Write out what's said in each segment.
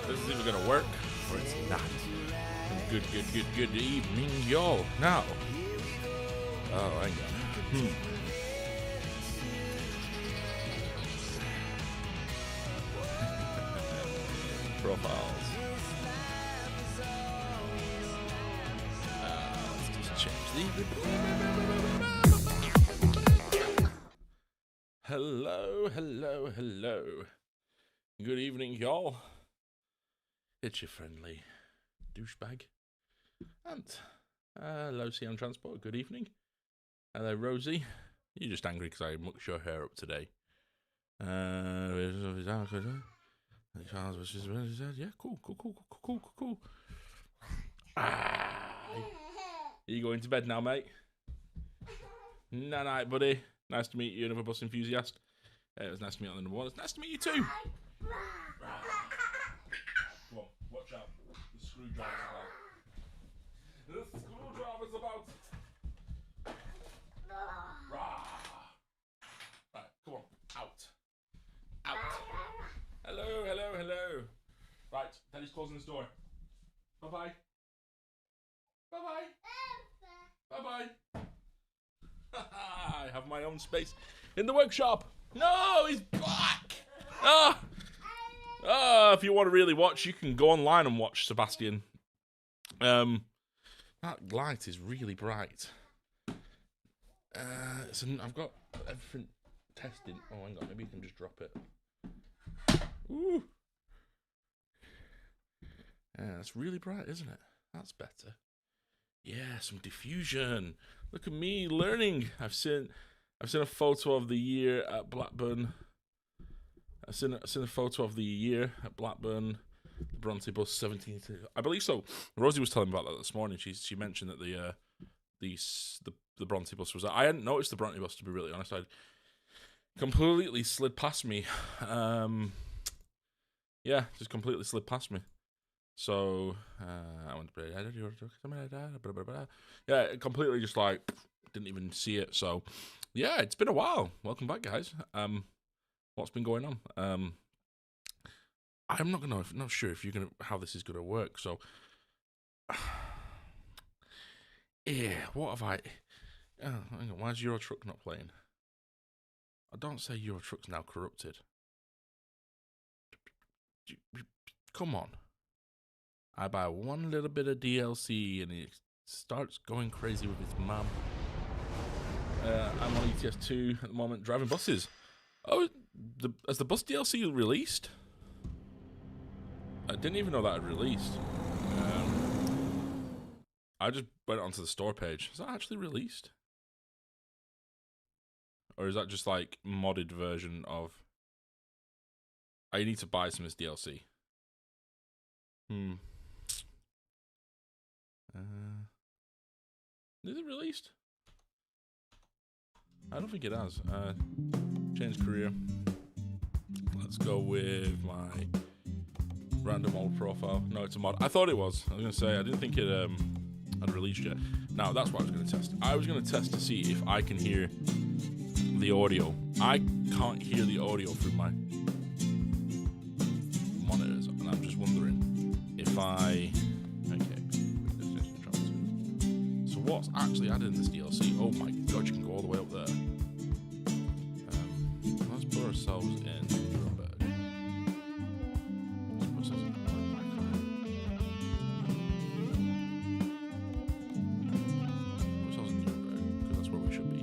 This is either gonna work or it's not. Good evening, y'all. Now. Oh, hang on. Profiles. Let's just change these. Hello. Good evening, y'all. It's your friendly douchebag. And hello, CM Transport. Good evening. Hello, Rosie. You're just angry because I mucked your hair up today. Yeah, cool. You going to bed now, mate? Night, buddy. Nice to meet you, another bus enthusiast. It was nice to meet you on the number one. It's nice to meet you too. Come on, watch out. The screwdriver's about. Right, come on. Out. Hello. Right, Daddy's closing this door. Bye-bye. I have my own space in the workshop. No, he's back. If you want to really watch, you can go online and watch Sebastian. That light is really bright. I've got everything testing. Oh, hang on, maybe you can just drop it. Ooh. Yeah, that's really bright, isn't it? That's better. Yeah, some diffusion. Look at me learning. I've seen a photo of the year at Blackburn. I've seen a photo of the year at Blackburn. The Bronte bus 17. I believe so. Rosie was telling me about that this morning. She mentioned that the Bronte bus was. I hadn't noticed the Bronte bus, to be really honest. I'd completely slid past me. Yeah, just completely slid past me. So I went to yeah, completely just like didn't even see it. So yeah, it's been a while. Welcome back, guys. What's been going on? I'm not sure if you're how this is gonna work. So Yeah, what have I... Oh, hang on, why is Euro Truck not playing? I don't say Euro Truck's now corrupted. Come on. I buy one little bit of DLC and it starts going crazy with its mum. I'm on ETS 2 at the moment, driving buses. Oh, has the bus DLC released? I didn't even know that had released. I just went onto the store page. Is that actually released? Or is that just like modded version of... I need to buy some of this DLC. Is it released? I don't think it has. Change career. Let's go with my random old profile. No, it's a mod. I thought it was. I was going to say, I didn't think it had released yet. Now, that's what I was going to test. I was going to test to see if I can hear the audio. I can't hear the audio through my monitors, and I'm just wondering if I... Okay. So what's actually added in this DLC? Oh my god, you can go all the way up there. Let's put ourselves in Nuremberg. Because that's where we should be.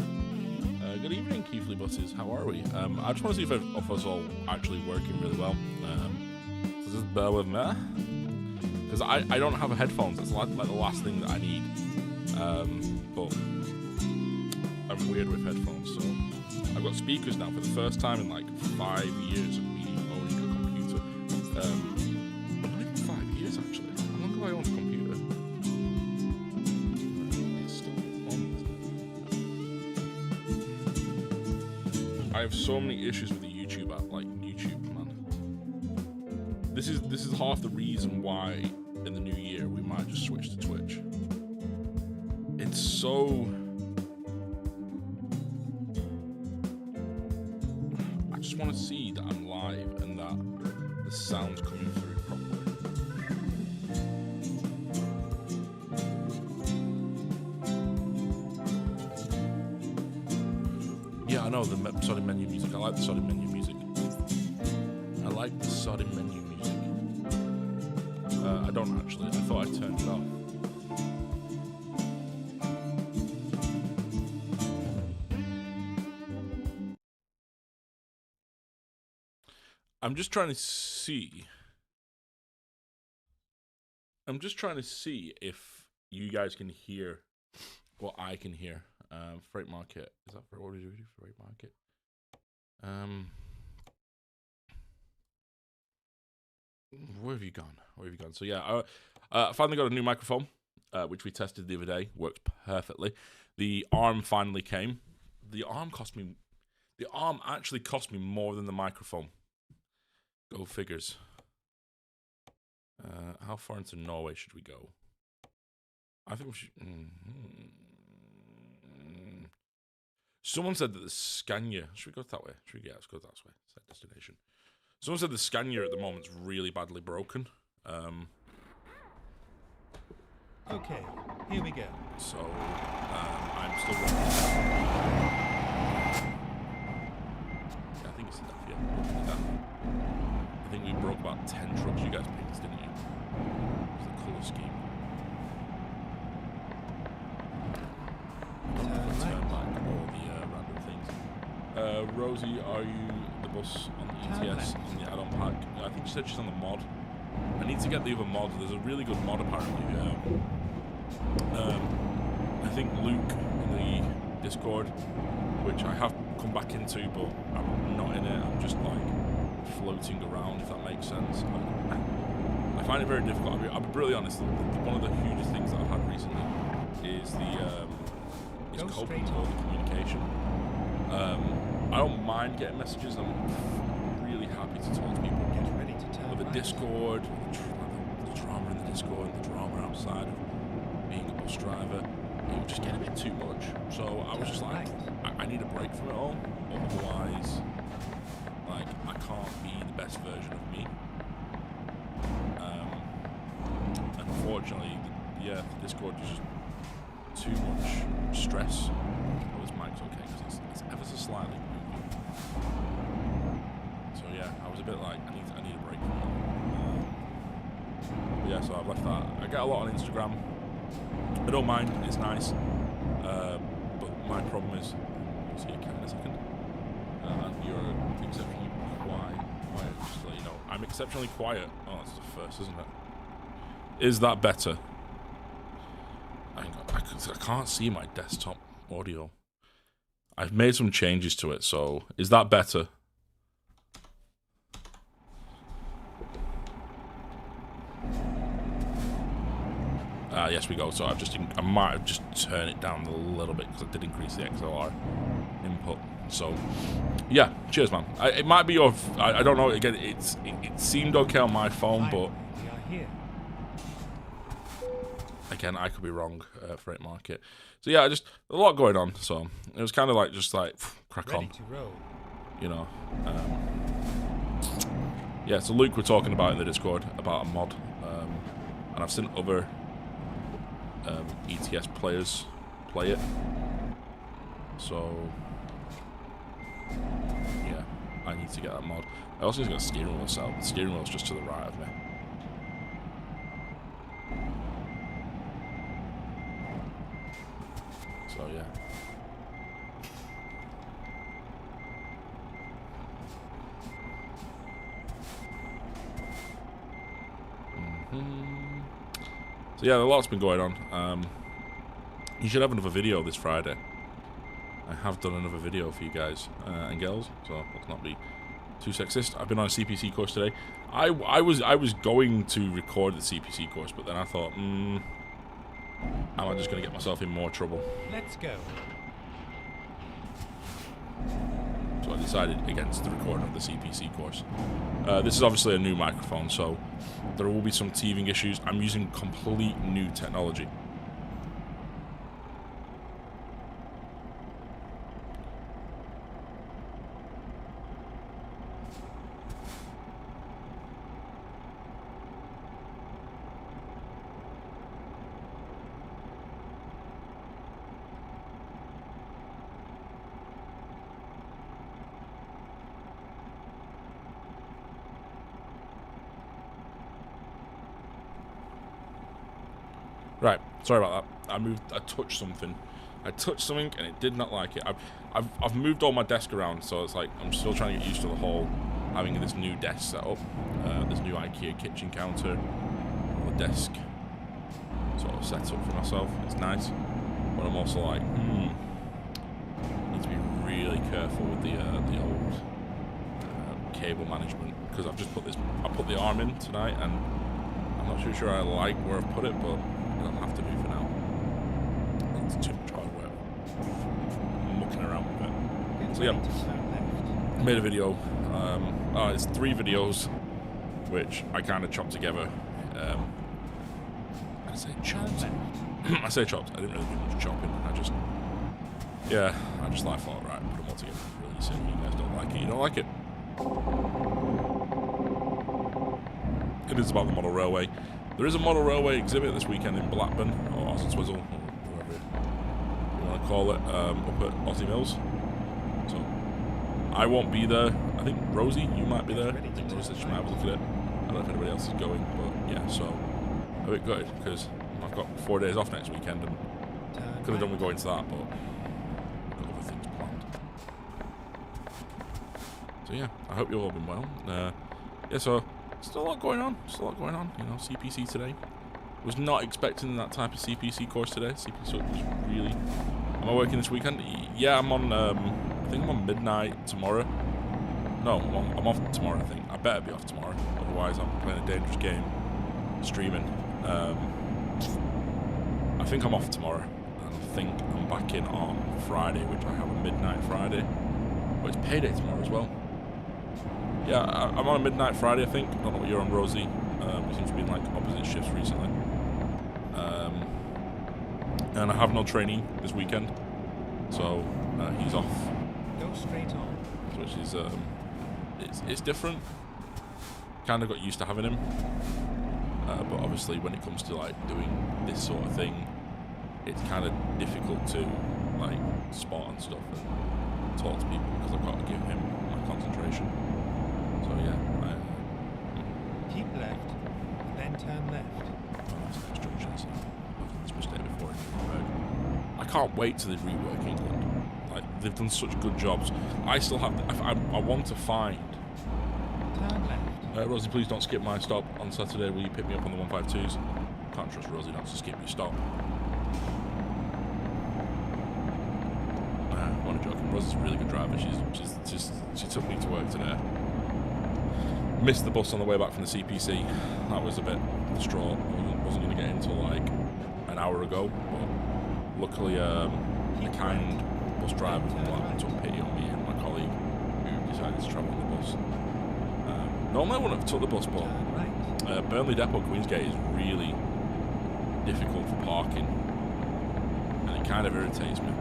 Good evening, Keithley buses. How are we? I just want to see if us all actually working really well. So just bear with me. Because I don't have headphones. That's like the last thing that I need. But I'm weird with headphones, so I've got speakers now for the first time in like 5 years of me owning a computer. Not even 5 years actually. How long have I owned a computer? It's still on. I have so many issues with the YouTube app, like YouTube, man. This is half the reason why in the new year we might just switch to Twitch. It's so... I just want to see that I'm live and that the sound's coming through properly. Yeah, I know the sodding menu music. I like the sodding menu music. I like the sodding menu music. I don't actually. I thought I turned it off. I'm just trying to see if you guys can hear what I can hear. Freight market. Is that what do we do? Freight market. Where have you gone? So yeah, I finally got a new microphone, which we tested the other day. Works perfectly. The arm finally came. The arm actually cost me more than the microphone. Go figures. How far into Norway should we go? I think we should... Someone said that the Scania... Should we go that way? Let's go that way. Set destination. Someone said the Scania at the moment is really badly broken. Okay, here we go. So, I'm still working. Yeah, I think it's enough, yeah. I think we broke about 10 trucks. You guys picked this, didn't you? It was the colour scheme. Turn back all the random things. Rosie, are you the bus on the ETS in the add-on pack? I think she said she's on the mod. I need to get the other mod. There's a really good mod apparently. I think Luke in the Discord, which I have come back into, but I'm not in it. I'm just like floating around, if that makes sense. I find it very difficult. I'll be really honest. One of the hugest things that I've had recently is coping with all the communication. I don't mind getting messages. I'm really happy to talk to people. Get ready to turn But the Discord, the drama in the Discord, and the drama outside of being a bus driver, it would just get a bit too much. So I was just like, I need a break from it all. Otherwise, like, I can't be the best version of me. Unfortunately, the Discord is just too much stress. Oh, this mic's okay because it's ever so slightly moving. So yeah, I was a bit like, I need a break from that. But yeah, so I've left that. I get a lot on Instagram. I don't mind, it's nice. But my problem is, you'll see a cat in a second. You're exceptionally quiet. Just to let you know, I'm exceptionally quiet. Oh, that's the first, isn't it? Is that better? I can't see my desktop audio. I've made some changes to it, so is that better? Yes, we go. So I might have just turned it down a little bit because I did increase the XLR input. So, yeah, cheers, man. It might be your. I don't know. Again, it seemed okay on my phone, but We are here. again, I could be wrong. Freight market. So yeah, just a lot going on. So it was kind of like just like crack Ready on, to roll. you know. Yeah. So Luke, we're talking about in the Discord about a mod, and I've seen other ETS players play it. So yeah, I need to get that mod. I also need to get a steering wheel set up. The steering wheel's just to the right of me. So yeah. So yeah, a lot's been going on. You should have another video this Friday. I have done another video for you guys and girls, so let's not be too sexist. I've been on a CPC course today. I was going to record the CPC course, but then I thought, am I just going to get myself in more trouble? Let's go. So I decided against the recording of the CPC course. This is obviously a new microphone, so there will be some teething issues. I'm using complete new technology. Right, sorry about that. I touched something. I touched something and it did not like it. I've moved all my desk around, so it's like I'm still trying to get used to the whole having this new desk set up. This new IKEA kitchen counter, the desk sort of set up for myself. It's nice, but I'm also like, need to be really careful with the old cable management because I've just put this. I put the arm in tonight, and I'm not too sure I like where I've put it, but I don't have to do for now. It's too much hard work. I'm mucking around with it. So yeah, I made a video. It's 3 videos, which I kind of chopped together. I say chopped. I say chopped. I didn't really do much chopping. I just thought, right, put them all together. Really simple. You guys don't like it. You don't like it. It is about the model railway. There is a model railway exhibit this weekend in Blackburn, or Austin Swizzle, or whatever you want to call it, up at Aussie Mills. So I won't be there. I think Rosie, you might be there. I think Rosie said she might have a look at it. I don't know if anybody else is going, but yeah, so a bit good because I've got 4 days off next weekend and could have done with going to that, but I've got other things planned. So yeah, I hope you've all been well. Yeah, so still a lot going on. You know, CPC today. Was not expecting that type of CPC course today. CPC was really. Am I working this weekend? Yeah, I'm on. I think I'm on midnight tomorrow. No, I'm off tomorrow. I think I better be off tomorrow. Otherwise, I'm playing a dangerous game, streaming. I think I'm off tomorrow, and I think I'm back in on Friday, which I have a midnight Friday. But it's payday tomorrow as well. Yeah, I'm on a midnight Friday, I think. I don't know what you're on, Rosie. We seem to be in, like, opposite shifts recently. And I have no training this weekend. So, he's off. Go straight on. Which is, it's different. Kind of got used to having him. But obviously when it comes to, like, doing this sort of thing, it's kind of difficult to like spot and stuff and talk to people because I've got to give him my concentration. So yeah, Keep left, and then turn left. This mistake before I can't wait till they rework England. Like they've done such good jobs. I still have. I want to find. Turn left. Rosie, please don't skip my stop on Saturday. Will you pick me up on the 152s? Can't trust Rosie not to skip your stop. I'm only joking. Rosie's a really good driver. She took me to work today. Missed the bus on the way back from the CPC. That was a bit distraught. Wasn't going to get in until like an hour ago, but luckily the kind bus driver from Blackburn took pity on me and my colleague who decided to travel on the bus. Normally I wouldn't have took the bus, but Burnley Depot Queensgate is really difficult for parking, and it kind of irritates me.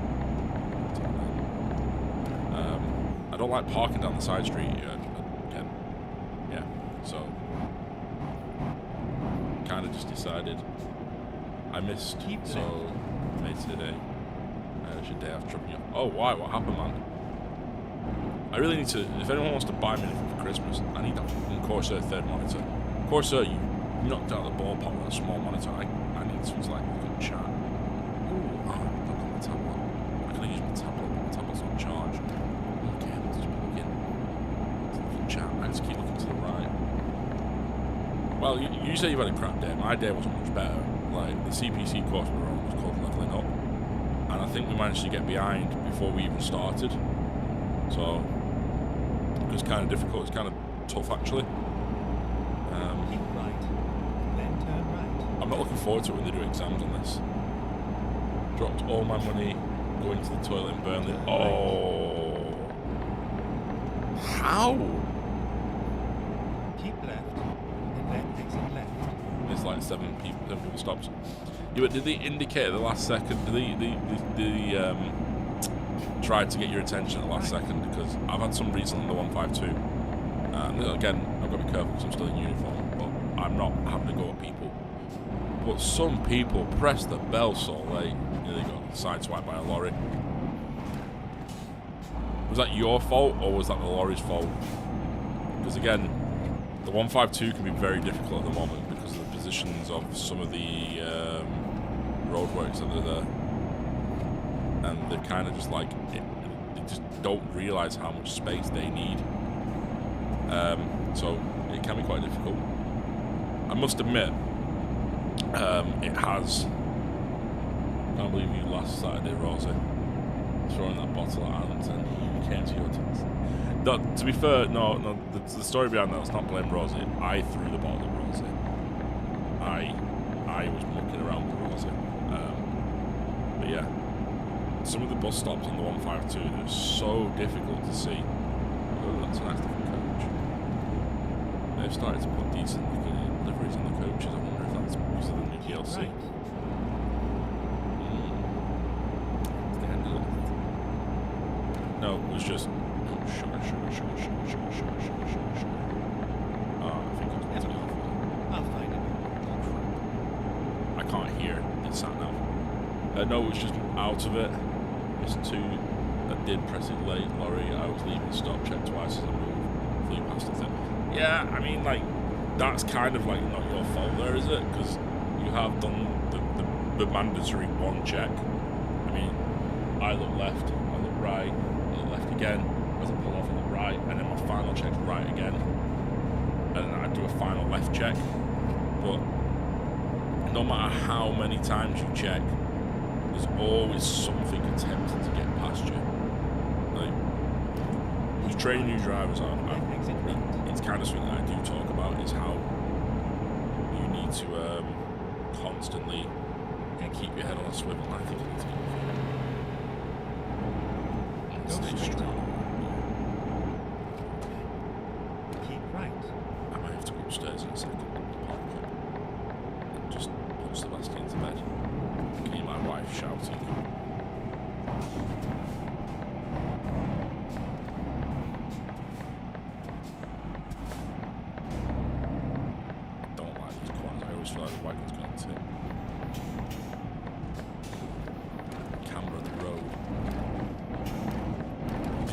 I don't like parking down the side street again. Yeah, so kind of just decided I missed, so made it today. I should day after dropping you off. Oh, why? What happened, man? I really need to. If anyone wants to buy me anything for Christmas, I need that fucking Corsair third monitor. Corsair, you knocked out the ballpark with a small monitor. I need something to like look and chat. Ooh, look at my tablet. I can use my tablet, but my tablet's on charge. Okay, let's just plug in to look and chat. I just keep looking to the right. Well, you say you've had a crap day. My day wasn't much better. Like the CPC course we were on was called Leveling Up, and I think we managed to get behind before we even started. So it was kind of difficult. It's kind of tough, actually. Keep right, then turn right. I'm not looking forward to it when they do exams on this. Dropped all my money going to the toilet in Burnley. Oh, how? Keep left, and then exit left. There's like seven people stops. Yeah, but did they indicate at the last second? Did they tried to get your attention at the last second? Because I've had some reason on the 152. Again, I've got to be careful because I'm still in uniform, but I'm not having to go at people. But some people press the bell so late. There they go, sideswiped by a lorry. Was that your fault or was that the lorry's fault? Because again, the 152 can be very difficult at the moment because of the positions of some of the roadworks that are there. And they're kind of just like, they just don't realise how much space they need. So it can be quite difficult. I must admit, it has. I can't believe you last Saturday, Rosie, throwing that bottle at Arlington. You came to your turn. No, to be fair, no, the story behind that, let's not blame Rosie. I threw the bottle at Rosie. I was mucking around with Rosie. But yeah. Some of the bus stops on the 152, they're so difficult to see. Oh, that's a nice different coach. They've started to put decent liveries on the coaches. I wonder if that's because of the new DLC. Right. No, it was just sugar. Oh, I think I was meant to go for I'll find it. I can't hear it sat now. No, it was just out of it. It's two that did press it late, lorry. I was leaving stop, check twice as I moved, flew past the thing. Yeah, I mean, like, that's kind of like not your fault there, is it? Because you have done the mandatory one check. I mean, I look left, I look right, I look left again, as I pull off, I look right, and then my final check's right again. And then I do a final left check. But no matter how many times you check, there's always something attempting to get past you. Like, who's training new drivers on? It's kind of something that I do talk about, is how you need to constantly keep your head on a swivel. I think you need to keep stay strong. Keep right. I might have to go upstairs in a second. Park up and just put Sebastian to bed. I can hear my wife shouting. I don't like these corners. I always feel like the wagon's going to tip.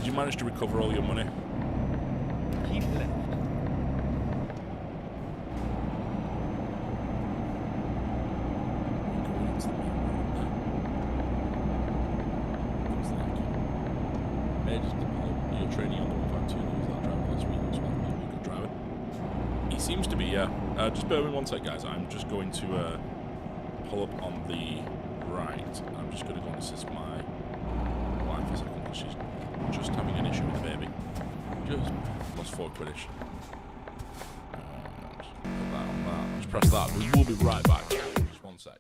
you manage to recover all your money? Keep left. Going into the main road there. Looks like may just develop your training on the 152 that was that driver last week as well. He's a good driver. He seems to be, yeah. Just bear with me one sec, guys. I'm just going to pull up on the right. I'm just going to go and assist my wife for a second because she's just having an issue with the baby. Just lost 4 quiddish. Just put that on that. Just press that. We will be right back. Just one sec.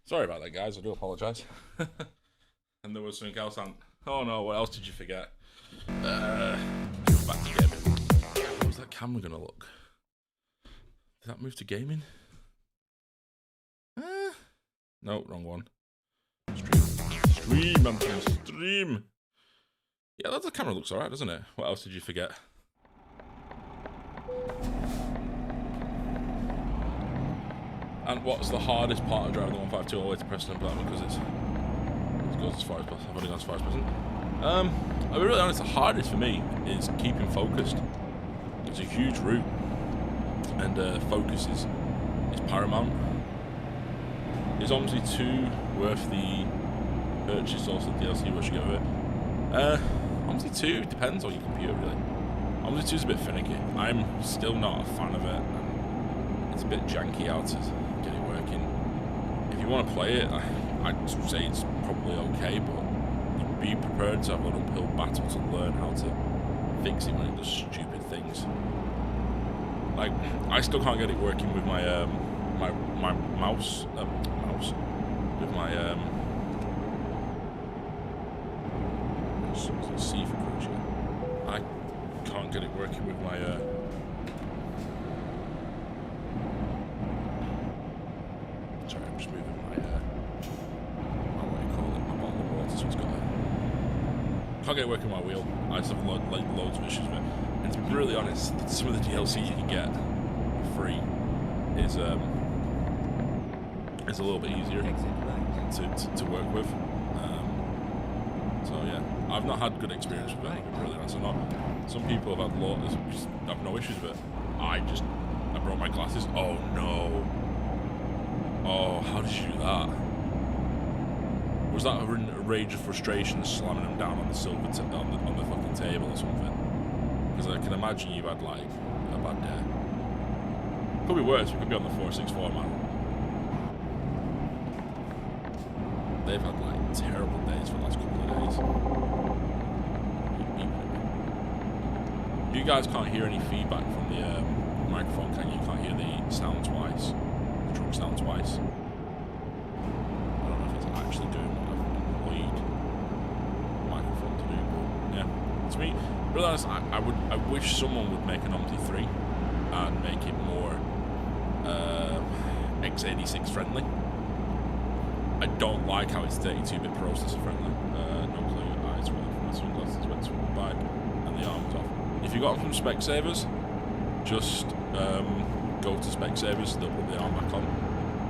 Sorry about that, guys. I do apologise. And there was something else on. Oh no, what else did you forget? Back to gaming. How's that camera gonna look? Did that move to gaming? No, wrong one. Stream, I'm saying stream. Yeah, that camera looks alright, doesn't it? What else did you forget? And what's the hardest part of driving the 152 all the way to Preston and Blackburn? Because it goes as far as possible. I've only gone as far as Preston. I'll be really honest, the hardest for me is keeping focused. It's a huge route, and focus is paramount. Is Omsi 2 worth the purchase, also the DLC rush you get with it? Omsi 2 depends on your computer, really. Omsi 2 is a bit finicky. I'm still not a fan of it, and it's a bit janky how to get it working. If you want to play it, I'd say it's probably okay, but you'd be prepared to have an uphill battle to learn how to fix it when it does stupid things. Like, I still can't get it working with my my mouse with my C for cruise. I can't get it working with my sorry, I'm just moving my what do you call it, my bottle of water, so it's got can't get it working with my wheel. I just have loads of issues with it. And to be really honest, some of the DLC you can get free is a little bit easier to work with. So yeah, I've not had good experience with it. To be really honest, I'm not. Some people have had have no issues with it. I brought my glasses. Oh no! Oh, how did you do that? Was that a rage of frustration slamming them down on the silver on the fucking table or something? Because I can imagine you've had like a bad day. Could be worse. We could be on the 464, man. they've had like terrible days for the last couple of days. You guys can't hear any feedback from the microphone, can you? You can't hear the sound twice. The truck sound twice. I don't know if it's actually doing what I've employed the microphone to do, but yeah. To me, really honest, I wish someone would make an OMSI 3 and make it more x86 friendly. I don't like how it's 32-bit processor friendly. No clue, your eyes were from my sunglasses went to the bike and the arm was off. If you got them from Specsavers, just go to Specsavers, they'll put the arm back on.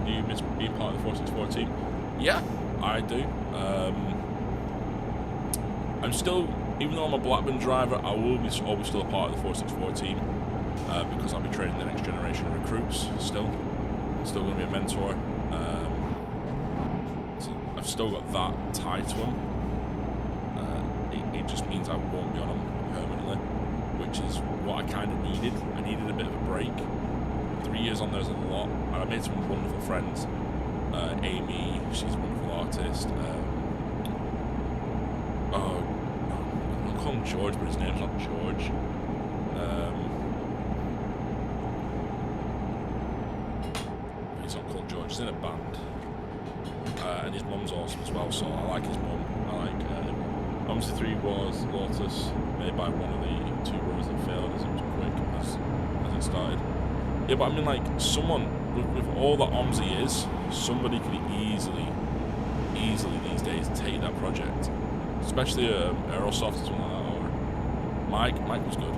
Do you miss being part of the 464 team? Yeah, I do. I'm still, even though I'm a Blackburn driver, I will be always still a part of the 464 team because I'll be training the next generation of recruits still. Still going to be a mentor. So I've still got that tie to them. It just means I won't be on them permanently, which is what I kind of needed. I needed a bit of a break. 3 years on there's a lot, and I made some wonderful friends. Amy, she's a wonderful artist. I'm gonna call him George, but his name's not George. He's not called George. He's in a band, and his mum's awesome as well. So I like his mum. I like. OMSI 3 was Lotus, made by one of the 2 brothers that failed as it was quick as it started. Yeah, but I mean, like, someone, with all that OMSI is, somebody could easily these days take that project. Especially Aerosoft or something like that, or Mike was good.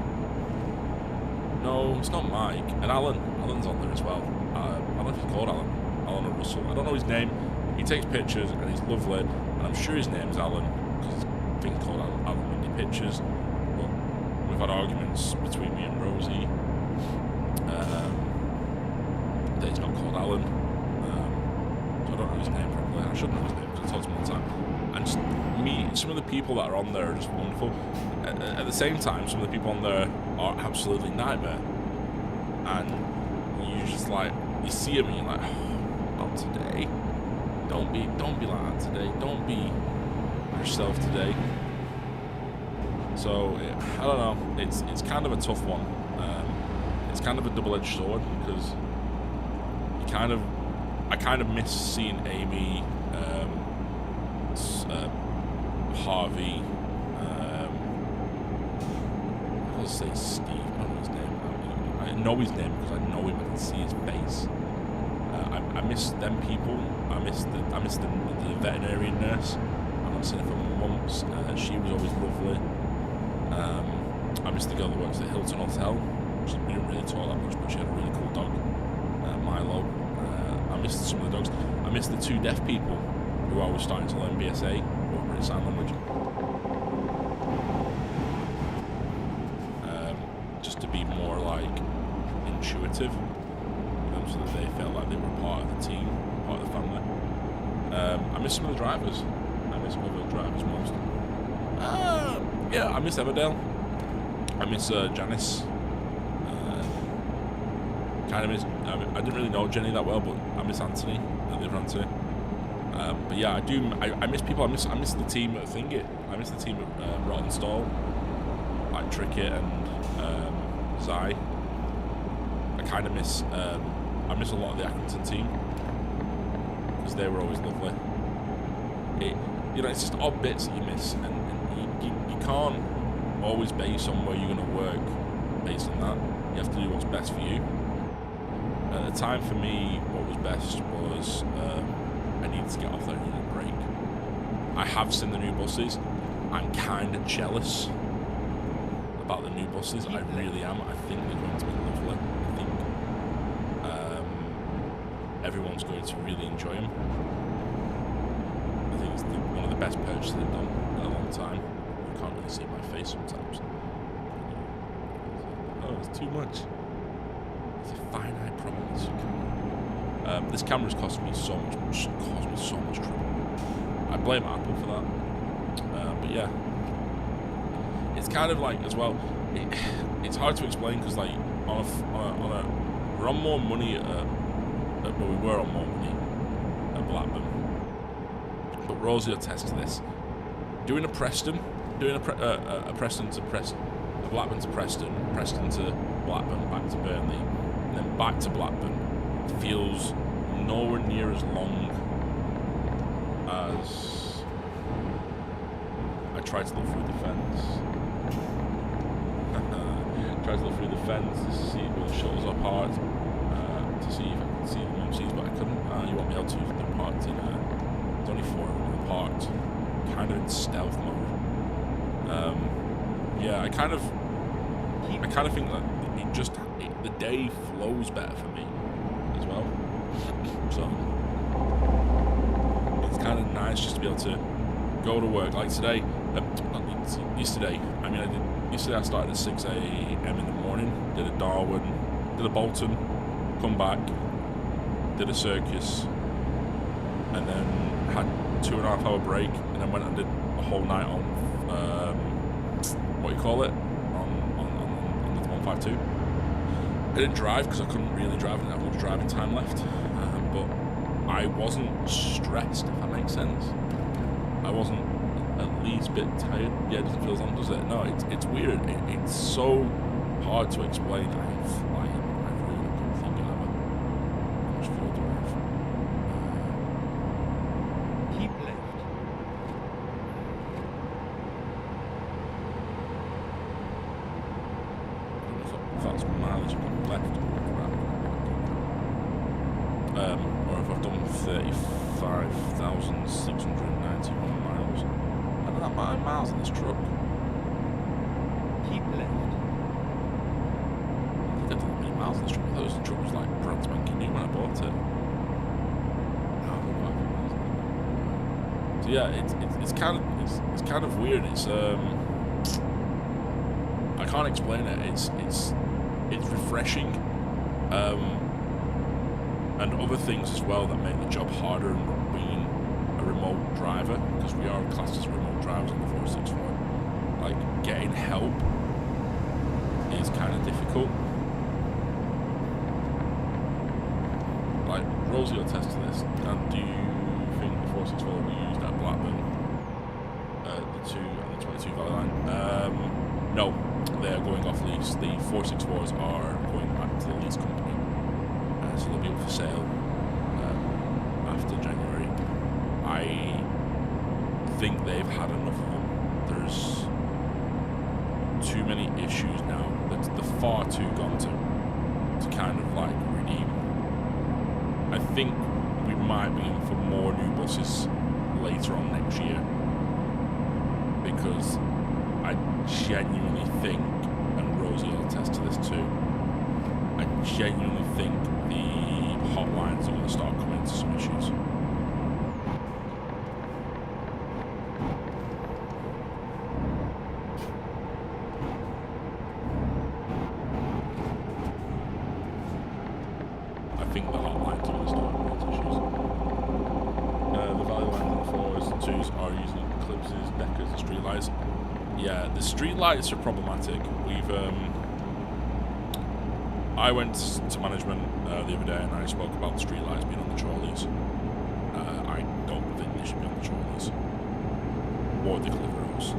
No, it's not Mike. And Alan's on there as well. I don't know if he's called Alan or Russell. I don't know his name. He takes pictures and he's lovely, and I'm sure his name's Alan, because I think he's called Alan when he pictures. But we've had arguments between me and Rosie that he's not called Alan. So I don't know his name properly. I should know his name because I told him all the time. And just some of the people that are on there are just wonderful. At the same time, some of the people on there are absolutely nightmare. And you just like, you see them and you're like, oh, not today. Don't be like that today. Don't be yourself today. So I don't know. It's kind of a tough one. It's kind of a double-edged sword because I kind of miss seeing Amy, Harvey. I'll say Steve. I don't know his name. I know his name because I know him. I can see his face. I miss them people. I miss the veterinarian nurse. I've not seen her for months. She was always lovely. I miss the girl that works at Hilton Hotel. She didn't really talk that much, but she had a really cool dog, Milo. I missed some of the dogs. I missed the 2 deaf people who I was starting to learn BSA, or British Sign Language. Just to be more like intuitive, so that they felt like they were part of the team, part of the family. I miss some of the drivers. I miss some of the drivers most. Yeah, I miss Everdale. I miss Janice. Kind of miss. I didn't really know Jenny that well, but I miss Anthony, the other Anthony. But yeah, I do. I miss people. I miss the team at Thingy. I miss the team at Rotten Stall, like Trickett and Zai. I kind of miss. I miss a lot of the Accrington team because they were always lovely. It's just odd bits that you miss, and you can't always base on where you're going to work based on that. You have to do what's best for you. At the time, for me, what was best was I needed to get off there and need a break. I have seen the new buses. I'm kind of jealous about the new buses. I really am. I think they're going to be lovely. I think everyone's going to really enjoy them. I think it's one of the best purchases they've done in a long time. You can't really see my face sometimes. Oh, it's too much. It's a finite problem. This camera's cost me so much trouble. I blame Apple for that. But yeah, it's kind of like as well. It's hard to explain because like we're on more money we were on more money at Blackburn but Rosie will attest to this. Doing a Preston to Blackburn to Preston, Preston to Blackburn, back to Burnley, and then back to Blackburn feels nowhere near as long as I tried to look through the fence. Tried to look through the fence to see where the shuttles are parked, to see if I could see the Mumsies, but I couldn't. You won't be able to. They're parked in. There's only 4 of them parked, kind of in stealth mode. Yeah, I kind of think that the day flows better for me as well. So it's kind of nice just to be able to go to work. Like today, yesterday. Yesterday I started at 6 a.m. in the morning. Did a Darwin, did a Bolton, come back, did a circus, and then had 2.5 hour break, and then went and did a whole night on what do you call it, on the 152. I didn't drive because I couldn't really drive. I didn't have much driving time left, but I wasn't stressed, if that makes sense. I wasn't at least a bit tired. Yeah, it doesn't feel as long, does it? No, it's weird. It's so hard to explain. I really couldn't think of how much fuel do I have. Keep left. If that's mileage I've got left, or if I've done 35,691 miles. I don't know how many miles in this truck. Keep left. I didn't that many miles in this truck. I thought the truck was like brand spanking new when I bought it. So yeah, it's kind of weird. It's I can't explain it. It's refreshing, and other things as well that make the job harder and being a remote driver, because we are classed as remote drivers on the 464. Like getting help is kind of difficult. Like Rosie will attest to this. And do you think the 464 will be used at Blackburn, the 2 and the 22 Valley Line? No, they are going off lease. The 464s are going back to the lease company, so they'll be up for sale after January. I think they've had enough of them. There's too many issues now. They're far too gone to kind of like redeem. I think we might be in for more new buses later on next year, because I genuinely think, and Rosie will attest to this too, I genuinely think the hotlines are going to start coming into some issues. I think the hotlines are going to start coming into issues. The value lines on the 4s and 2s are using eclipses, deckers, and streetlights. Yeah, the streetlights are problematic. I went to management the other day and I spoke about the streetlights being on the trolleys. I don't think they should be on the trolleys or the Cliveros.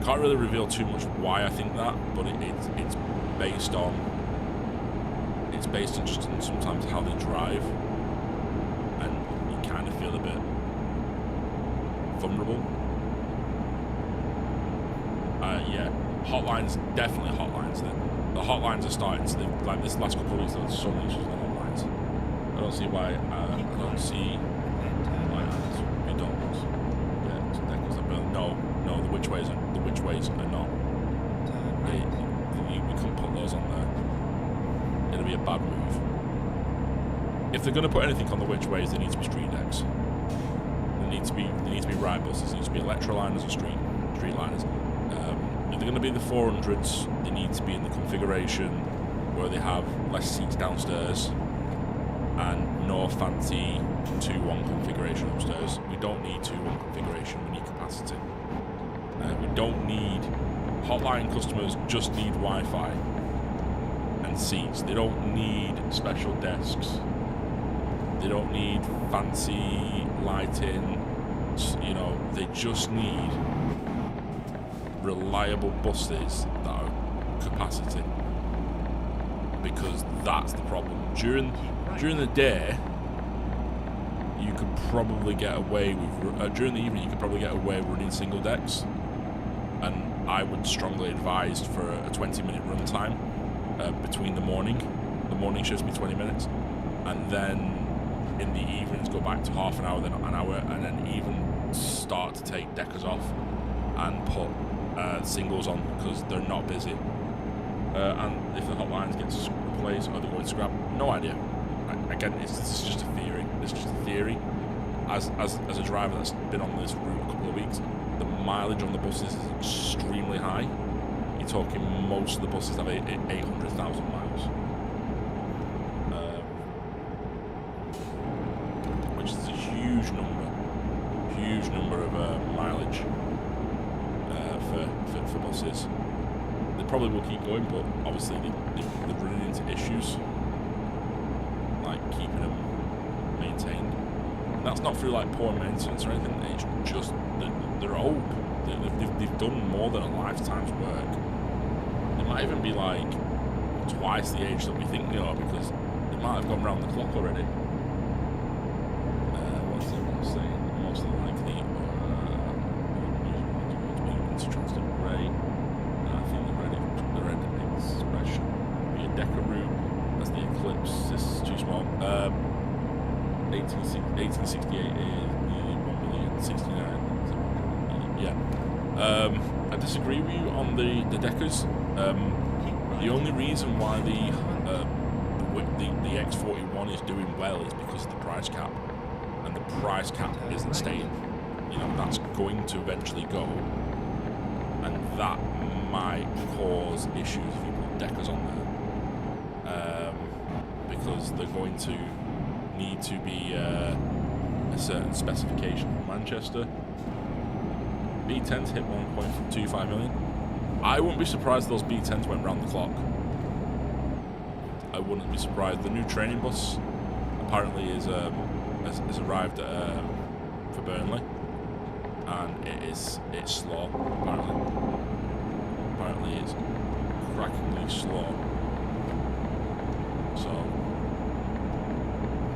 Can't really reveal too much why I think that, but it's based on just sometimes how they drive, and you kind of feel a bit vulnerable. Yeah, hotlines, definitely hotlines. The hotlines are starting to, like this last couple of weeks, there's so many issues with the hotlines. I don't see why, I don't see why we don't get deckers that burn. No, the which ways are not. We can't put those on there. It'll be a bad move. If they're going to put anything on the which ways, they need to be street decks. They need to be ride buses. They need to be electroliners or streetliners. If they're going to be the 400s, they need to be in the configuration where they have less seats downstairs and no fancy 2-1 configuration upstairs. We don't need 2-1 configuration, we need capacity. We don't need... Hotline customers just need Wi-Fi and seats. They don't need special desks They don't need fancy lighting. You know, they just need reliable buses that are capacity. Because that's the problem. During the day, you could probably get away with during the evening. You could probably get away with running single decks, and I would strongly advise for a 20-minute run time between the morning. The morning shifts be 20 minutes, and then in the evenings go back to half an hour, then an hour, and then even start to take deckers off and put singles on because they're not busy. And if the hotlines get replaced or they're going to scrap, no idea. Again, this is just a theory. It's just a theory. As a driver that's been on this route a couple of weeks, the mileage on the buses is extremely high. You're talking most of the buses have 800,000 miles, which is a huge number of mileage for buses. They probably will keep going, but obviously they're running into issues like keeping them maintained. And that's not through like poor maintenance or anything. It's just that they're old. They've done more than a lifetime's work. They might even be like twice the age that we think they are because they might have gone round the clock already. What's everyone saying? Most likely into Transton Grey. I think the red expression be a decker route. That's the Eclipse. This is too small. 1868 is 1,069,700. Yeah. I disagree with you on the deckers. The only reason why the X41 is doing well is because of the price cap, and the price cap isn't staying. You know, that's going to eventually go, and that might cause issues if you put deckers on there, because they're going to need to be a certain specification from Manchester. B10s hit 1.25 million. I wouldn't be surprised if those B10s went round the clock. I wouldn't be surprised. The new training bus apparently has arrived for Burnley, and it's slow. Apparently it's crackingly slow. So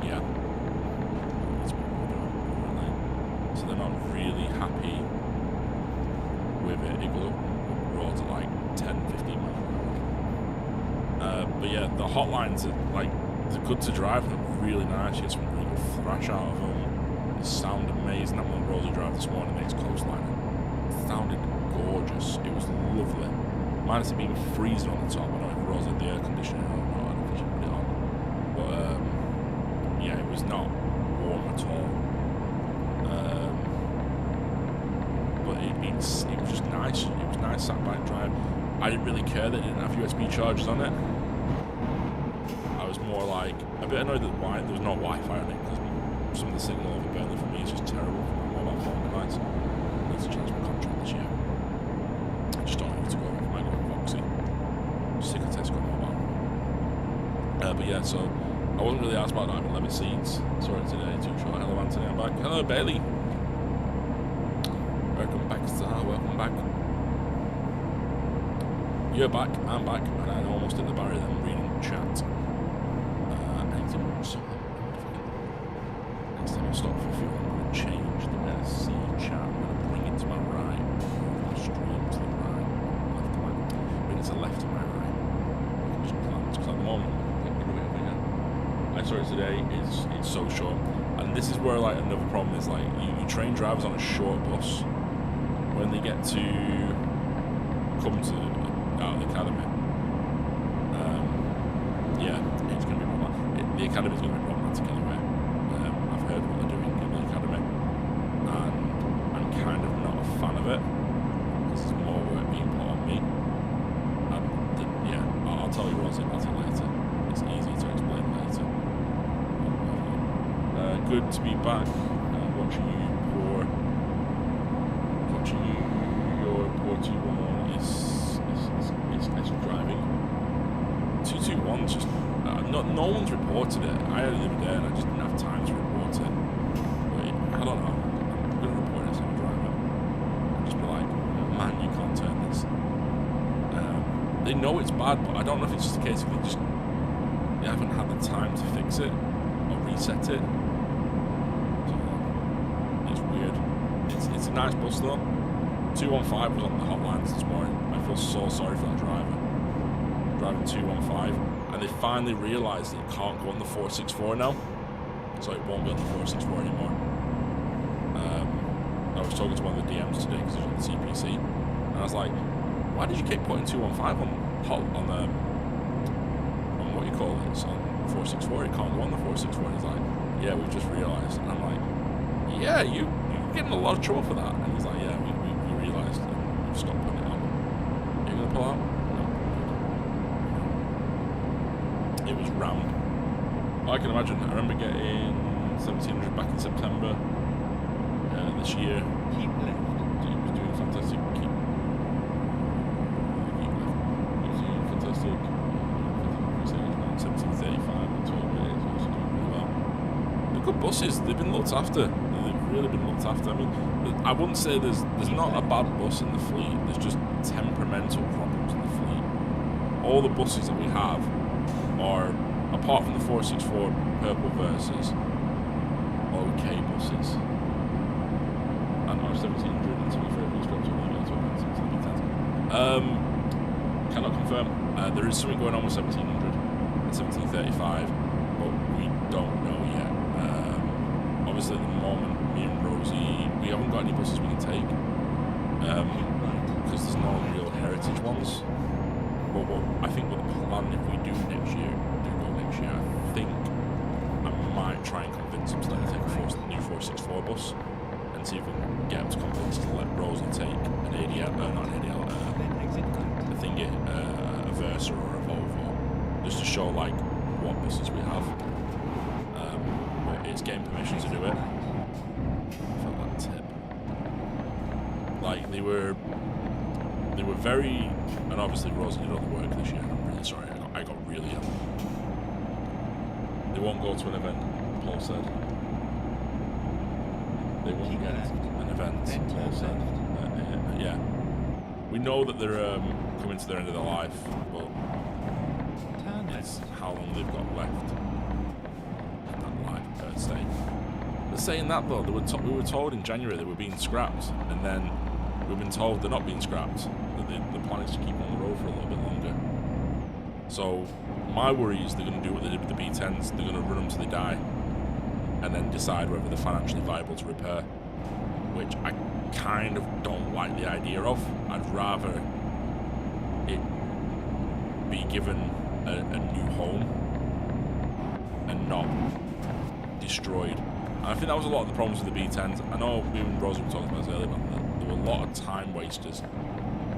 yeah, so they're not really happy with it. It goes up roads at like 10-15 miles. But yeah, the hotlines are like they're good to drive. They're really nice. You get some really good thrash out of them. They sound amazing. That one Rosie drive this morning, next coastline, it sounded gorgeous. It was lovely. Minus it being freezing on the top. I don't know if Rose had the air conditioning or not. I don't think she put it on. But yeah, it was not warm at all. But it was just nice. It was nice sat back drive. I didn't really care that it didn't have USB chargers on it. I was more like a bit annoyed that there was no Wi-Fi on it because some of the signal over Burnley for me is just terrible for my mobile phone device. I need to change my contract this year. I just don't need to go. I might go with Voxy. Sick of Tesco mobile. But yeah, so I wasn't really asked about having 11 seats. Sorry today, too short. Hello Anthony, I'm back. Hello Bailey. Welcome back, sir. Welcome back. You're back, I'm back, and I'm almost in the barrier then reading chat. Next time I stop for fuel, I'm going to change the way I see chat. I'm going to bring it to my right, stream to the right, left to my right, bring it to left to my right. Because at the moment, I saw it today, it's so short. And this is where like another problem is like you train drivers on a short bus. When they get to come to out of the academy, yeah, it's going to be problematic. The academy's going to be problematic anyway. I've heard what they're doing in the academy, and I'm kind of not a fan of it because there's more work being put on me. And yeah, I'll tell you what's about it later. It's easy to explain later. Good to be back. Watching your poor 211 is driving. 221 just I've no one's reported it. I had it the other day and I just didn't have time to report it. But I don't know. I'm going to report it as I'm driving. I'll just be like, man, you can't turn this. They know it's bad, but I don't know if it's just a case of they haven't had the time to fix it or reset it. So, it's weird. It's a nice bus though. 215 was on the hotlines this morning. I feel so sorry for that driver. Driving 215, and they finally realised that it can't go on the 464 now, so it won't be on the 464 anymore. I was talking to one of the DMs today because he was on the CPC, and I was like, "Why did you keep putting 215 on what you call it? It's on 464. It can't go on the 464." And he's like, "Yeah, we've just realised." And I'm like, "Yeah, you're getting a lot of trouble for that." And he's like, "Yeah, we realised and we've stopped putting it on." Are you gonna pull out? It was rammed. I can imagine. I remember getting 1700 back in September this year. Keep left. He was doing fantastic. Keep left. He was doing fantastic. 1735 and 12 days. He was doing really well. They're good buses. They've been looked after. They've really been looked after. I mean, I wouldn't say there's not a bad bus in the fleet. There's just temperamental problems in the fleet. All the buses that we have are, apart from the 464 purple versus, okay buses. And our 1700 and 1710. Cannot confirm. There is something going on with 1700 and 1735, but we don't know yet. Obviously, at the moment, me and Rosie, we haven't got any buses we can take because there's no real heritage ones. But I think what the plan, if we do go next year, I think I might try and convince them to let me take a new 464 bus and see if we can get them to convince to let Rosie take an ADL, not an ADL, a thingy, a Versa or a Volvo, just to show like what buses we have. But it's getting permission to do it. For that tip, like they were very, and obviously Rosie did all the work this year. And I'm really sorry. I got really ill. They won't go to an event, Paul said. They won't get an event, Paul said. Yeah. We know that they're coming to the end of their life, but it's how long they've got left in that life, per se. But saying that though, we were told in January they were being scrapped, and then we've been told they're not being scrapped. That the plan is to keep them on the road for a little bit longer. So my worry is they're going to do what they did with the B10s. They're going to run them till they die, and then decide whether they're financially viable to repair, which I kind of don't like the idea of. I'd rather it be given a new home and not destroyed. And I think that was a lot of the problems with the B10s. I know me and Rosie were talking about this earlier, but there were a lot of time wasters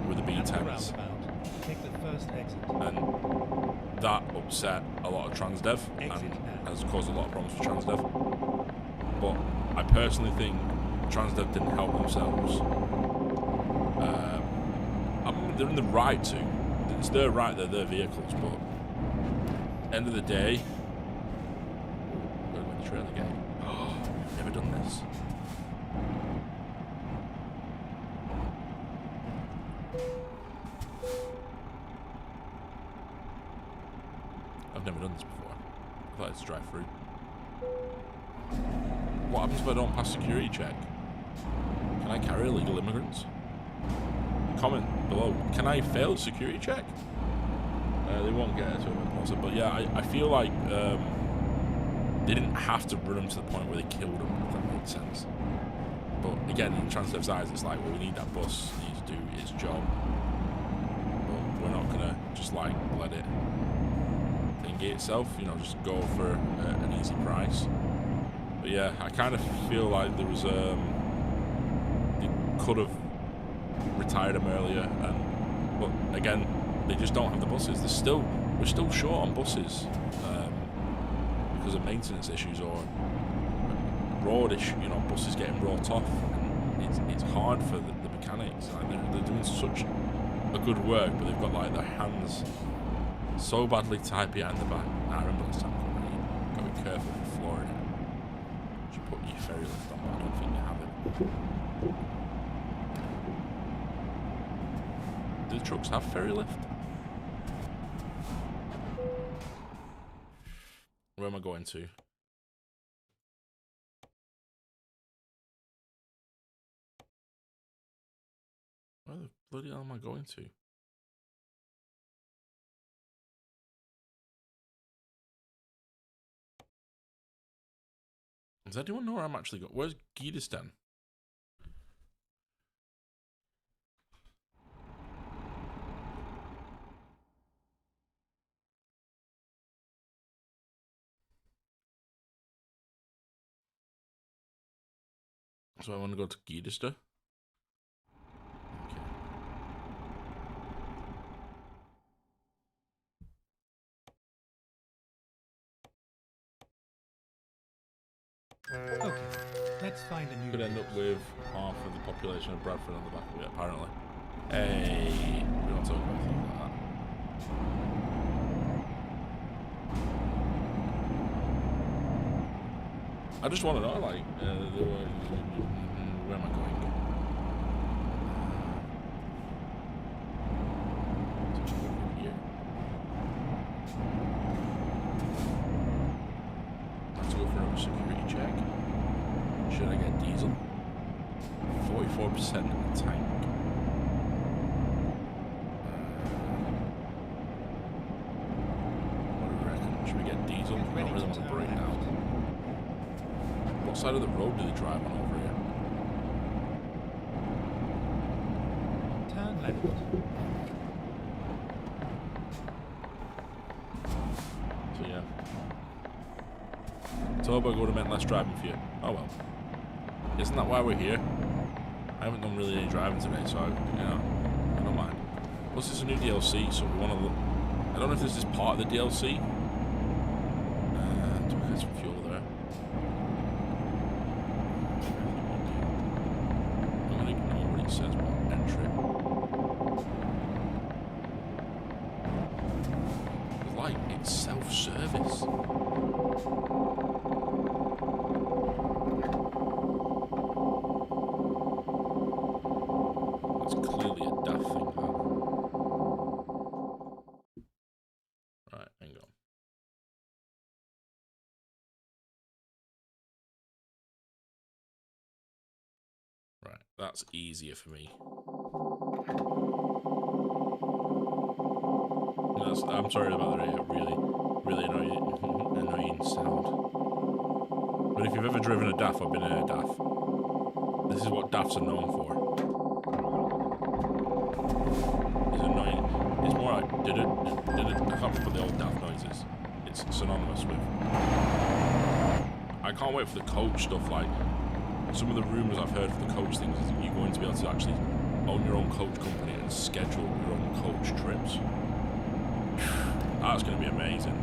with the B10s. Take the first exit. And that upset a lot of Transdev and has caused a lot of problems for Transdev. But I personally think Transdev didn't help themselves. I mean, they're in the right to. It's their right, they're their vehicles, but end of the day, we're going to trail again. Oh, we've never done this. I've never done this before. I thought I'd just drive through. What happens if I don't pass security check? Can I carry illegal immigrants? Comment below. Can I fail a security check? They won't get it to him, but yeah, I feel like they didn't have to run them to the point where they killed them, if that makes sense. But again, in Transdev's eyes, it's like, well, we need that bus, it needs to do its job. But we're not gonna just like let it thingy itself, you know, just go for an easy price. But yeah, I kind of feel like there was they could have retired him earlier, but again, they just don't have the buses. We're still short on buses because of maintenance issues or road issue. You know, buses getting brought off, and it's hard for the mechanics. Like they're doing such a good work, but they've got like their hands So badly tight behind the back. I remember last time you got to be careful with the floor in it. You should put your ferry lift on, but I don't think you have it. Do the trucks have ferry lift? Where am I going to? Where the bloody hell am I going to? Does anyone know where I'm actually going? Where's Giedistan? So I want to go to Giedistan. Okay, let's find a new. Could end up with half of the population of Bradford on the back of it, apparently. Hey, we don't talk about things like that. I just want to know, like, where am I going? Here. Let's go for a security check. Should I get diesel? 44% in the tank. What do we reckon? Should we get diesel? I don't really want to break down. What side of the road do they drive on over here? Turn left. So yeah. Toba would have meant less driving for you. Oh well. Isn't that why we're here? I haven't done really any driving today, so I don't mind. Plus, it's a new DLC, so we want to look. I don't know if this is part of the DLC. Do we get some fuel there? I'm gonna ignore what it says about entry. It's like it's self-service. That's easier for me. I'm sorry about the really annoying sound. But if you've ever driven a DAF or been in a DAF, this is what DAFs are known for. It's annoying. It's more like did it. I can't remember the old DAF noises. It's synonymous with. I can't wait for the coach stuff. Like some of the rumours I've heard for the coach things is that you're going to be able to actually own your own coach company and schedule your own coach trips. That's going to be amazing.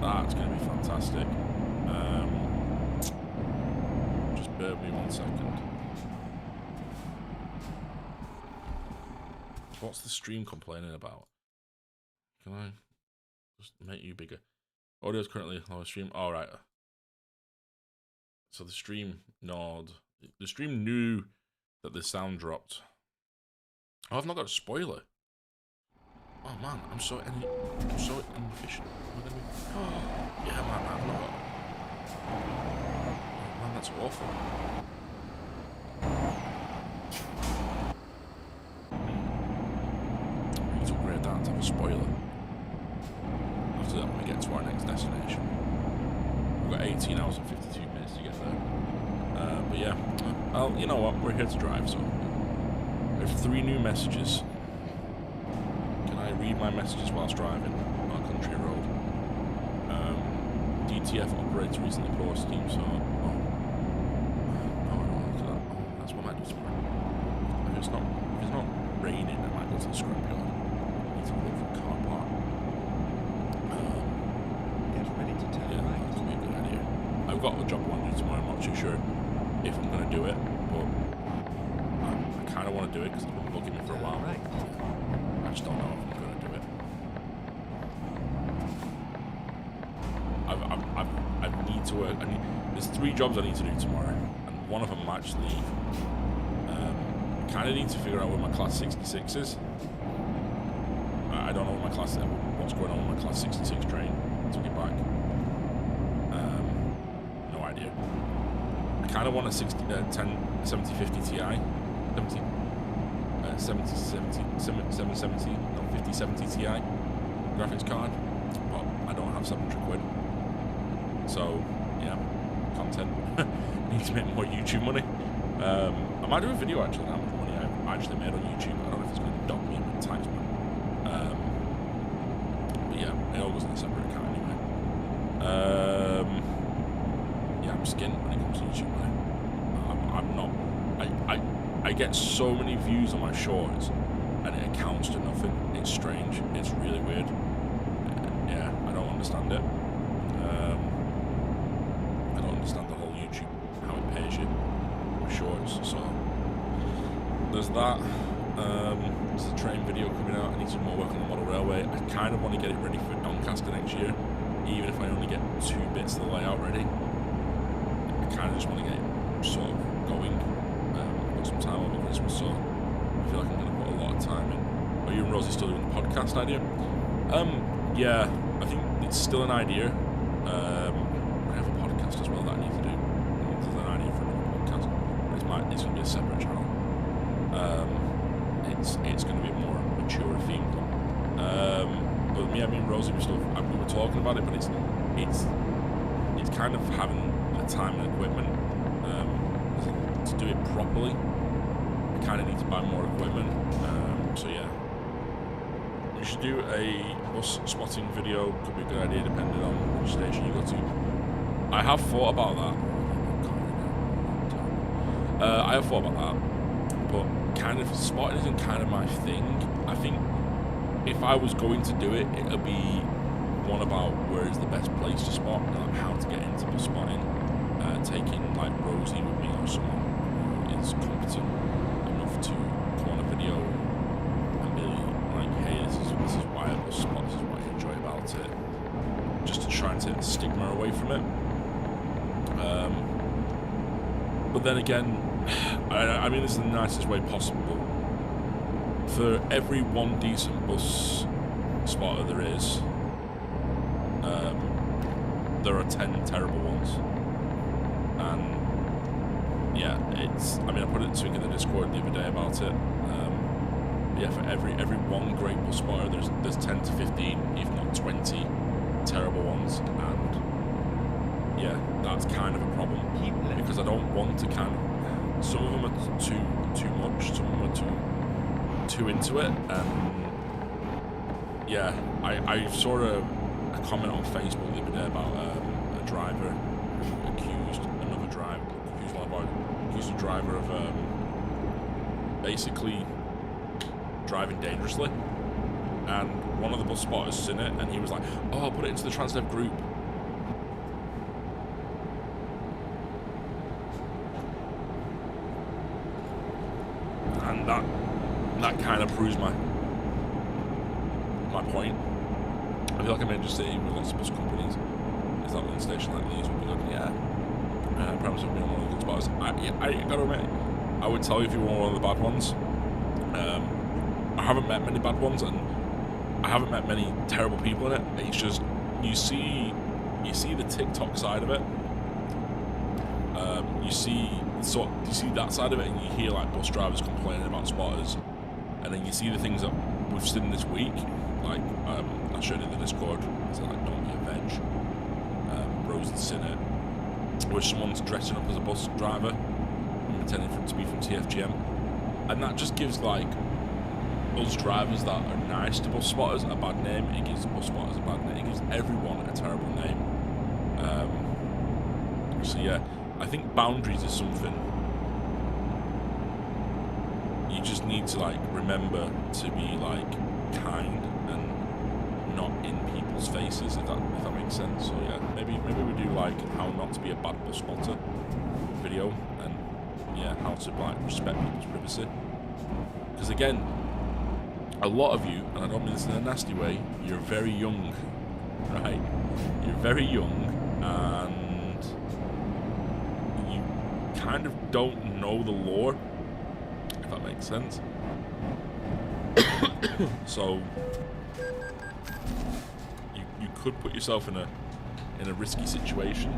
That's going to be fantastic. Just bear with me 1 second. What's the stream complaining about? Can I just make you bigger? Audio's currently lower stream. All right. So the stream knew that the sound dropped. Oh, I've not got a spoiler. Oh man, I'm so inefficient. Oh, yeah, man, I've not got. Oh man, that's awful. We need to upgrade that to have a spoiler. After that, when we get to our next destination. We've got 18 hours and 52 minutes to get there. But yeah, well, you know what? We're here to drive, so we have 3 new messages. Can I read my messages whilst driving on a country road? DTF operator recently put our Steam, so no, I don't want to do that. Oh, that's what I might do tomorrow. If it's not raining, I might go to the scrapyard. I need to look for a car park. Get ready to turn right. That could be a good idea. I've got a job I want to do tomorrow. I'm not too sure if I'm going to do it, but I kind of want to do it because I've been bugging me for a while. Right. I just don't know if I'm going to do it. need to work. There's 3 jobs I need to do tomorrow, and one of them might just leave. I kind of need to figure out where my class 66 is. I don't know what what's going on with my class 66 train. Took it back. No idea. I kind of want a 7050 Ti. 5070 Ti graphics card, but I don't have 700 quid. So, yeah, content. Need to make more YouTube money. I might do a video actually on how much money I've actually made on YouTube. I don't know if it's going to dog me with tax money. But yeah, it all goes in a separate account anyway. Yeah, I'm skint when it comes to YouTube money. I'm not. I get so many views on my shorts, and it accounts to nothing. It's strange. It's really weird. Yeah, I don't understand it. I don't understand the whole YouTube, how it pays you for shorts. So there's that. There's a train video coming out. I need some more work on the model railway. I kind of want to get it ready for Doncaster next year, even if I only get 2 bits of the layout ready. I kind of just want to get it sort of going. Got some time over Christmas, so I feel like I'm going to put a lot of time in. Are you and Rosie still doing the podcast idea? Yeah, I think it's still an idea. I have a podcast as well that I need to do. There's an idea for another podcast. It's going to be a separate channel. It's going to be a more mature themed one. But me and Rosie we were talking about it, but it's kind of having the time and equipment to do it properly. I kind of need to buy more equipment. So yeah. We should do a bus spotting video. Could be a good idea depending on which station you go to. I have thought about that. I have thought about that, but kind of spotting isn't kind of my thing. I think if I was going to do it, it'll be one about where is the best place to spot, and like how to get into bus spotting. Taking like Rosie with me or someone who is competent enough to go on a video and be like, hey, this is why I bus spot, this is what I enjoy about it, just to try and take the stigma away from it. But then again, I mean, this is the nicest way possible. For every one decent bus spotter there is, there are 10 terrible ones. And yeah, I put it to in the Discord the other day about it. Yeah, for every one great bus spotter, there's 10 to 15, if not 20 terrible ones, and yeah, that's kind of a problem because I don't want to some of them are too much, some of them are too into it, and yeah, I saw a comment on Facebook the other day about a driver who accused a driver of basically driving dangerously, and one of the bus spotters seen it, and he was like, oh, I'll put it into the Transdev group. And that kind of proves my point. I feel like I'm in just city with lots of bus companies. Is that one station like these would be good? Yeah. Perhaps would be one of the good spots. I gotta admit, I would tell you if you were one of the bad ones. I haven't met many bad ones, and I haven't met many terrible people in it. It's just you see the TikTok side of it. You see that side of it, and you hear like bus drivers complaining about spotters, and then you see the things that we've seen this week. Like I showed in the Discord, it's like don't be a veg. Rose seen it, where someone's dressing up as a bus driver and pretending to be from TFGM, and that just gives like us drivers that are nice to bus spotters a bad name. It gives bus spotters a bad name. It gives everyone a terrible name. So yeah, I think boundaries is something you just need to like remember to be like kind and not in people's faces, if that makes sense. So yeah, maybe we do like how not to be a bad bus spotter video, and yeah, how to like respect people's privacy. Because again, a lot of you, and I don't mean this in a nasty way, you're very young, right? You're very young, and kind of don't know the law, if that makes sense. So you could put yourself in a risky situation.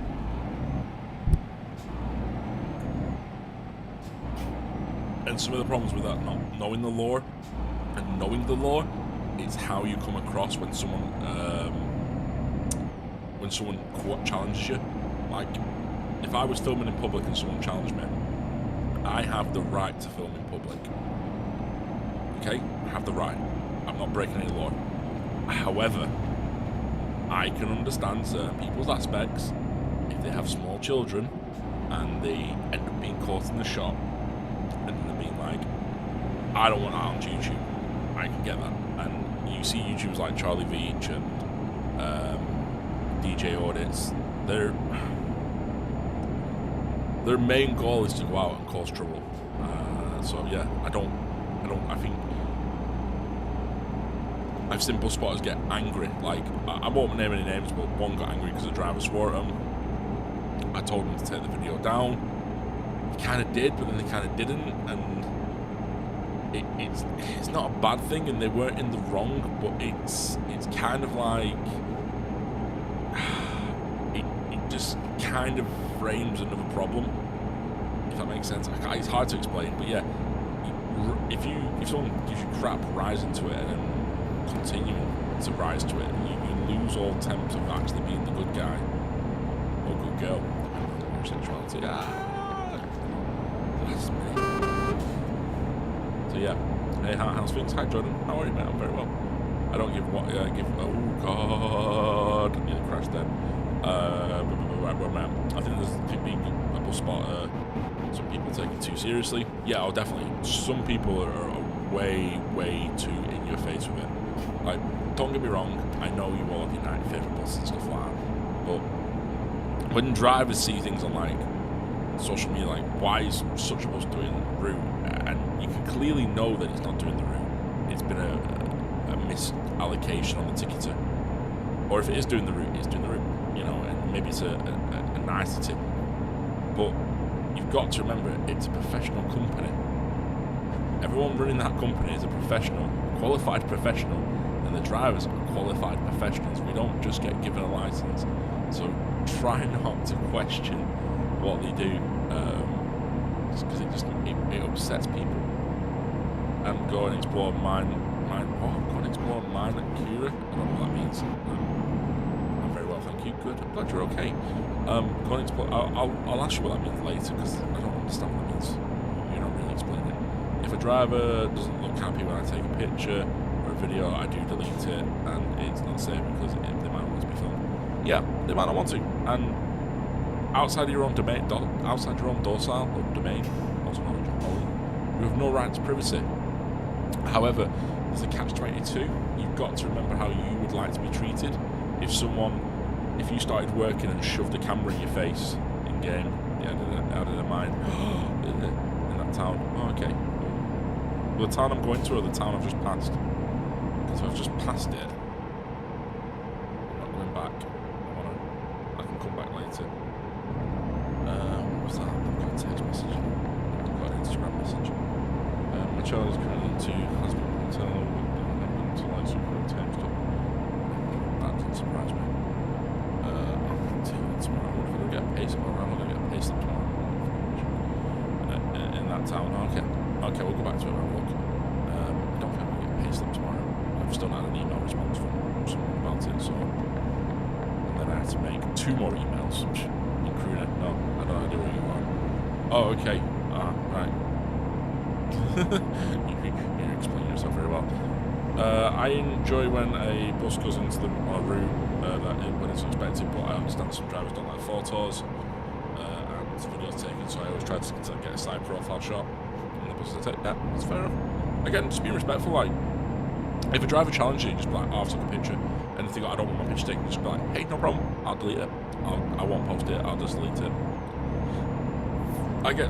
And some of the problems with that not knowing the law and knowing the law, it's how you come across when someone challenges you. Like, if I was filming in public and someone challenged me, I have the right to film in public. Okay? I have the right. I'm not breaking any law. However, I can understand certain people's aspects if they have small children and they end up being caught in the shot and they're being like, I don't want that on YouTube. I can get that. And you see YouTubers like Charlie Veach and DJ Audits, their main goal is to go out and cause trouble. So yeah, I think I've seen bus spotters get angry. Like, I won't name any names, but one got angry because the driver swore at him. I told him to take the video down. He kind of did, but then they kind of didn't, and it's not a bad thing, and they weren't in the wrong, but it's kind of like it just kind of frames another problem, if that makes sense. It's hard to explain, but yeah, if someone gives you crap, rise into it, and then continuing to rise to it, you lose all attempts of actually being the good guy or good girl. Your sexuality. So yeah. Hey, how's things? Hi Jordan. How are you, man? I'm very well. I don't give what oh god. Yeah, crashed then. Where I'm at. I think there's being a bus spotter, some people take it too seriously. Yeah, definitely. Some people are way too in your face with it. Like, don't get me wrong, I know you all have your 90 favourite buses and stuff like that, but when drivers see things on like social media, like, why is such a bus doing the route, and you can clearly know that it's not doing the route, it's been a misallocation on the ticketer, or if it is doing the route, it's doing the route, you know, and maybe it's a nicety, but you've got to remember it's a professional company. Everyone running that company is a professional, qualified professional, and the drivers are qualified professionals. We don't just get given a license. So try not to question what they do, because it upsets people. And go and explore mine. Go and explore mine at Kira. I don't know what that means. I'm very well, thank you. Good. I'm glad you're okay. Go and explore. I'll ask you what that means later, because I don't understand what that means. You're not really explaining it. If a driver doesn't look happy when I take a picture or a video, I do delete it, and it's not safe because they might want to be filmed. Yeah, they might not want to. And outside of your own domain, outside your own dorsal or domain, also knowledge, you have no right to privacy. However, there's a catch-22. You've got to remember how you would like to be treated. If you started working and shoved a camera in your face in game, yeah, I didn't mind. In that town, oh, okay. Well, the town I'm going to or the town I've just passed? Because if I've just passed it, I'm not going back. I can come back later. What was that? I've got a text message. I've got an Instagram message. My child is currently in 2, has been until like super text. That didn't surprise me. I'll continue tomorrow. I'm going to get a pace tomorrow. I'm going to get a pace tomorrow. In that town, okay, we'll go back to it. Look. I don't think I'm going to get a pay slip tomorrow. I've still not had an email response from someone about it, so. And then I have to make 2 more emails. Including, no, I don't know where you are. Oh, okay. Right. you explain yourself very well. I enjoy when a bus goes into the route when it's unexpected, but I understand some drivers don't like photos and videos taken, so I always try to get a side profile shot in the buses I take. Yeah, that's fair enough. Again, just be respectful. Like, if a driver challenges you, just be like, oh, I've took a picture, and if they go, I don't want my picture taken, just be like, hey, no problem, I'll delete it. I won't post it, I'll just delete it.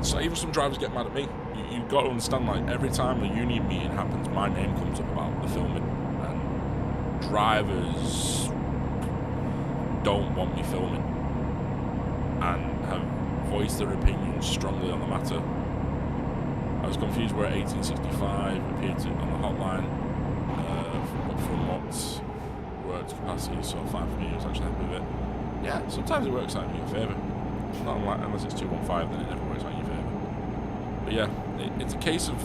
So even some drivers get mad at me. You've got to understand, like, every time a union meeting happens, my name comes up about the filming, and drivers don't want me filming, and have voice their opinions strongly on the matter. I was confused where 1865 appeared on the hotline from what worked capacity, so fine for me. I was actually happy with it. Yeah, sometimes it works out in your favour. Not unless it's 215, then it never works out in your favour. But yeah, it's a case of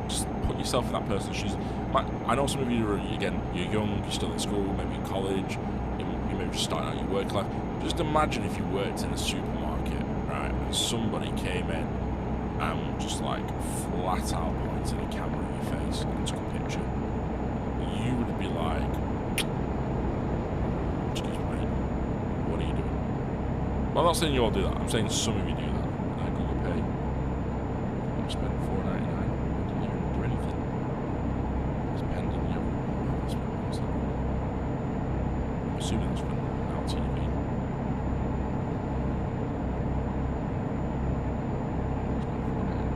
just put yourself in that person's shoes. I know some of you are, again, you're young, you're still in school, maybe in college, you may be just starting out your work life. Just imagine if you worked in a supermarket, right, and somebody came in and just like flat out pointed a camera in your face and took a picture. You would be like, excuse me, mate, what are you doing? Well, I'm not saying you all do that. I'm saying some of you do that. Google Pay. I spent $4.99. I didn't even do anything. It's pending. Yeah, I spent $1. I'm assuming it's from Now TV.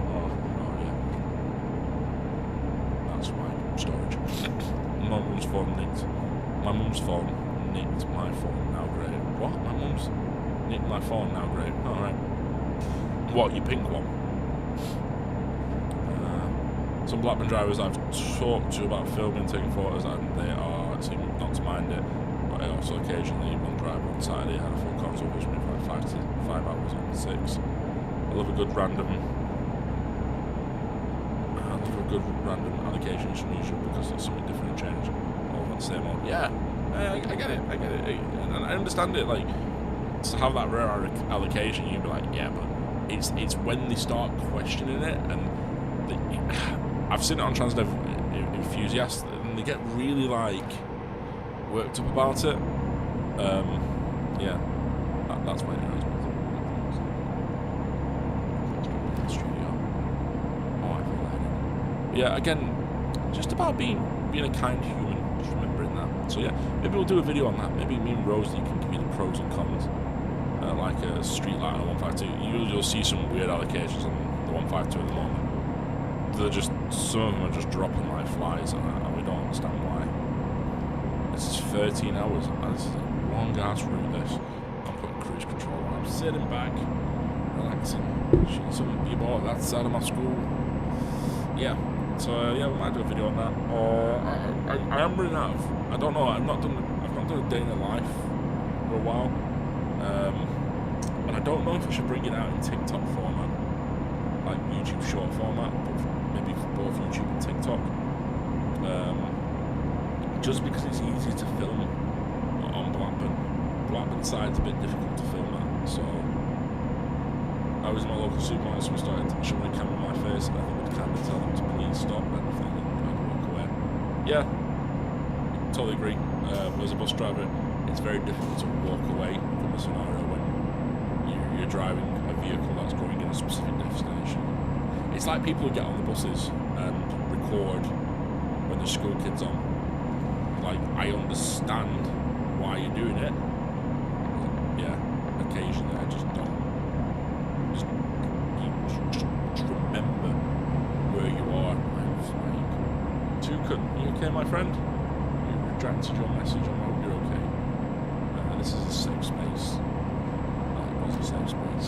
Oh yeah. That's my storage. My mum's phone nicked. My mum's phone nicked my phone. Now great. What? My mum's nicked my phone. Now great. All right. What? Your pink one? Some Blackburn drivers I've talked to about filming and taking photos, and they seem not to mind it. But I also occasionally, one driver on Saturday had a full console push me for like 5 hours on 6. I love a good random allocation from YouTube because it's something different and change. All on the same one. Yeah, I get it. And I understand it. Like, to have that rare allocation, you'd be like, yeah, but it's when they start questioning it, and I've seen it on Transdev enthusiasts, and they get really like worked up about it. Yeah, that's why it is. Studio. Oh, I feel like it. Yeah, again, just about being a kind human. Just remembering that. So yeah, maybe we'll do a video on that. Maybe me and Rosie can give you the pros and cons. Like a street light on a 152. You'll see some weird allocations on the 152 at the moment. They're just, some of them are just dropping like flies, and we don't understand why. This is 13 hours. This is a long ass route. This. I'm putting cruise control on. I'm sitting back, relaxing, shooting some b-ball at that side of my school. Yeah. So yeah, we might do a video on that. I am running out of. I don't know. I've not done a day in the life for a while. And I don't know if I should bring it out in TikTok format, like YouTube short format, but maybe for both YouTube and TikTok. Just because it's easy to film on Blackburn. Blackburn side's a bit difficult to film at, so I was in my local supermarket, so we started showing a camera in my face, and I think we'd kind of tell them to please stop everything and I'd walk away. Yeah, totally agree. As a bus driver, it's very difficult to walk away from a scenario when you're driving a vehicle that's going in a specific destination. It's like people who get on the buses and record when there's school kids on. Like, I understand why you're doing it. Yeah, occasionally I just don't. Just remember where you are. I'm like, Tukan, you okay, my friend? You retracted your message. I hope you're okay. This is a safe space. It was a safe space.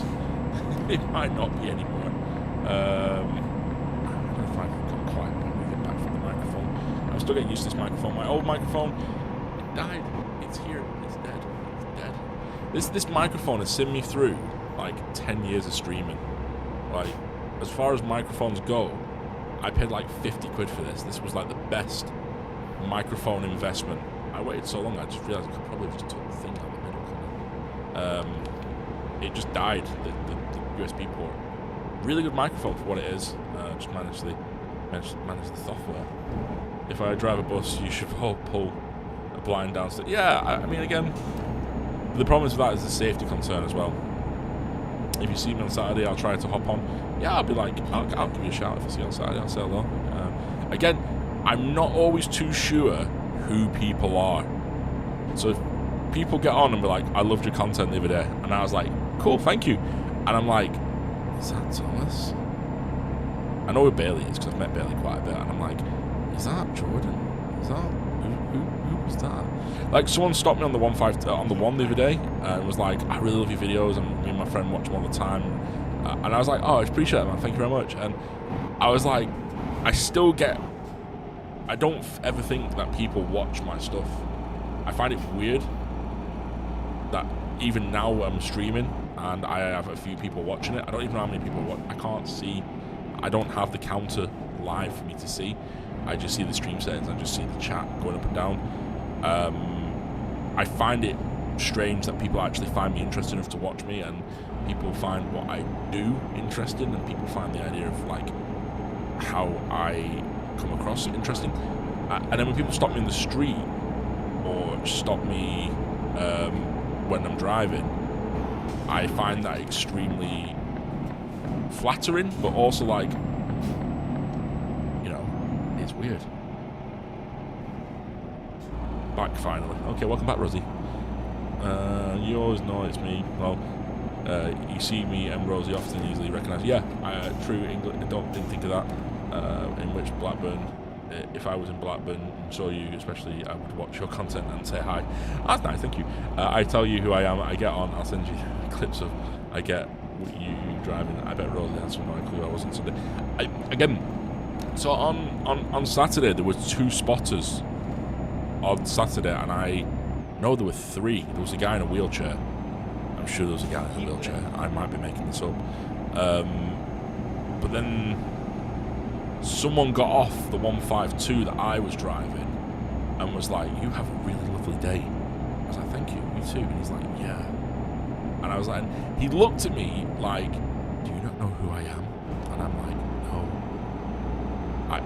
It might not be anymore. I don't know if I can come quite moving back from the microphone. I'm still getting used to this microphone. My old microphone, it died. It's here. It's dead. It's dead. This microphone has seen me through like 10 years of streaming. Like, as far as microphones go, I paid like 50 quid for this. This was like the best microphone investment. I waited so long, I just realised I could probably just took the thing out of the middle. It just died, the USB port. Really good microphone for what it is. Just manage the software. If I drive a bus, you should pull a blind downstairs. Yeah, I mean, again, the problem with that is the safety concern as well. If you see me on Saturday, I'll try to hop on. Yeah, I'll be like, I'll give you a shout if I see you on Saturday. I'll say hello. Again, I'm not always too sure who people are. So if people get on and be like, I loved your content the other day, and I was like, cool, thank you. And I'm like, is that Thomas? I know who Bailey is because I've met Bailey quite a bit, and I'm like, is that Jordan? Is that who was that? Like, someone stopped me on the one the other day and was like, I really love your videos, and me and my friend watch them all the time. And I was like, oh, I appreciate it, man. Thank you very much. And I was like, I don't ever think that people watch my stuff. I find it weird that even now I'm streaming and I have a few people watching it. I don't even know how many people watch. I can't see. I don't have the counter live for me to see. I just see the stream settings. I just see the chat going up and down. I find it strange that people actually find me interesting enough to watch me, and people find what I do interesting, and people find the idea of like how I come across interesting. And then when people stop me in the street or stop me when I'm driving, I find that extremely flattering, but also like, you know, it's weird. Back finally. Okay, welcome back, Rosie. You always know it's me. Well, you see me and Rosie often easily recognise. Yeah, true. English. Didn't think of that. In which Blackburn, if I was in Blackburn and saw you, especially, I would watch your content and say hi. That's nice, thank you. I tell you who I am. I get on. I'll send you clips of. I get you driving. I bet Rosie had some no clue I wasn't Sunday. So on Saturday there were 2 spotters. On Saturday, and I know there were 3. There was a guy in a wheelchair. I'm sure there was a guy in a wheelchair. I might be making this up. But then someone got off the 152 that I was driving and was like, you have a really lovely day. I was like, thank you, you too. And he's like, yeah. And I was like, and he looked at me like, do you not know who I am? And I'm like, no. I'd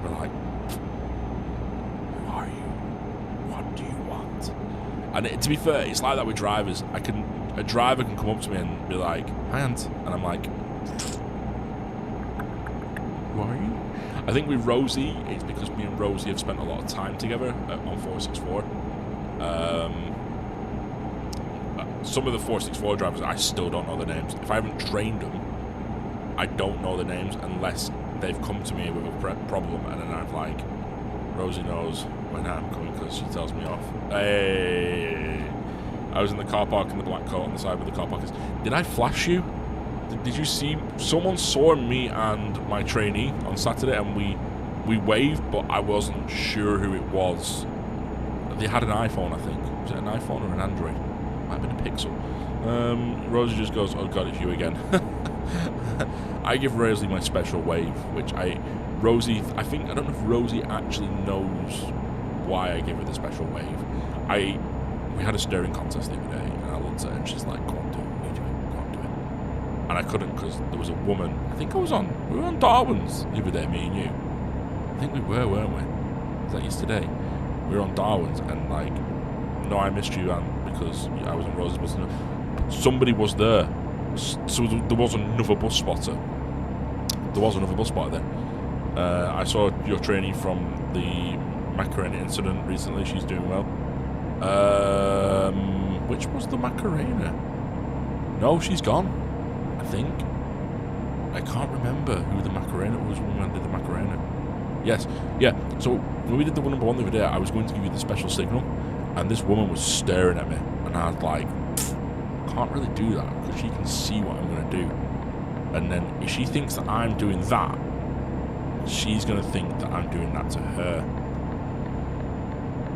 be like, and to be fair, it's like that with drivers. A driver can come up to me and be like, hi, Ant. And I'm like, who are you? I think with Rosie, it's because me and Rosie have spent a lot of time together on 464. Some of the 464 drivers, I still don't know the names. If I haven't trained them, I don't know the names unless they've come to me with a problem, and then I've like, Rosie knows when I'm coming because she tells me off. Hey, I was in the car park in the black coat on the side where the car park is. Did I flash you? Did you see? Someone saw me and my trainee on Saturday, and we waved, but I wasn't sure who it was. They had an iPhone, I think. Was it an iPhone or an Android? Might have been a Pixel. Rosie just goes, oh god, it's you again. I give Rosie my special wave, which Rosie, I don't know if Rosie actually knows why I give her the special wave. We had a staring contest the other day, and I looked at her and she's like, go on, do it, you do it, go on, do it. And I couldn't because there was a woman, we were on Darwin's the other day, me and you. I think we were, weren't we? Was that yesterday? We were on Darwin's, and like, no, I missed you, and because I was on Rosie's bus. Somebody was there. So there was another bus spotter. Then. I saw your trainee from the Macarena incident recently. She's doing well. Which was the Macarena? No, she's gone, I think. I can't remember who the Macarena was when we did the Macarena. Yes, yeah. So when we did the number 1 the other day, I was going to give you the special signal, and this woman was staring at me, and I was like, can't really do that because she can see what I'm going to do. And then if she thinks that I'm doing that, she's going to think that I'm doing that to her.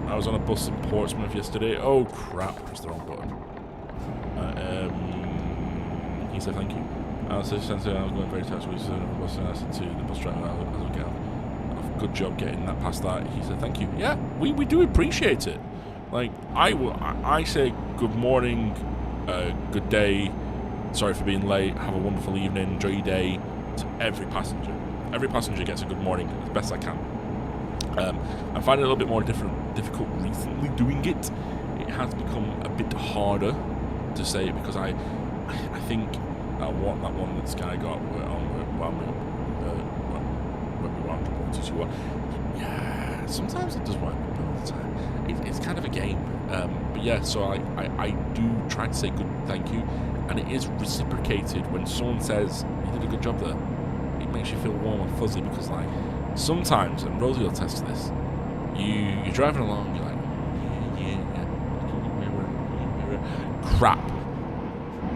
I was on a bus in Portsmouth yesterday. Oh crap, pressed the wrong button. He said thank you. I was going very fast. We said the bus, and I said to the bus driver, as we get off, good job getting that past that. He said thank you. Yeah, we do appreciate it. Like, I say good morning, good day, sorry for being late, have a wonderful evening, enjoy your day, to every passenger. Every passenger gets a good morning as best I can. I'm finding it a little bit more difficult recently doing it. It has become a bit harder to say it because I think that one that this guy got when we wound up 121. Yeah, sometimes it does wind up all the time. It's kind of a game. But yeah, so I do try to say good thank you, and it is reciprocated when someone says you did a good job there. It makes you feel warm and fuzzy because like sometimes, and Rosie will test this, you're driving along. You're like, yeah. Crap.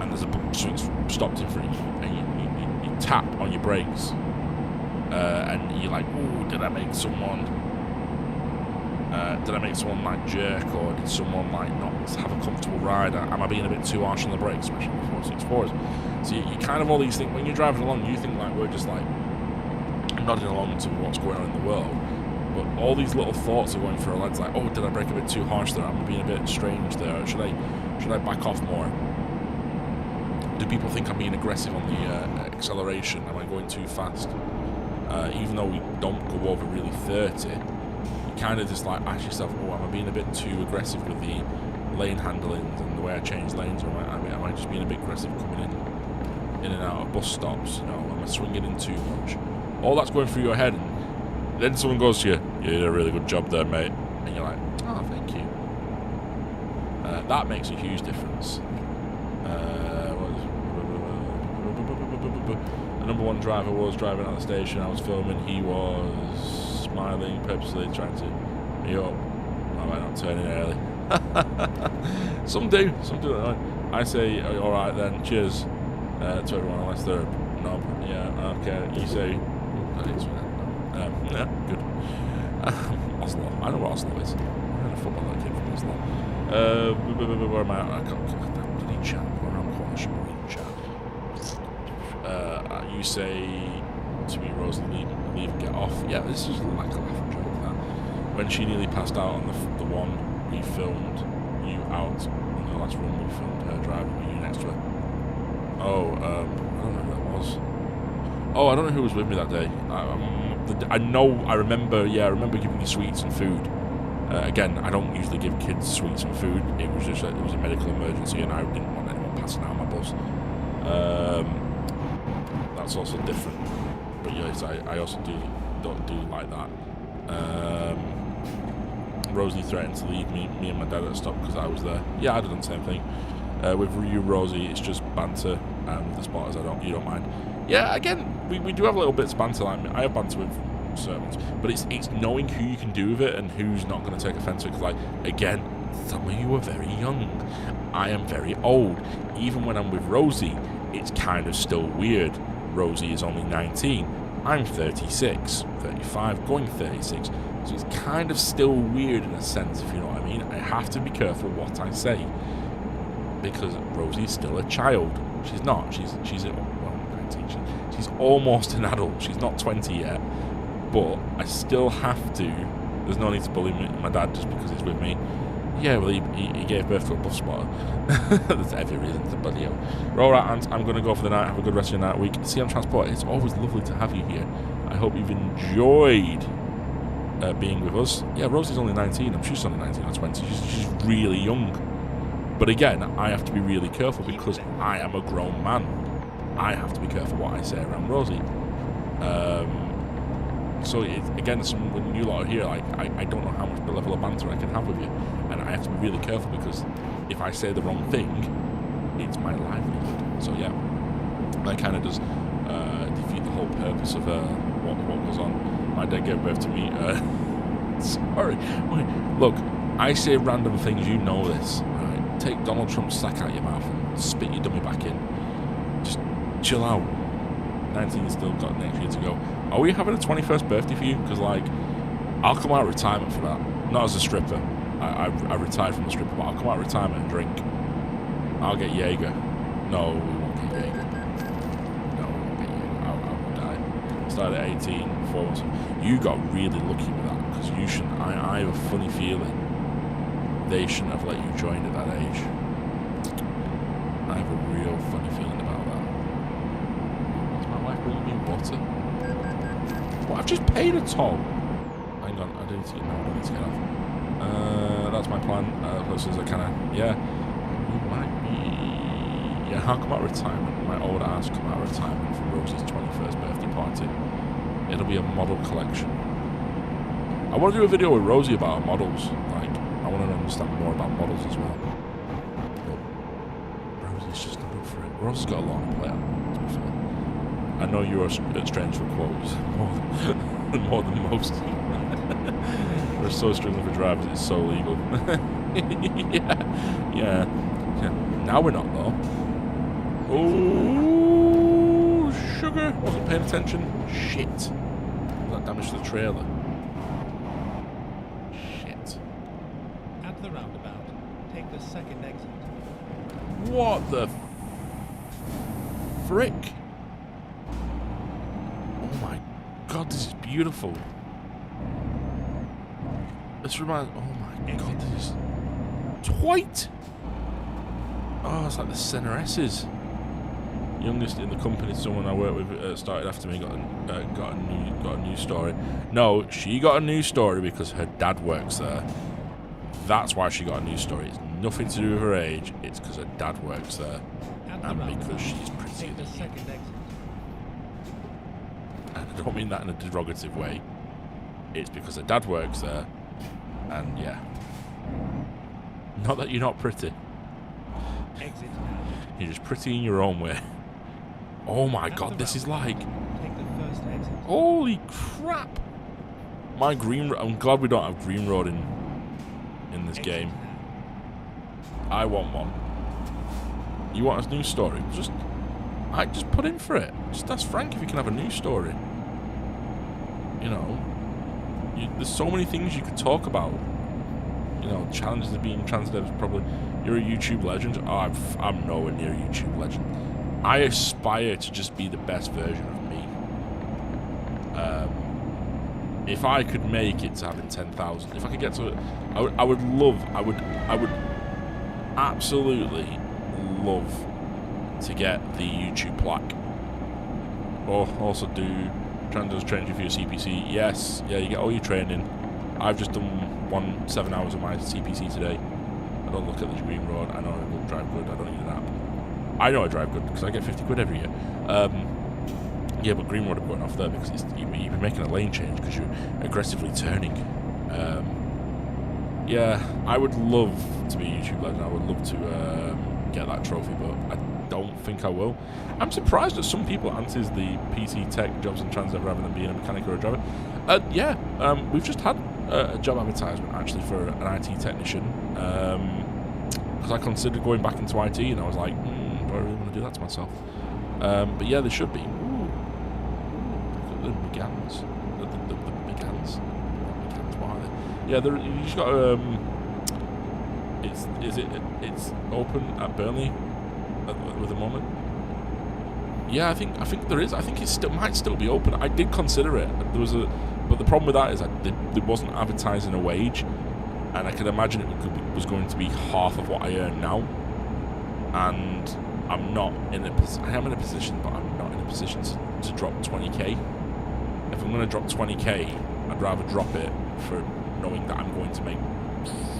And there's something's stopped in front of you, and you tap on your brakes, and you're like, "Ooh, did I make someone like jerk, or did someone like not have a comfortable ride? Am I being a bit too harsh on the brakes, especially the 464s?" So you kind of all these things when you're driving along, you think like we're just like nodding along to what's going on in the world, but all these little thoughts are going through our heads, like, "Oh, did I brake a bit too harsh there? Am I being a bit strange there? Should I back off more? Do people think I'm being aggressive on the acceleration? Am I going too fast?" Even though we don't go over really 30, you kind of just like ask yourself, "Oh, am I being a bit too aggressive with the lane handlings and the way I change lanes? Or am I just being a bit aggressive coming in and out of bus stops? You know, am I swinging in too much?" All that's going through your head, and then someone goes to you, "You did a really good job there, mate," and you're like, "Oh, thank you." That makes a huge difference. The number one driver was driving out the station. I was filming. He was smiling, purposely trying to me up. I might not turn in early. Some do that. I say, "All right then, cheers," to everyone unless they're a knob. Yeah, okay. You say, yeah, good. Oslo. I know where Oslo is. I had a footballer kid from Oslo. Where am I? I got that bloody chat. We're on Cornish Marine chat. You say to me, "Rosie, leave and get off." Yeah, this is like a laughing joke. That when she nearly passed out on the one we filmed you out on the last run, we filmed her driving with you next to her. Oh, I don't know who that was. Oh, I don't know who was with me that day. I remember giving you sweets and food. Again, I don't usually give kids sweets and food. It was just it was a medical emergency, and I didn't want anyone passing out on my bus. That's also different. But yes, I also don't do like that. Rosie threatened to leave me and my dad at a stop because I was there. Yeah, I'd have done the same thing. With you, Rosie, it's just banter, and the spotters, you don't mind. Yeah, again, we do have a little bit of banter. Like I have banter with servants, but it's knowing who you can do with it and who's not going to take offence to it. Because, like, again, some of you are very young. I am very old. Even when I'm with Rosie, it's kind of still weird. Rosie is only 19. I'm 36, 35, going 36. So it's kind of still weird in a sense, if you know what I mean. I have to be careful what I say because Rosie is still a child. She's not. She's 19. She's almost an adult. She's not 20 yet. But I still have to. There's no need to bully my dad just because he's with me. Yeah, well, he gave birth to a bus spotter. There's every reason to bloody hell. All right, Ant, I'm going to go for the night. Have a good rest of your night week. CM Transport, it's always lovely to have you here. I hope you've enjoyed being with us. Yeah, Rosie's only 19. I'm sure she's only 19 or 20. She's really young. But again, I have to be really careful because I am a grown man. I have to be careful what I say around Rosie. So again, when you lot are here, like I don't know how much the level of banter I can have with you, and I have to be really careful because if I say the wrong thing, it's my livelihood. So yeah, that kind of does defeat the whole purpose of what goes on. My dad gave birth to me. Sorry, wait, look, I say random things. You know this, right? Take Donald Trump's sack out your mouth and spit your dummy back in. Just chill out. 19 still got next year to go. Are we having a 21st birthday for you? Because, like, I'll come out of retirement for that. Not as a stripper. I retired from the stripper, but I'll come out of retirement and drink. I'll get Jaeger. No, we won't get Jaeger. No, we won't get Jaeger. I will die. Started at 18, 4 months. You got really lucky with that because you shouldn't. I have a funny feeling they shouldn't have let you join at that age. I have a real funny feeling about that. Is my wife bringing me water? Well, I've just paid a toll. Hang on, I need to get off. That's my plan. As soon as I kind of, yeah. We might be. Yeah, I'll come out of retirement. My old ass come out of retirement for Rosie's 21st birthday party. It'll be a model collection. I want to do a video with Rosie about her models. Like, I want to understand more about models as well. But Rosie's just not up for it. Rosie's got a lot to play on, to be fair. I know you're strange for quotes more than most. We're so struggling for drivers. It's so legal. yeah. Now we're not though. Oh, sugar! Wasn't paying attention. Shit. That damage to the trailer. Shit. At the roundabout, take the second exit. What the frick? Oh my god, this is beautiful. This reminds. Oh my god, this is white. Oh, it's like the Center S's. Youngest in the company, someone I work with, started after me, got a new story. No, she got a new story because her dad works there. That's why she got a new story. It's nothing to do with her age. It's because her dad works there, and because she's pretty. Take the second exit. And I don't mean that in a derogative way. It's because her dad works there, and yeah. Not that you're not pretty. Exit now. You're just pretty in your own way. Oh my god, this is like... Take the first exit. Holy crap! My green... I'm glad we don't have green road in this game. I want one. You want a news story? Just put in for it. Just ask Frank if you can have a news story. You know, there's so many things you could talk about. You know, challenges of being transdev. Probably you're a YouTube legend. Oh, I'm nowhere near a YouTube legend. I aspire to just be the best version of me. If I could make it to having 10,000, if I could get to it, I would absolutely love to get the YouTube plaque. Or also do Transdoes training for your CPC. Yes, yeah, you get all your training. I've just done 7 hours of my CPC today. I don't look at the green road. I know I will drive good. I don't need an app. I know I drive good because I get 50 quid every year. Yeah, but green road are going off there because you've been making a lane change because you're aggressively turning. Yeah, I would love to be a YouTube legend. I would love to get that trophy, but I don't think I will. I'm surprised that some people answers the PC tech jobs and transdev rather than being a mechanic or a driver. Yeah, we've just had a job advertisement actually for an IT technician because I considered going back into IT and I was like, do I really want to do that to myself? But yeah, there should be. Ooh. Look at the McGanns. The McGanns. McGanns, what are they? Yeah, you just got it's open at Burnley with the moment. Yeah, I think there is. I think it might still be open. I did consider it. But the problem with that is that there wasn't advertising a wage, and I could imagine it was going to be half of what I earn now. And I'm not in a position. I am in a position, but I'm not in a position to drop 20k. If I'm going to drop 20k, I'd rather drop it for knowing that I'm going to make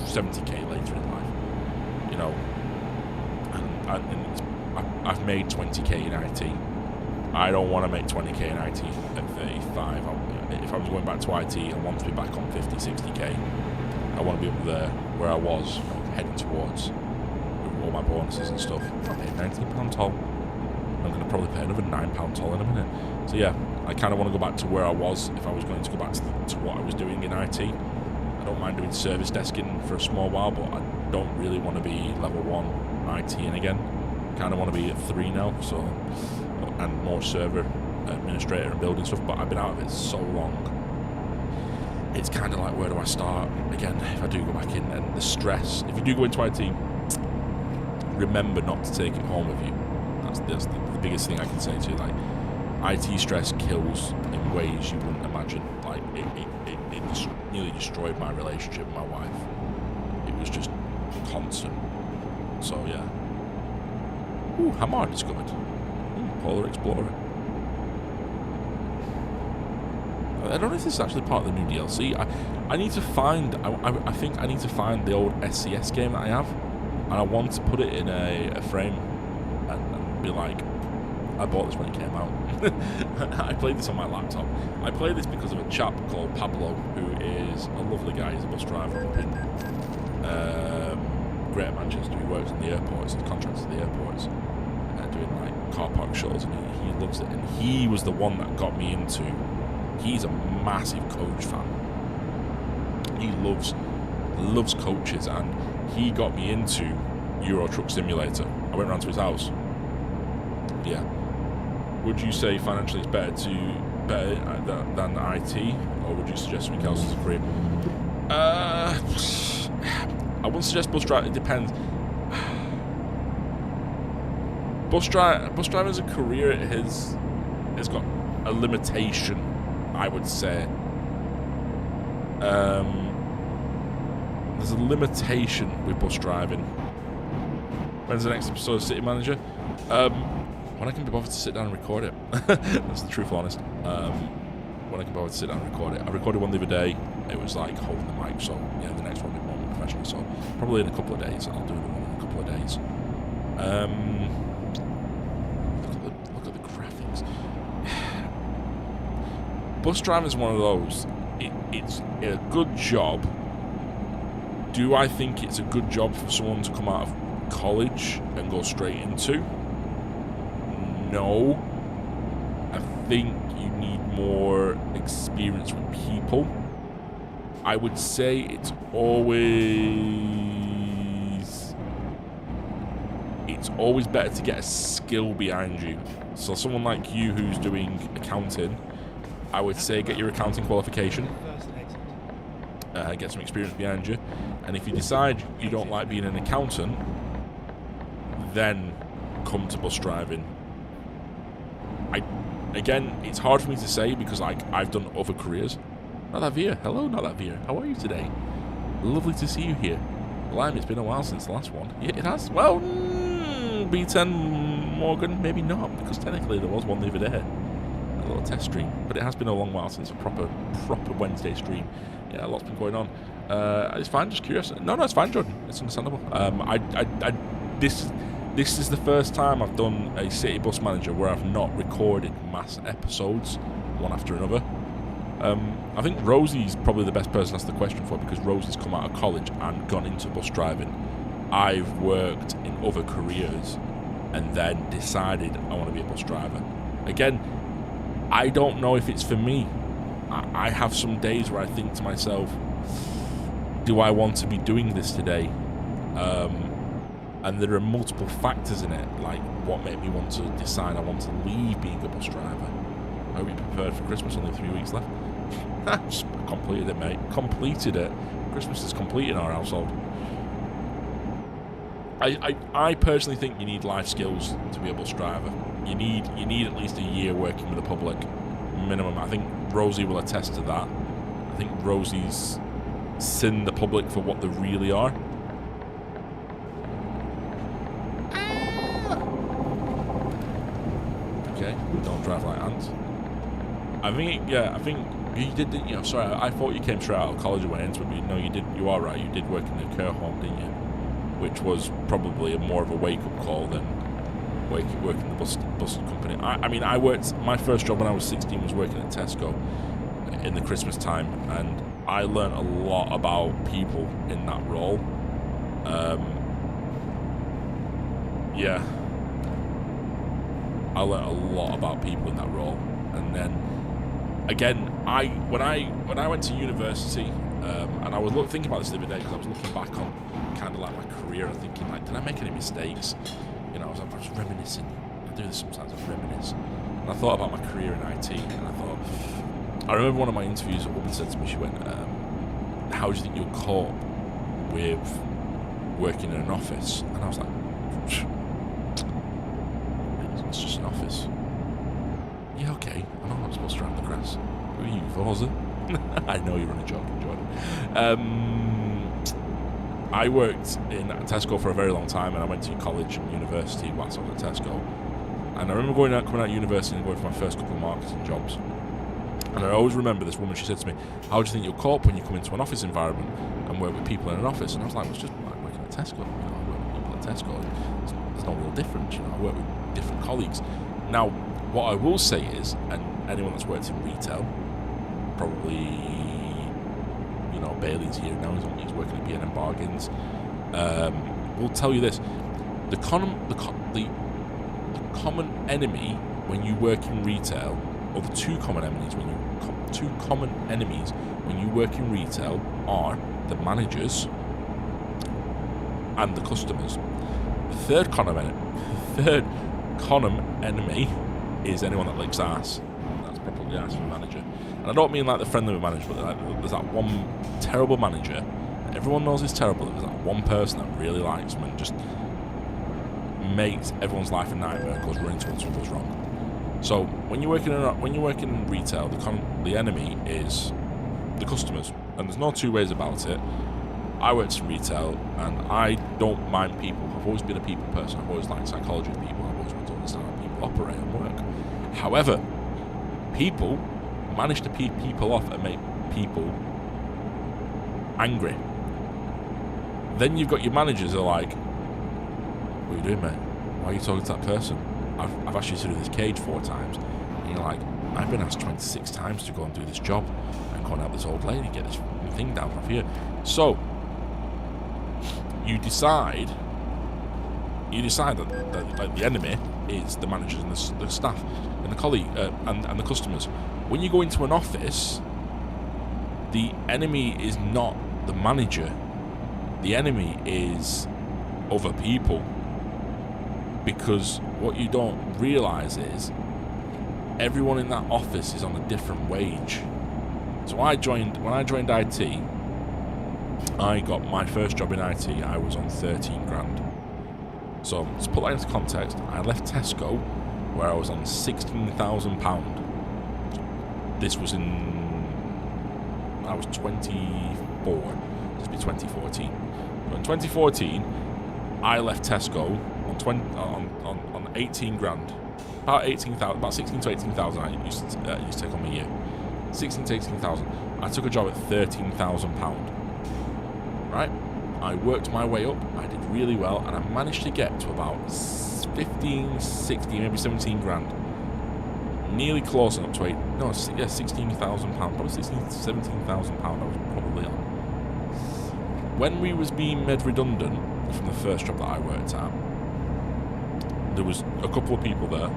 70k later in life. You know, and I've made 20k in IT. I don't want to make 20k in IT at 35. If I was going back to IT, I want to be back on 50, 60k. I want to be up there where I was, heading towards with all my bonuses and stuff. I paid £19 toll. I'm going to probably pay another £9 toll in a minute. So yeah, I kind of want to go back to where I was if I was going to go back to what I was doing in IT. I don't mind doing service desking for a small while, but I don't really want to be level 1 IT again. Kind of want to be at 3 now, so, and more server administrator and building stuff, but I've been out of it so long. It's kind of like, where do I start again if I do go back in? And the stress, if you do go into IT, remember not to take it home with you. That's the biggest thing I can say to you. Like, IT stress kills in ways you wouldn't imagine. Like, it just nearly destroyed my relationship with my wife. It was just constant. So yeah. Ooh, Hamar discovered. Polar Explorer. I don't know if this is actually part of the new DLC. I need to find. I think I need to find the old SCS game that I have, and I want to put it in a frame and be like, I bought this when it came out. I played this on my laptop. I played this because of a chap called Pablo, who is a lovely guy. He's a bus driver up in Greater Manchester. He works in the airports. He's contracted to the airports, doing like car park shuttles, and he loves it. And he was the one that got me into. He's a massive Coach fan. He loves coaches, and he got me into Euro Truck Simulator. I went round to his house. Yeah. Would you say financially it's better than IT, or would you suggest something else as a career? I wouldn't suggest bus driving. It depends. Bus driving as a career has got a limitation, I would say. There's a limitation with bus driving. When's the next episode of City Manager? When I can be bothered to sit down and record it. That's the truth, honest. When I can be bothered to sit down and record it. I recorded one the other day. It was like holding the mic, so yeah, the next one will be more professional. So probably in a couple of days, I'll do the one in a couple of days. Look at the graphics. Bus driving is one of those. It's a good job. Do I think it's a good job for someone to come out of college and go straight into? No. I think you need more experience with people. I would say it's always better to get a skill behind you. So someone like you who's doing accounting, I would say get your accounting qualification, get some experience behind you, and if you decide you don't like being an accountant, then come to bus driving. Again, it's hard for me to say because I've done other careers. Not that Veer. Hello, not that Veer. How are you today? Lovely to see you here. Blimey, it's been a while since the last one. Yeah, it has. Well, B10 Morgan, maybe not, because technically there was one the other day. A little test stream. But it has been a long while since a proper Wednesday stream. Yeah, a lot's been going on. It's fine, just curious. No, it's fine, Jordan. It's understandable. This is the first time I've done a City Bus Manager where I've not recorded mass episodes, one after another. I think Rosie's probably the best person to ask the question for, because Rosie's come out of college and gone into bus driving. I've worked in other careers and then decided I want to be a bus driver. Again, I don't know if it's for me. I have some days where I think to myself, do I want to be doing this today? And there are multiple factors in it, like what made me want to decide I want to leave being a bus driver. I hope you prepared for Christmas, only 3 weeks left. Just completed it, mate. Completed it. Christmas is complete in our household. I personally think you need life skills to be a bus driver. You need at least a year working with the public, minimum. I think Rosie will attest to that. I think Rosie's seen the public for what they really are. Okay, don't drive like ants. I think you did, didn't you? Sorry, I thought you came straight out of college and went into it, but no, you did. You are right. You did work in the care home, didn't you? Which was probably more of a wake-up call than working the bus company. I worked. My first job when I was 16 was working at Tesco in the Christmas time, and I learned a lot about people in that role. Yeah, I learned a lot about people in that role, and then again, when I went to university, and I was thinking about this the other day because I was looking back on kind of like my career and thinking like, did I make any mistakes? You know, I was reminiscing. I do this sometimes. I reminisce, and I thought about my career in IT, and I remember one of my interviews. A woman said to me, she went, "How do you think you'll cope with working in an office?" And I was like, "It's just an office." Yeah, okay. I know I'm not supposed to run the grass. Who are you, Forza? I know you're only joking, Jordan. I worked in Tesco for a very long time, and I went to college and university whilst I was at Tesco. And I remember coming out of university and going for my first couple of marketing jobs. And I always remember this woman, she said to me, "How do you think you'll cope when you come into an office environment and work with people in an office?" And I was like, "Well, it's just like working at Tesco. You know, I work with people at Tesco. There's no real difference. You know, I work with different colleagues." Now, what I will say is, and anyone that's worked in retail, probably, you know, Bailey's here now, he's working at B&M Bargains, will tell you this: the common enemy when you work in retail, or the two common enemies when you work in retail are the managers and the customers. Third column enemy is anyone that licks ass. That's probably ass for the manager. And I don't mean like the friendly manager, but like, there's that one terrible manager that everyone knows is terrible. There's that one person that really likes him and just makes everyone's life a nightmare and goes running towards what goes wrong. So when you're working in retail, the enemy is the customers, and there's no two ways about it. I worked in retail, and I don't mind people. I've always been a people person. I've always liked psychology of people. I've always wanted to understand how people operate and work. However, people manage to piss people off and make people angry. Then you've got your managers who are like, "What are you doing, mate? Why are you talking to that person? I've asked you to do this cage 4 times." And you're like, "I've been asked 26 times to go and do this job and go and help this old lady get this thing down off here." So you decide that the enemy is the managers and the staff and the colleague and the customers. When you go into an office, the enemy is not the manager. The enemy is other people. Because what you don't realise is everyone in that office is on a different wage. So when I joined IT, I got my first job in IT, I was on 13 grand. So to put that into context, I left Tesco where I was on £16,000. This was I was 24, this would be 2014. So in 2014, I left Tesco on 18 grand, about 16 to 18,000. I used to take on my year, 16 to 18,000. I took a job at £13,000. Right, I worked my way up. I did really well, and I managed to get to about 15, 16, maybe 17 grand. Nearly close enough to £16,000. Probably 16 to 17,000 pound. I was probably on. When we was being made redundant from the first job that I worked at, there was a couple of people there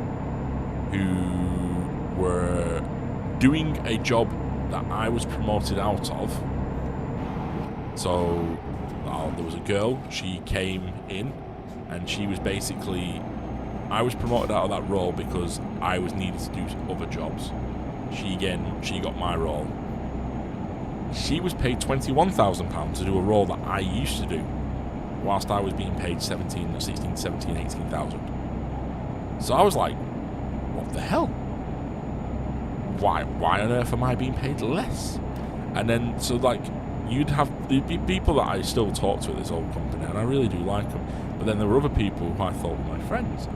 who were doing a job that I was promoted out of. So there was a girl, she came in, and she was basically, I was promoted out of that role because I was needed to do other jobs. She got my role. She was paid £21,000 to do a role that I used to do, whilst I was being paid 16, 17, 18,000. So I was like, what the hell? Why on earth am I being paid less? And then, so like, you'd have the people that I still talk to at this old company, and I really do like them. But then there were other people who I thought were my friends,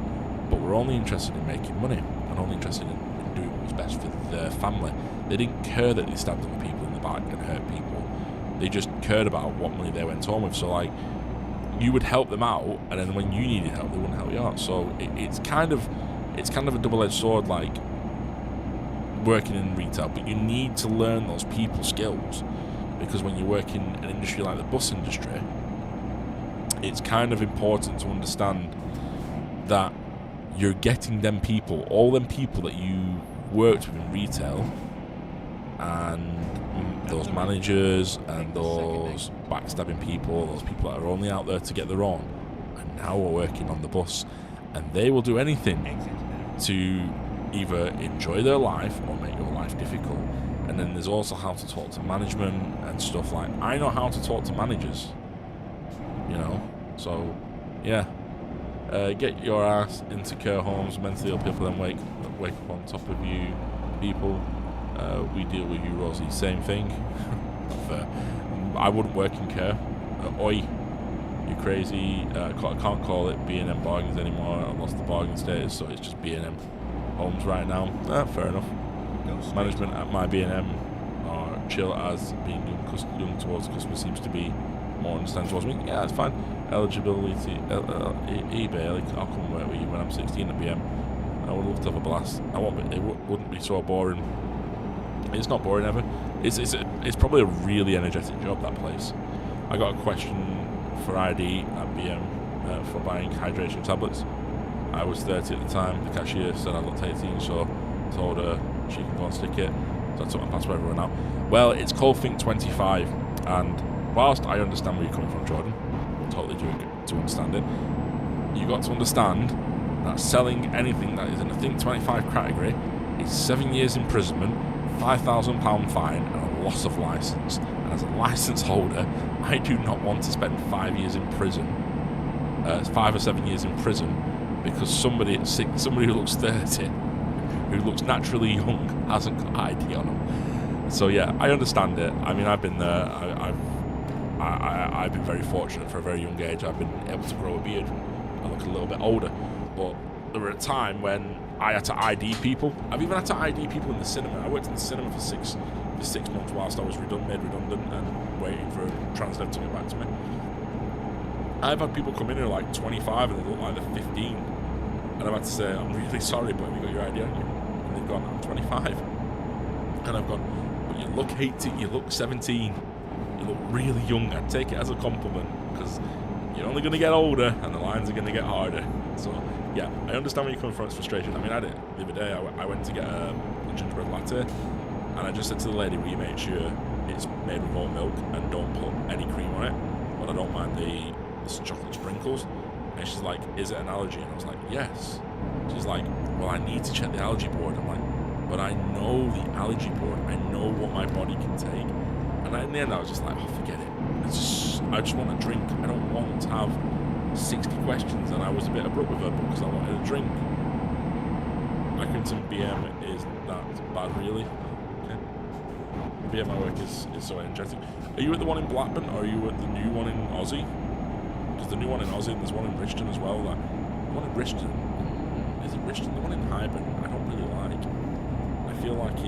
but were only interested in making money and only interested in doing what was best for their family. They didn't care that they stabbed other people in the back and hurt people. They just cared about what money they went home with. So like, you would help them out, and then when you needed help, they wouldn't help you out. So it's kind of a double-edged sword, like working in retail. But you need to learn those people skills, because when you work in an industry like the bus industry, it's kind of important to understand that you're getting them people, all them people that you worked with in retail, and those managers and those backstabbing people, those people that are only out there to get their own, and now are working on the bus, and they will do anything to either enjoy their life or make your life difficult. And then there's also how to talk to management and stuff. Like, I know how to talk to managers, you know. So yeah, get your ass into care homes, mentally ill people, then wake up on top of you people. We deal with you, Rosie, same thing. I wouldn't work in care. Oi, you crazy. I can't call it B&M bargains anymore. I lost the bargain status, so it's just B&M homes right now. Fair enough. Management at my B&M are chill, as being young towards customers seems to be more understanding towards me. Yeah, that's fine. Eligibility, eBay, I'll come and work with you when I'm 16 at BM. I would love to have a blast. It wouldn't be so boring. It's not boring ever. It's probably a really energetic job, that place. I got a question for ID at BM for buying hydration tablets. I was 30 at the time. The cashier said I looked 18, so I told her she can go and stick it. So I took my passport, everyone out. Well, it's called Think 25, and whilst I understand where you're coming from, Jordan, totally do to understand it, you got to understand that selling anything that is in the Think 25 category is 7 years imprisonment, £5,000 fine, and a loss of license. And as a license holder, I do not want to spend 5 years in prison, 5 or 7 years in prison, because somebody who looks 30, who looks naturally young, hasn't got ID on them. So yeah, I understand it. I mean, I've been there. I've been very fortunate for a very young age. I've been able to grow a beard. I look a little bit older, but there were a time when I had to ID people. I've even had to ID people in the cinema. I worked in the cinema for six months whilst I was made redundant and waiting for Transdev to get back to me. I've had people come in who are like 25 and they look like they're 15, and I've had to say, I'm really sorry, but have you got your ID on you? And they've gone, I'm 25, and I've gone, but you look 18, you look 17, you look really young. I'd take it as a compliment, because you're only going to get older and the lines are going to get harder. So yeah, I understand where you're coming from. It's frustration. I mean, I did the other day. I went to get a gingerbread latte, and I just said to the lady, will you make sure it's made with oat milk and don't put any cream on it, but I don't mind the chocolate sprinkles. And she's like, is it an allergy? And I was like, yes. She's like, well, I need to check the allergy board. I'm like, but I know the allergy board. I know what my body can take. And in the end, I was just like, oh, forget it. I just want a drink. I don't want to have 60 questions. And I was a bit abrupt with her because I wanted a drink. Accrington BM is that bad, really? Okay. BM my work is so energetic. Are you at the one in Blackburn, or are you at the new one in Aussie? Because the new one in Aussie, and there's one in Richton as well. Like, the one in Richton, is it Richton? The one in Highburn, I don't really like. I feel like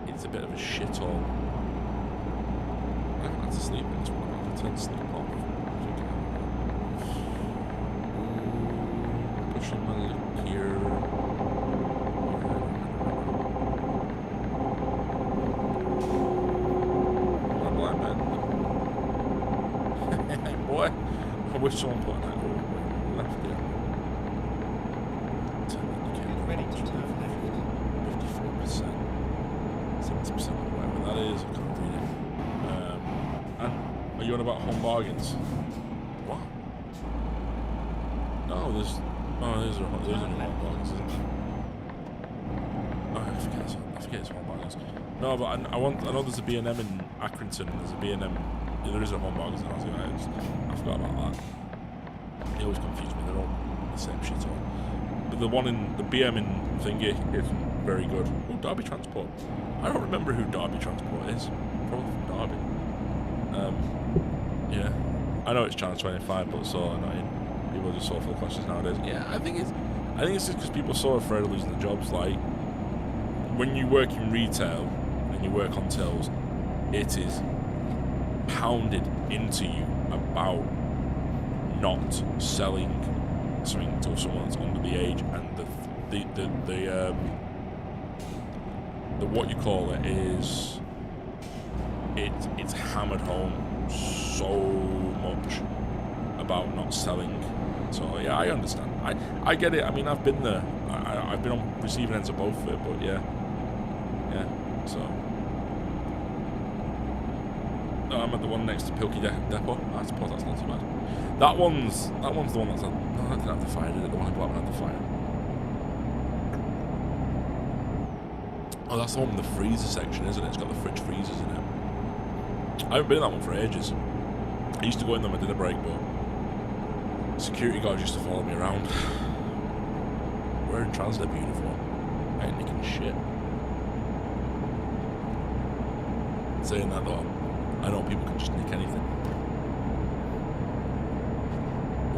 it's a bit of a shithole. I haven't had to sleep in this one. I've had to turn sleep off. Pushing my lip here. My blind man. Boy, I wish someone put that left there. Get ready to turn left. 54%. 70%, whatever that is. I can't read it. And are you on about home bargains? What? No, there's a home bargains, isn't there? Oh, I forget it's home bargains. No, but I know there's a B&M in Accrington. There's a B&M. Yeah, there is a home bargains in Aussie. I forgot about that. They always confuse me. They're all the same shit all. But the one in the BM in Thingy isn't very good. Oh, Derby Transport. I don't remember who Derby Transport is. Probably from Derby. Yeah. I know it's Channel 25, but it's so annoying. People are just so full of questions nowadays. Yeah, I think it's just because people are so afraid of losing their jobs. Like, when you work in retail and you work on tills, it is pounded into you about not selling something to someone that's under the age, and the what you call it is it's hammered home so much about not selling. So yeah, I understand. I get it. I mean, I've been there. I've been on receiving ends of both of it, but yeah. So I'm at the one next to Pilkey Depot. I suppose that's not too bad. That one's the one that's no, that didn't have the fire, did it? The one in Blackburn had the fire. Oh, that's the one with the freezer section, isn't it? It's got the fridge freezers in it. I haven't been in that one for ages. I used to go in them at dinner break, but security guards used to follow me around. Wearing Transdev uniform. I ain't nicking shit. Saying that though, I know people can just nick anything.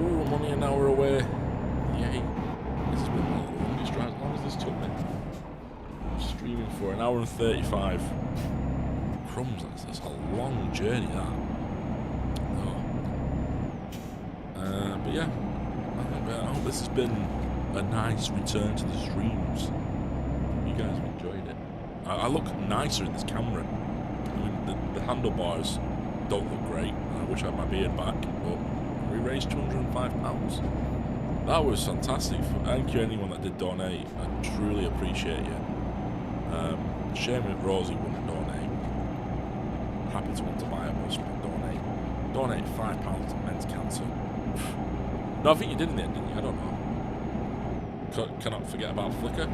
Oh, I'm only an hour away. Yay. This has been my longest drive. As long as this took me. I'm streaming for an hour and 35. Crumbs, that's a long journey, that. Oh. But yeah, I hope this has been a nice return to the streams. You guys have enjoyed it. I look nicer in this camera. I mean, the handlebars don't look great. I wish I had my beard back, but we raised £205. That was fantastic. Thank you anyone that did donate. I truly appreciate you. Shame that Rosie wouldn't donate. happy to want to buy a bus, but donate £5 to men's cancer. No, I think you did in the end, didn't you? I don't know. Cannot forget about Flickr.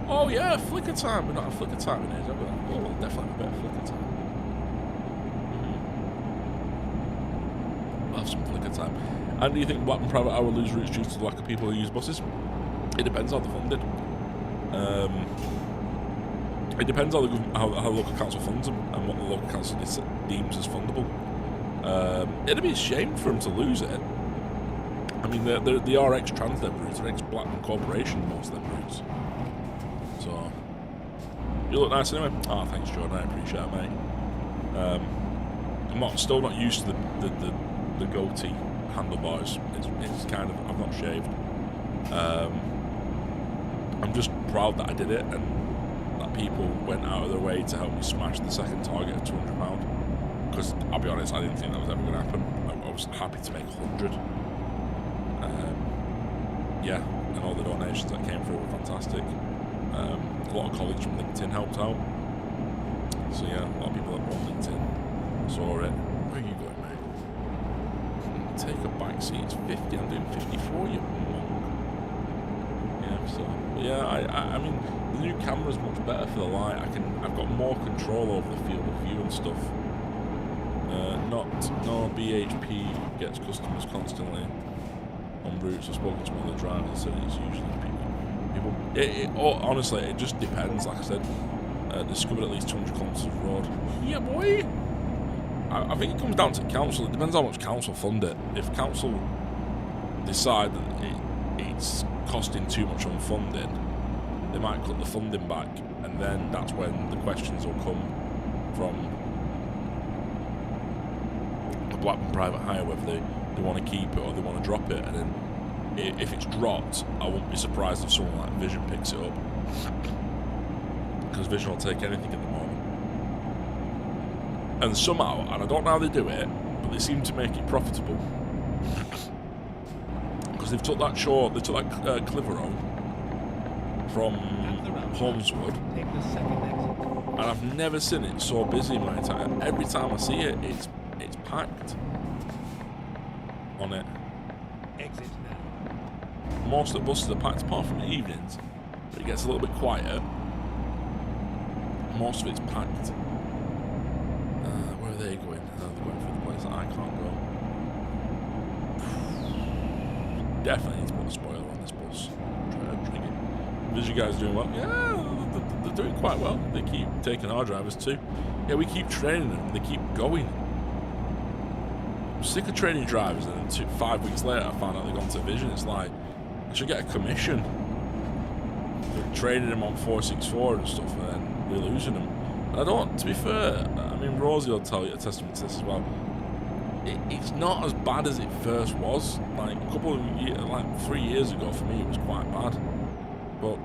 Oh yeah, Flickr time. We're not at Flickr time in age, have we? Oh, we'll definitely have a bit of Flickr time. We'll have some Flickr time. And do you think Blackburn Private Eye will lose routes due to the lack of people who use buses? It depends how they're funded. It depends how the local council funds them and what the local council deems as fundable. It'd be a shame for them to lose it. I mean, they are ex-Transdev routes, they're ex-Blackburn Corporation, most of them routes. So, you look nice anyway. Oh, thanks, Jordan. I appreciate it, mate. I'm still not used to the goatee handlebars. It's kind of, I've not shaved. I'm just proud that I did it and that people went out of their way to help me smash the second target of £200. Because I'll be honest, I didn't think that was ever going to happen. I was happy to make 100. Yeah, and all the donations that came through were fantastic. A lot of colleagues from LinkedIn helped out. So yeah, a lot of people that were on LinkedIn saw it. Where are you going, mate? Take a back seat. It's 50. I'm doing 54. You monk. Yeah. So yeah, I mean, the new camera's much better for the light. I've got more control over the field of view and stuff. No BHP gets customers constantly on routes. I've spoken to one of the drivers, said it's usually people. Honestly, it just depends. Like I said, discovered at least 200 kilometres of road. Yeah, boy. I think it comes down to council. It depends how much council fund it. If council decide that it's costing too much on funding, they might cut the funding back, and then that's when the questions will come from the Blackburn Private Hire, whether they want to keep it or they want to drop it. And then if it's dropped, I won't be surprised if someone like Vision picks it up, because Vision will take anything at the moment. And somehow, and I don't know how they do it, but they seem to make it profitable. Because they took that Clitheroe from Holmeswood, and I've never seen it so busy in my time. Every time I see it, it's packed on it. Exit now. Most of the buses are packed apart from the evenings, but it gets a little bit quiet. Most of it's packed. Where are they going? They're going for the place that I can't go. Definitely need to put a spoiler on this bus. Try to drink it. Is you guys doing well? Yeah, they're doing quite well. They keep taking our drivers too. Yeah, we keep training them. They keep going. I'm sick of training drivers, and then 5 weeks later, I found out they've gone to Vision. It's like, I should get a commission for training them on 464 and stuff, and then we're losing them. And I don't, to be fair, I mean, Rosie will tell you a testament to this as well. It's not as bad as it first was. Like a couple of years, like 3 years ago, for me, it was quite bad. But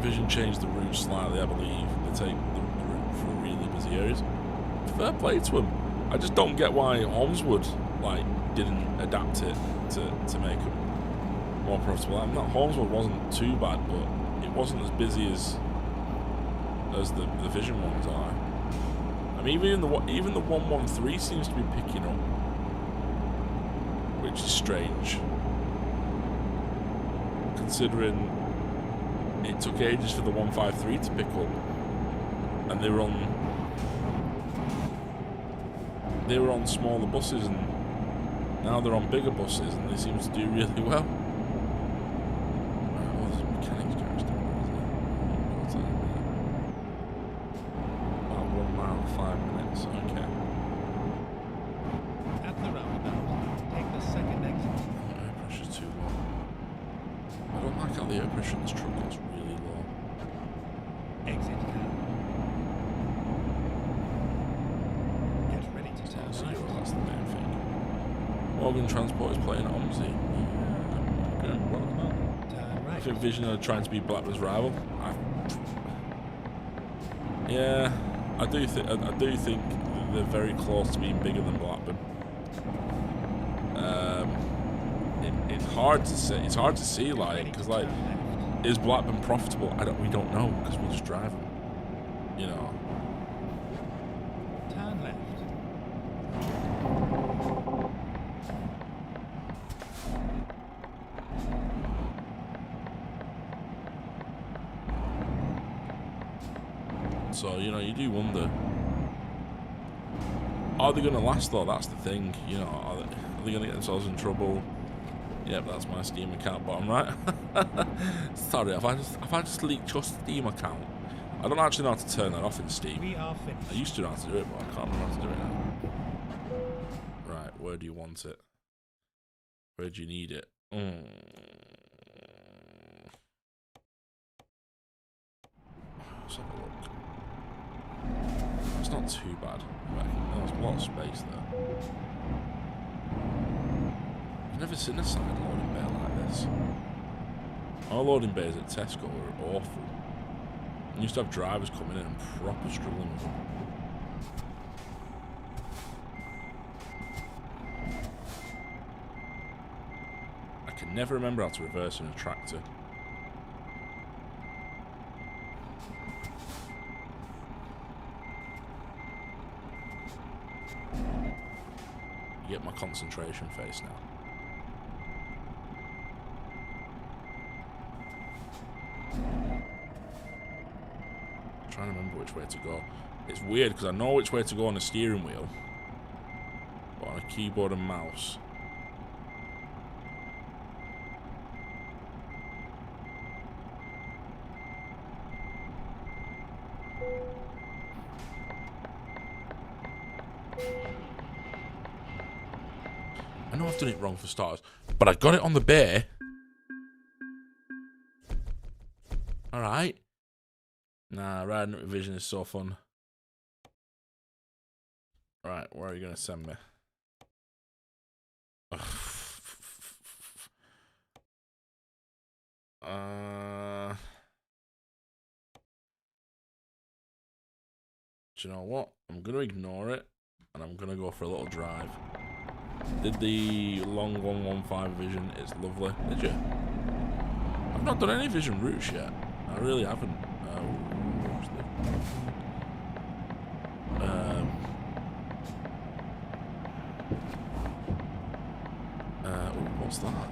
Vision changed the route slightly, I believe. They take the route through really busy areas. Fair play to them. I just don't get why Holmeswood didn't adapt it to make them more profitable. I mean, that Holmeswood wasn't too bad, but it wasn't as busy as the Vision ones are. I mean, even the 113 seems to be picking up, which is strange, considering it took ages for the 153 to pick up, and they were on smaller buses, and now they're on bigger buses, and they seem to do really well. Well, there's a mechanic's garage down there, isn't there? What's that? About 1 mile, 5 minutes. Okay. At the roundabout, take the second exit. The air pressure's too low. I don't like how the air pressure in this truck gets really low. Exit now. Get ready to turn Zero, right. that's the main thing. Morgan Transport is playing OMSI. Yeah, okay, well done. Turn I right. think Vision are trying to be Blackburn's rival. Yeah, I do think they're very close to being bigger than Blackburn. It's hard to say. It's hard to see, because is Blackburn profitable? We don't know, because we just drive them. You know. So, you know, you do wonder. Are they going to last, though? That's the thing. You know, are they going to get themselves in trouble? Yep, that's my Steam account bottom right. Sorry, if I just leaked your Steam account. I don't actually know how to turn that off in Steam. We are finished. I used to know how to do it, but I can't remember how to do it now. Right, where do you want it? Where do you need it? Let's have a look. It's not too bad. There's a lot of space there. I've never seen a side loading bay like this. Our loading bays at Tesco are awful. I used to have drivers coming in and proper struggling with them. I can never remember how to reverse in a tractor. You get my concentration face now. I'm trying to remember which way to go. It's weird because I know which way to go on the steering wheel, but on a keyboard and mouse. I know I've done it wrong for starters, but I got it on the bay. Alright. Nah, riding up Vision is so fun. Right, where are you going to send me? Do you know what? I'm going to ignore it, and I'm going to go for a little drive. Did the long 115 Vision. It's lovely. Did you? I've not done any Vision routes yet. I really haven't. What's that?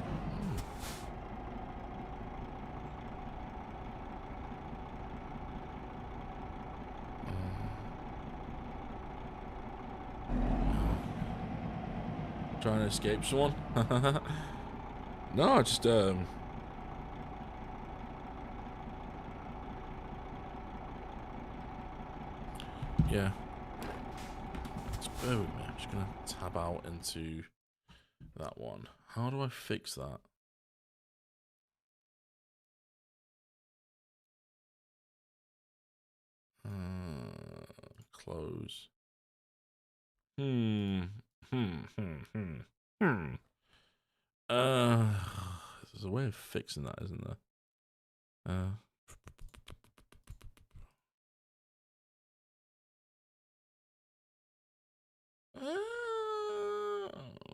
Trying to escape someone? No, I just yeah. Just bear with me. I'm just gonna tab out into that one. How do I fix that? Close. There's a way of fixing that, isn't there?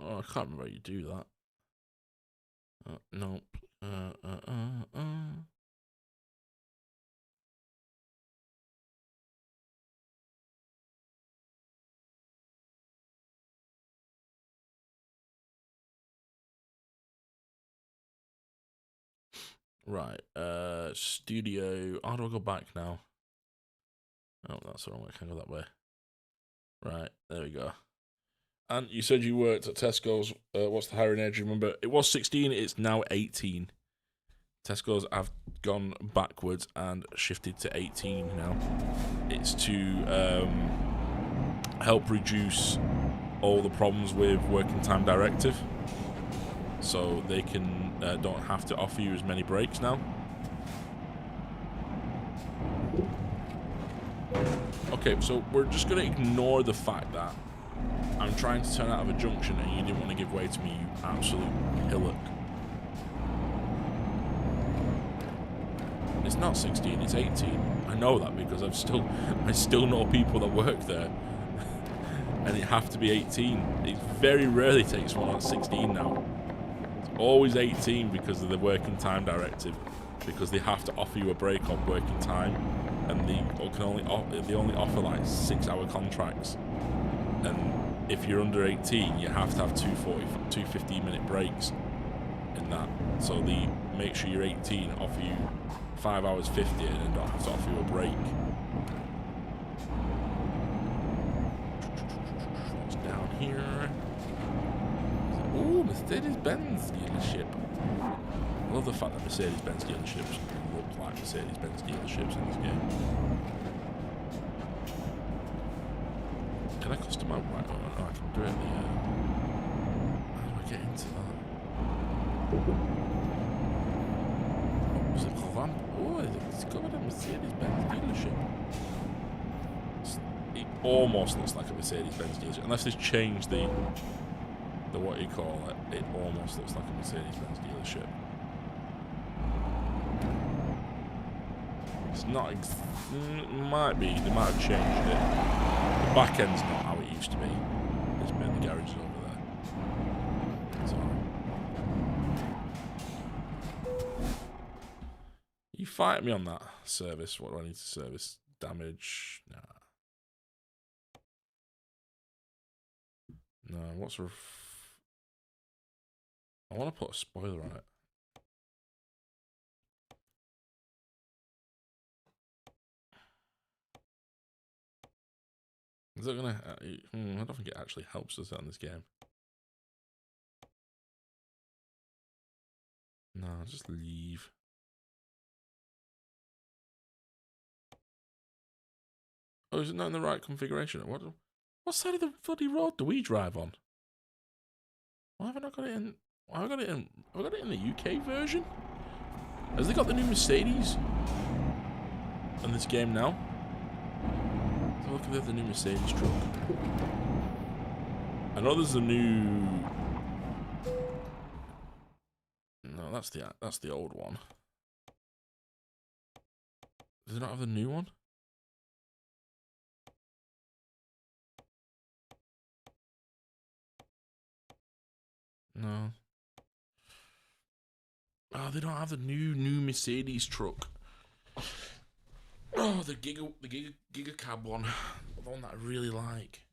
Oh, I can't remember how you do that. Nope. Right. Studio. How do I go back now? Oh, that's the wrong way. I can't go that way. Right. There we go. And you said you worked at Tesco's. What's the hiring age? Remember, it was 16. It's now 18. Tesco's have gone backwards and shifted to 18 now. It's to help reduce all the problems with working time directive, so they can don't have to offer you as many breaks now. Okay, so we're just going to ignore the fact that I'm trying to turn out of a junction and you didn't want to give way to me, you absolute hillock. It's not 16, it's 18. I know that because I still know people that work there. And it have to be 18. It very rarely takes one at 16 now. It's always 18 because of the working time directive. Because they have to offer you a break on working time. And they only offer like 6-hour contracts. And if you're under 18, you have to have two 15-minute breaks in that. So they make sure you're 18, offer you 5 hours 50 and don't have to offer you a break. here. Ooh, Mercedes-Benz dealership. I love the fact that Mercedes-Benz dealerships look like Mercedes-Benz dealerships in this game. Can I customize? Right, no, I can do it. How do I get into that? Oh, is it Covamp? Oh, it's covered a Mercedes-Benz dealership. It almost looks like a Mercedes-Benz dealership, unless they've changed the what you call it. It almost looks like a Mercedes-Benz dealership. It's not. Might be. They might have changed it. The back end's not how it used to be. There's been the garage over there. So. You fight me on that service. What do I need to service? Damage. Nah. No. What's I want to put a spoiler on it. Is that gonna? I don't think it actually helps us on this game. No, just leave. Oh, is it not in the right configuration? What side of the bloody road do we drive on? Why have I not got it in? Why have I got it in? Have I got it in the UK version? Has they got the new Mercedes in this game now? Look at the new Mercedes truck. I know there's a new. No, that's the old one. Does it not have the new one? No. Oh, they don't have the new Mercedes truck. Oh, the Giga Cab one, the one that I really like.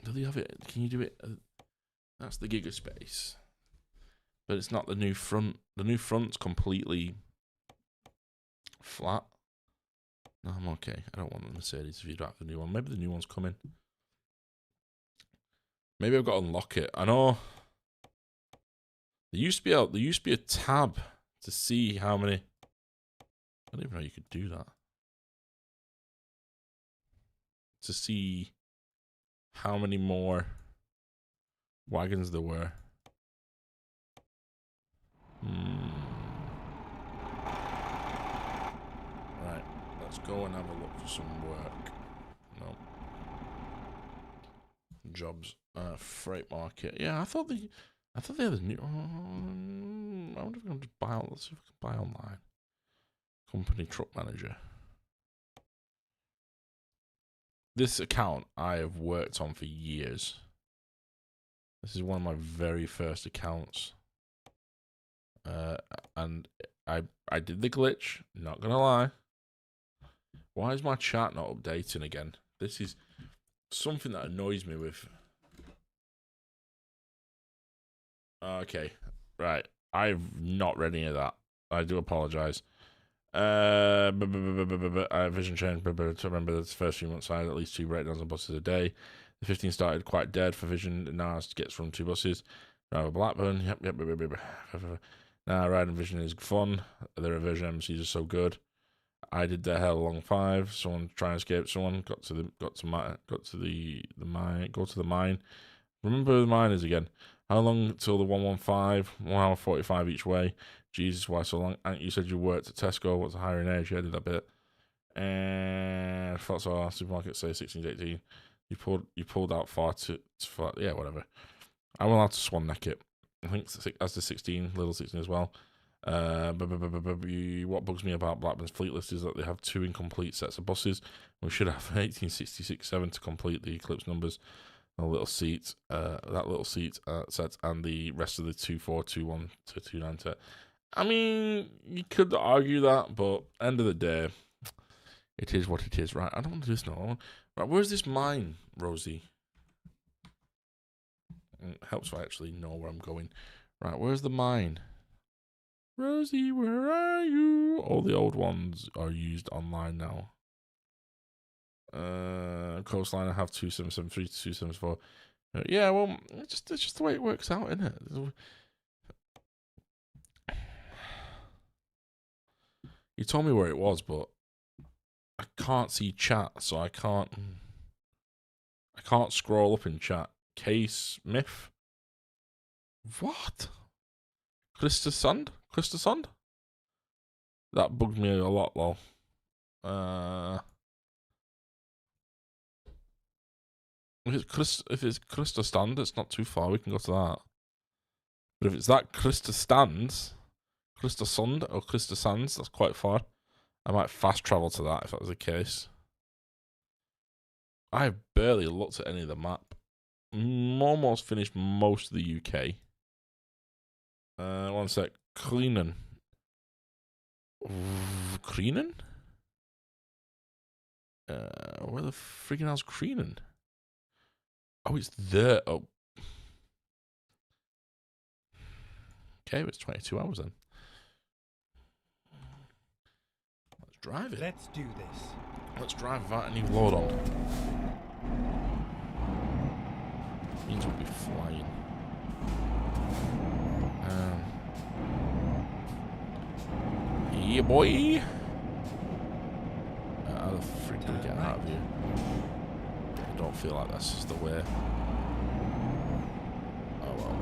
Do they have it? Can you do it? That's the Giga Space, but it's not the new front. The new front's completely flat. No, I'm okay. I don't want the Mercedes if you don't have the new one. Maybe the new one's coming. Maybe I've got to unlock it. I know. There used to be a tab to see how many. I don't even know you could do that. To see how many more wagons there were. Right, let's go and have a look for some work. No. Jobs. Freight market. Yeah, I thought they had a new. I wonder if I can just buy. Let's see if I can buy online. Company truck manager. This account I have worked on for years. This is one of my very first accounts. And I did the glitch, not gonna lie. Why is my chat not updating again? This is something that annoys me with. Okay, right. I've not read any of that. I do apologize. Vision change. To remember the first few months, I had at least 2 breakdowns on buses a day. The 15 started quite dead for Vision. Now it gets from 2 buses. Drive Blackburn. Yep. Now riding Vision is fun. Their Vision MCs are so good. I did the hell long 5. Someone trying to escape. Someone got to the mine. Remember who the mine is again. How long till the 115? 1 hour 45 each way. Jesus, why so long? And you said you worked at Tesco. What's the hiring age? Yeah, I did that bit. And I thought so. Supermarket say 16 to 18. You pulled out far. Yeah, whatever. I will have to swan neck it. I think as the 16, little 16 as well. What bugs me about Blackburn's fleet list is that they have 2 incomplete sets of buses. We should have 1866-7 to complete the Eclipse numbers. A little seat, that little seat set, and the rest of the 2421 to 29. I mean, you could argue that, but end of the day, it is what it is, right? I don't want to do this now. Right, where's this mine, Rosie? It helps if I actually know where I'm going. Right, where's the mine? Rosie, where are you? All the old ones are used online now. Coastline, I have 2773 to 274. Yeah, well, it's just the way it works out, isn't it? You told me where it was, but I can't see chat, so I can't scroll up in chat. Case Myth? What? Christersund? That bugged me a lot, lol. If it's Christersund, it's not too far. We can go to that. But if it's that Christersund or Christersands, that's quite far. I might fast travel to that if that was the case. I barely looked at any of the map. Almost finished most of the UK. One sec. Creenen? Where the friggin' hell's Creenen? Oh, it's there. Oh. Okay, it's 22 hours then. Let's drive it. Let's do this. Let's drive without any load on. Means we'll be flying. Yeah, boy. How the frick do we get out of here? I don't feel like this is the way. Oh well.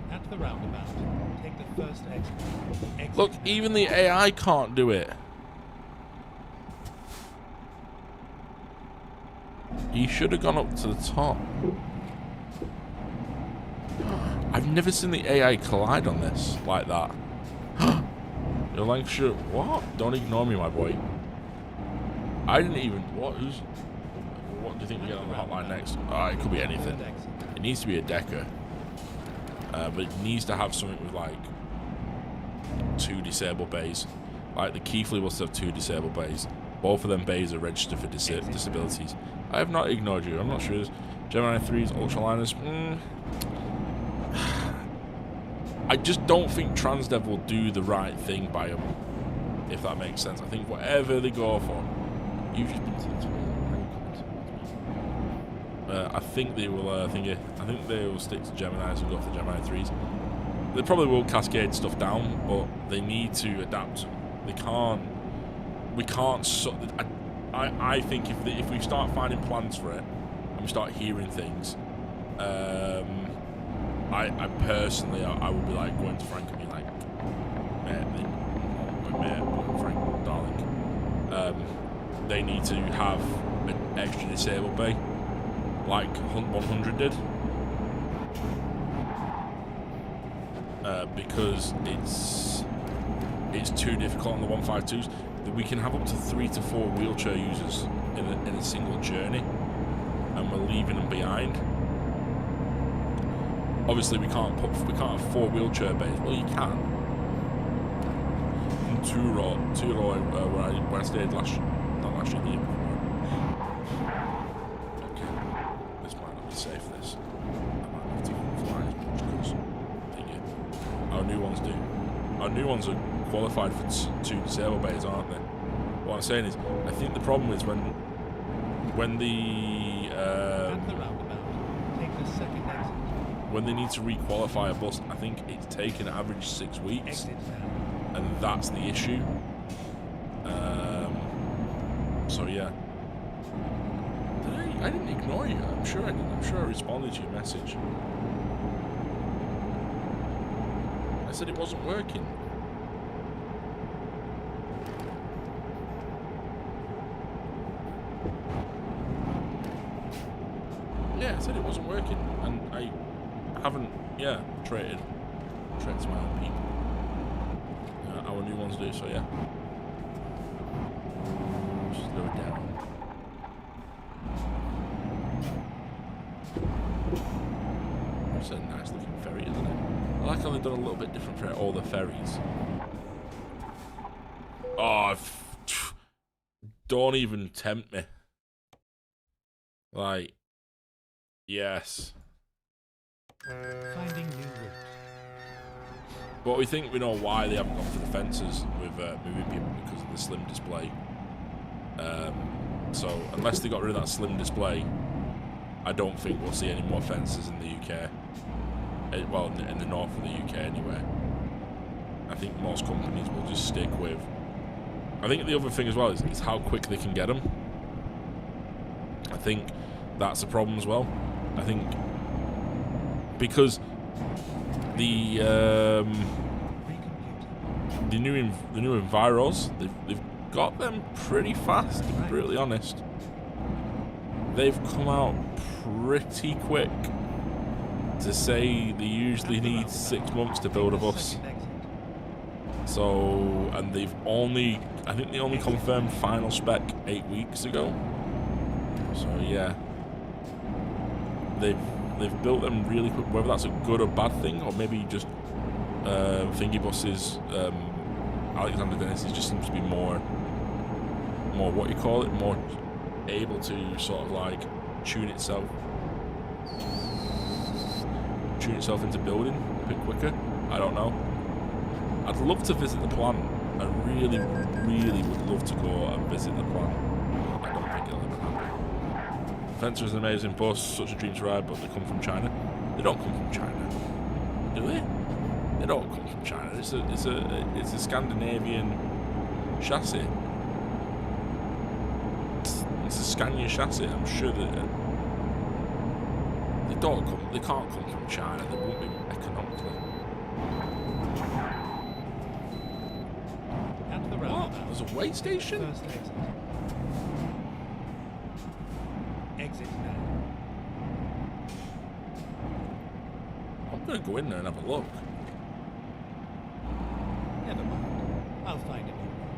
At the roundabout, take the first exit. Look, even the AI can't do it. He should have gone up to the top. I've never seen the AI collide on this like that. You're like, sure, what? Don't ignore me, my boy. I didn't even. What do you think we get on the hotline next? It could be anything. It needs to be a Decker. But it needs to have something with like 2 disabled bays. Like the Keithley will have 2 disabled bays. Both of them bays are registered for disabilities. I have not ignored you. I'm not sure. Gemini 3's ultraliners. I just don't think Transdev will do the right thing by them, if that makes sense. I think whatever they go for, you've just been to I think they will. I think they will stick to Geminis and go for the Gemini 3s. They probably will cascade stuff down, but they need to adapt. They can't. We can't. I think if we start finding plans for it and we start hearing things, I personally, I would be like going to Frank and be like, Frank, darling, they need to have an extra disabled bay, like Hunt 100 did, because it's too difficult on the 152s. We can have up to 3 to 4 wheelchair users in a single journey, and we're leaving them behind. Obviously, we can't have 4 wheelchair bays. Well, you can. In Two-Row, where I stayed not last year, the year before. Okay, this might not be safe. This, I might have to fly as much because our new ones do. Our new ones are qualified for 2 disabled bays, aren't they? What I'm saying is, I think the problem is when the At the roundabout, take the second exit. when they need to requalify a bus, I think it's taken average 6 weeks, Exit now. and that's the issue. So yeah. I didn't ignore you. I'm sure I did. I'm sure I responded to your message. I said it wasn't working. Yeah, I said it wasn't working, and I haven't, traded to my own people. Our new ones do, so yeah. Slow it down. It's a nice looking ferry, isn't it? I like how they've done a little bit different for all the ferries. Oh, don't even tempt me. Like, yes. Finding new route. But we think we know why they haven't gone for the fences with moving people, because of the slim display. So unless they got rid of that slim display, I don't think we'll see any more fences in the UK. Well, in the north of the UK anyway. I think most companies will just stick with... I think the other thing as well is how quick they can get them. I think that's a problem as well. I think because the new Enviros, they've got them pretty fast, to be brutally honest. They've come out pretty quick to say they usually need 6 months to build a bus. So, and I think they only confirmed final spec 8 weeks ago. So yeah, they've built them really quick. Whether that's a good or bad thing, or maybe just thingy buses, Alexander Dennis just seems to be more what you call it, more able to sort of like tune itself into building a bit quicker. I don't know. I'd love to visit the plant. I really, really would love to go and visit the plant. I don't think it'll ever happen. Fencer is an amazing bus, such a dream to ride, but they come from China. They don't come from China, do they? They don't come from China. It's a Scandinavian chassis. It's a Scania chassis. I'm sure that they can't come from China. They won't be economically. What? There's a weigh station? First exit. Exit now. I'm gonna go in there and have a look. Never mind. I'll find a new route.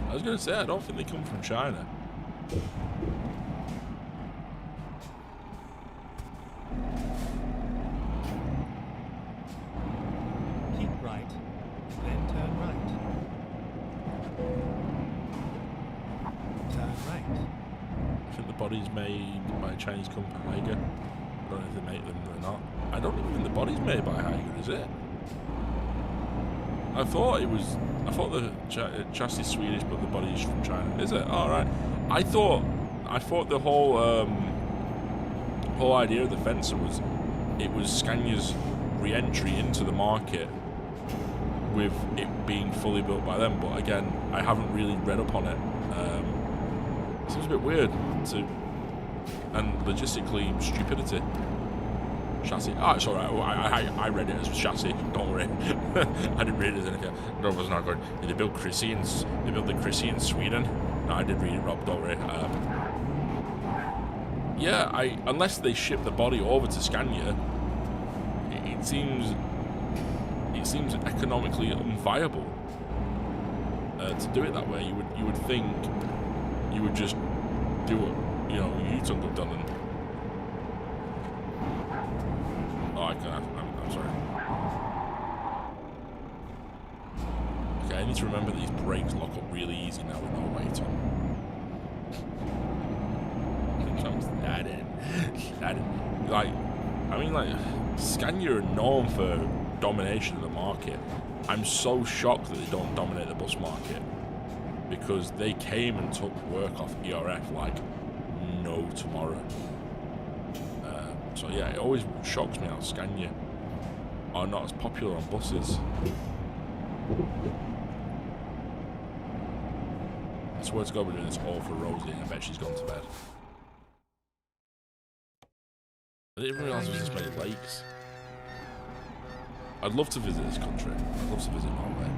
I was gonna say, I don't think they come from China. Keep right, then turn right. Turn right. I think the body's made by a Chinese company, Haiger. I don't know if they make them or not. I don't even think the body's made by Haiger, is it? I thought the chassis is Swedish, but the body's from China. Is it? All right. I thought the whole idea of the Fencer was Scania's re-entry into the market with it being fully built by them. But again, I haven't really read up on it. It seems a bit weird and logistically stupidity. Chassis. Oh, it's alright. I read it as chassis. Don't worry. I didn't read it as anything. No, it was not good. They built the Chrissy in Sweden. No, I did read it, Rob. Don't worry. Yeah, unless they ship the body over to Scania, it seems economically unviable to do it that way. You would think you would just do what Yutong have done and. I'm sorry. Okay, I need to remember that these brakes lock up really easy now with no weight on. Scania are known for domination of the market. I'm so shocked that they don't dominate the bus market, because they came and took work off ERF like no tomorrow. So yeah, it always shocks me how Scania are not as popular on buses. I swear to God we're doing this all for Rosie, and I bet she's gone to bed. I didn't realise there was this many lakes. I'd love to visit this country. I'd love to visit Norway.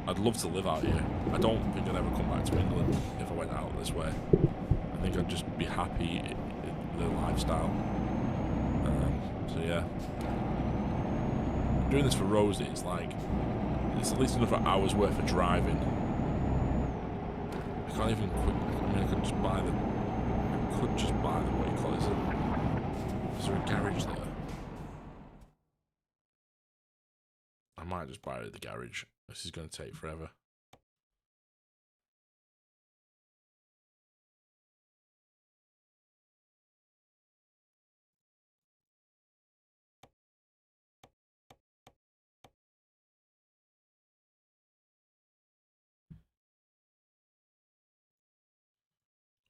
I'd love to live out here. I don't think I'd ever come back to England if I went out this way. I think I'd just be happy in the lifestyle. So yeah. Doing this for Rosie, it's at least another hour's worth of driving. I can't even quit. I could just buy the what do you call it? Is there a garage there? I might just buy it at the garage. This is going to take forever.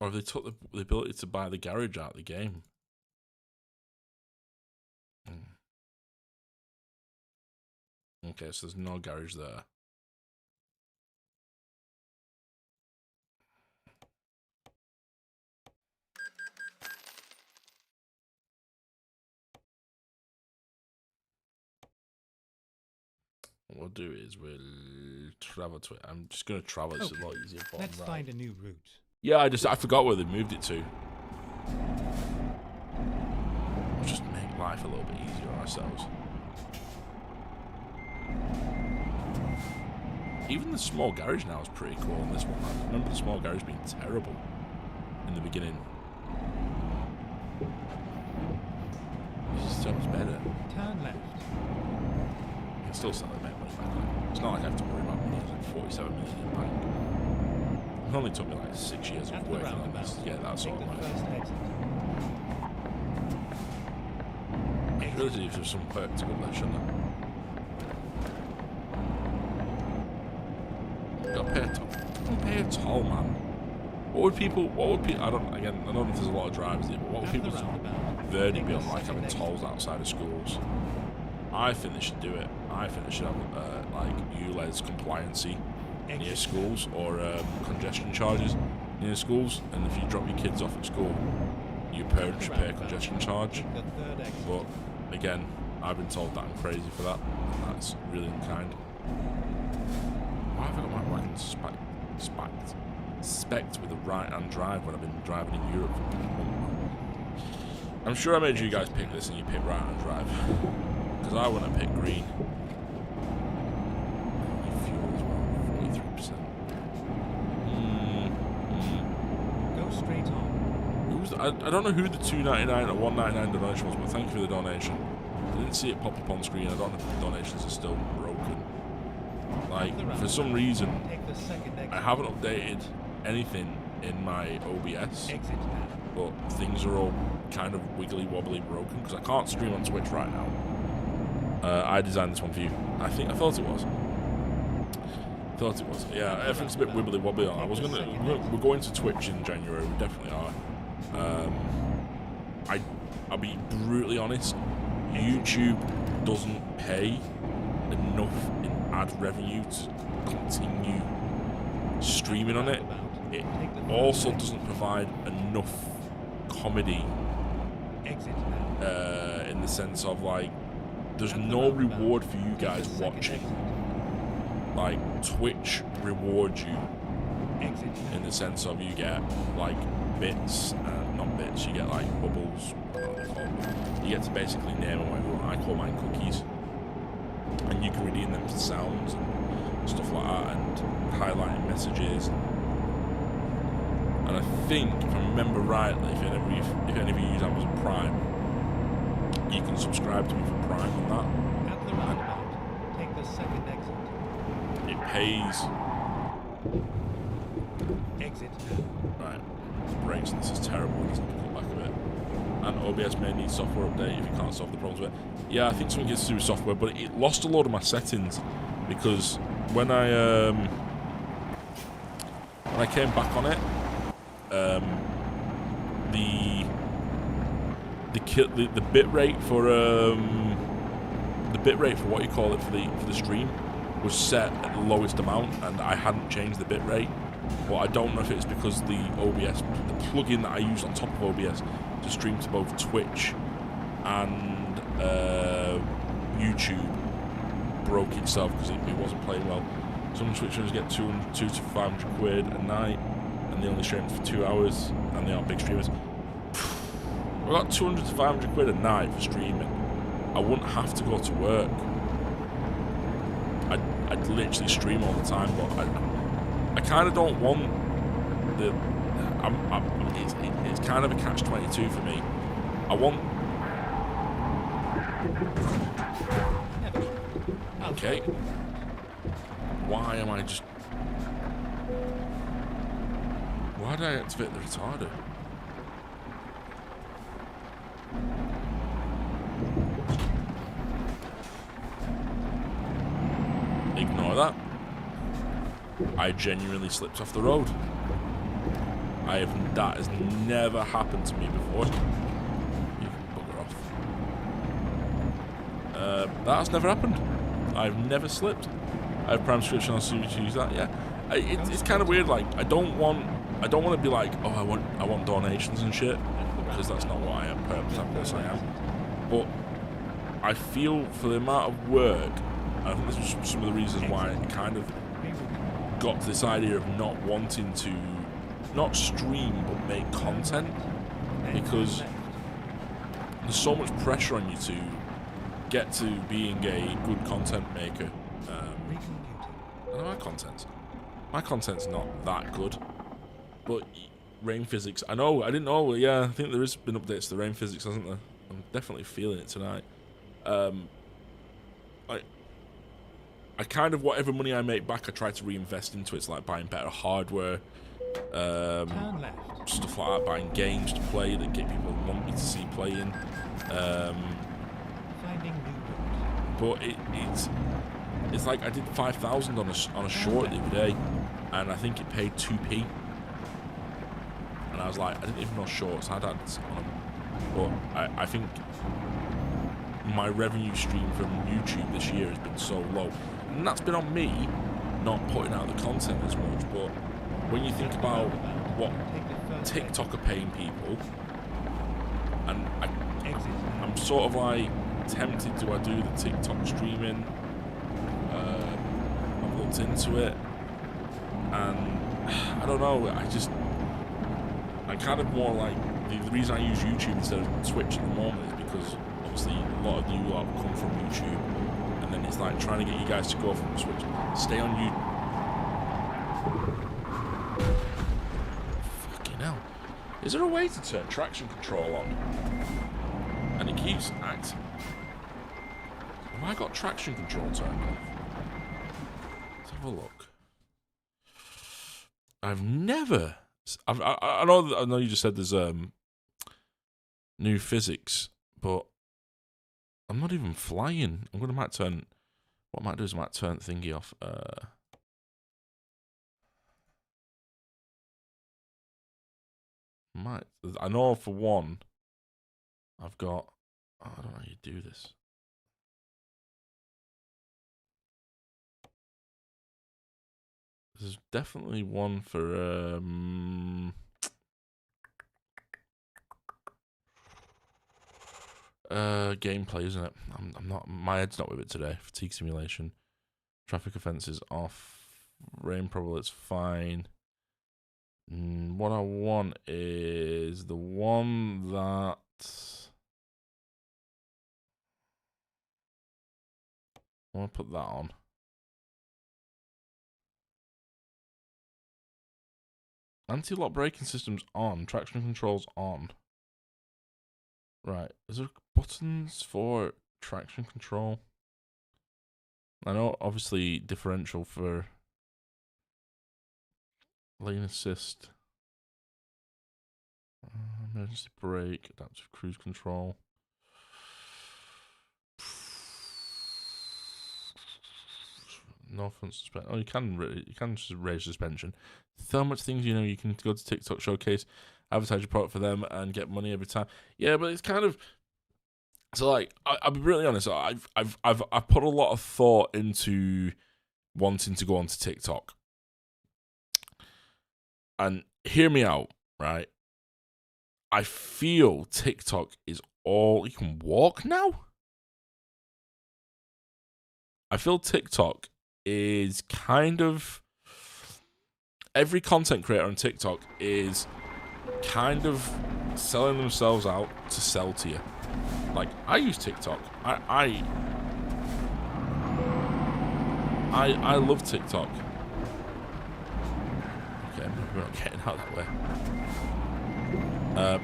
Or have they took the ability to buy the garage out of the game? Okay, so there's no garage there. What we'll do is we'll travel to it. I'm just going to travel. It's a lot easier. Let's find a new route. Yeah, I forgot where they moved it to. We'll just make life a little bit easier on ourselves. Even the small garage now is pretty cool on this one. I remember the small garage being terrible in the beginning. This is so much better. Turn left. You can still sell it, make money back. It's not like I have to worry about money. It's like 47 million in the bank. It only took me like 6 years of working on this to get that sort of money. I really do some work to go there, shouldn't I? Gotta pay a toll. Don't pay a toll, man. What would people, I don't know if there's a lot of drivers here, but what would people's verdict be on like having tolls outside of schools? I think they should do it. I think they should have like ULEZ compliancy near schools, or congestion charges near schools, and if you drop your kids off at school, your parents should pay a congestion charge. But again, I've been told that I'm crazy for that, and that's really unkind. Why have I got my wagon spec'd with a right-hand drive when I've been driving in Europe for a month? I'm sure I made you guys pick this and you pick right-hand drive, because I want to pick green. Fuel as well, 43%. Go straight on. I don't know who the $2.99 or $1.99 donation was, but thank you for the donation. I didn't see it pop up on screen. I don't know if the donations are still broken. Like, for some reason, I haven't updated anything in my OBS, but things are all kind of wiggly wobbly broken because I can't stream on Twitch right now. I designed this one for you. I thought it was. Yeah, everything's a bit wibbly wobbly. We're going to Twitch in January. We definitely are. I'll be brutally honest. YouTube doesn't pay enough in ad revenue to continue streaming on it. It also doesn't provide enough comedy in the sense of like, there's no reward for you guys watching. Like, Twitch rewards you in the sense of you get like bits, not bits, you get like bubbles, I don't know what they call them. You get to basically name them whatever you want. I call mine cookies, and you can redeem them for sounds and stuff like that, and highlighting messages. And I think, if I remember rightly, if any of you use Amazon Prime, you can subscribe to me for Prime on that. At the roundabout, take the second exit. It pays. Exit. Right. It's brakes. This is terrible. Let's come back a bit. And OBS may need software update if you can't solve the problems with it. Yeah, I think something gets to do with software, but it lost a lot of my settings because when I came back on it, the bit rate for what you call it for the stream was set at the lowest amount, and I hadn't changed the bit rate. But I don't know if it's because the OBS, the plugin that I use on top of OBS to stream to both Twitch and YouTube broke itself because it wasn't playing well. Some Twitch streamers get 200 to 500 quid a night, and they only stream for 2 hours, and they aren't big streamers. I got 200 to 500 quid a night for streaming. I wouldn't have to go to work. I'd literally stream all the time, but I kind of don't want the. It's kind of a catch-22 for me. I want. Okay. Why am I just? Why did I activate the retarder? Ignore that. I genuinely slipped off the road. That has never happened to me before. You can bugger off. That has never happened. I've never slipped. I have Prime subscription. I'll see you use that. Yeah, it's kind of weird. Like I don't want to be like, oh, I want donations and shit, because that's not what I am. Purpose I am. But I feel for the amount of work, I think this was some of the reasons why I kind of got to this idea of not wanting to, not stream, but make content, because there's so much pressure on you to get to being a good content maker. I know my content's not that good, but rain physics, I didn't know, yeah, I think there has been updates to the rain physics, hasn't there? I'm definitely feeling it tonight. I kind of, whatever money I make back, I try to reinvest into it. It's like buying better hardware, stuff like that, buying games to play that get people who want me to see playing. But it's like I did 5,000 on a short the other day, and I think it paid 2p. And I was like, I didn't even know shorts had ads on them. But I think my revenue stream from YouTube this year has been so low. And that's been on me not putting out the content as much. But when you think about what TikTok are paying people, and I'm sort of like tempted, do I do the TikTok streaming? I've looked into it, and I don't know, I kind of more like, the reason I use YouTube instead of Twitch at the moment is because obviously a lot of you lot come from YouTube, and then it's like trying to get you guys to go from Twitch, stay on YouTube. Fucking hell. Is there a way to turn traction control on? And it keeps acting. Have I got traction control turned off? Let's have a look. I've never... I know you just said there's new physics, but I'm not even flying. What I might do is I might turn the thingy off. I know for one, I've got... I don't know how you do this. There's definitely one for gameplay, isn't it? I'm not. My head's not with it today. Fatigue simulation, traffic offences off, rain probable. It's fine. What I want is the one that I want to put that on. Anti-lock braking system's on. Traction control's on. Right. Is there buttons for traction control? I know, obviously, differential for lane assist. Emergency brake. Adaptive cruise control. No front suspension. Oh, you can just raise suspension. So much things, you can go to TikTok showcase, advertise your product for them, and get money every time. Yeah, but it's kind of, so like I'll be really honest. I've put a lot of thought into wanting to go onto TikTok, and hear me out, right? I feel TikTok is all you can walk now. I feel TikTok is kind of, every content creator on TikTok is kind of selling themselves out to sell to you. Like, I use TikTok. I love TikTok. Okay, we're not getting out that way.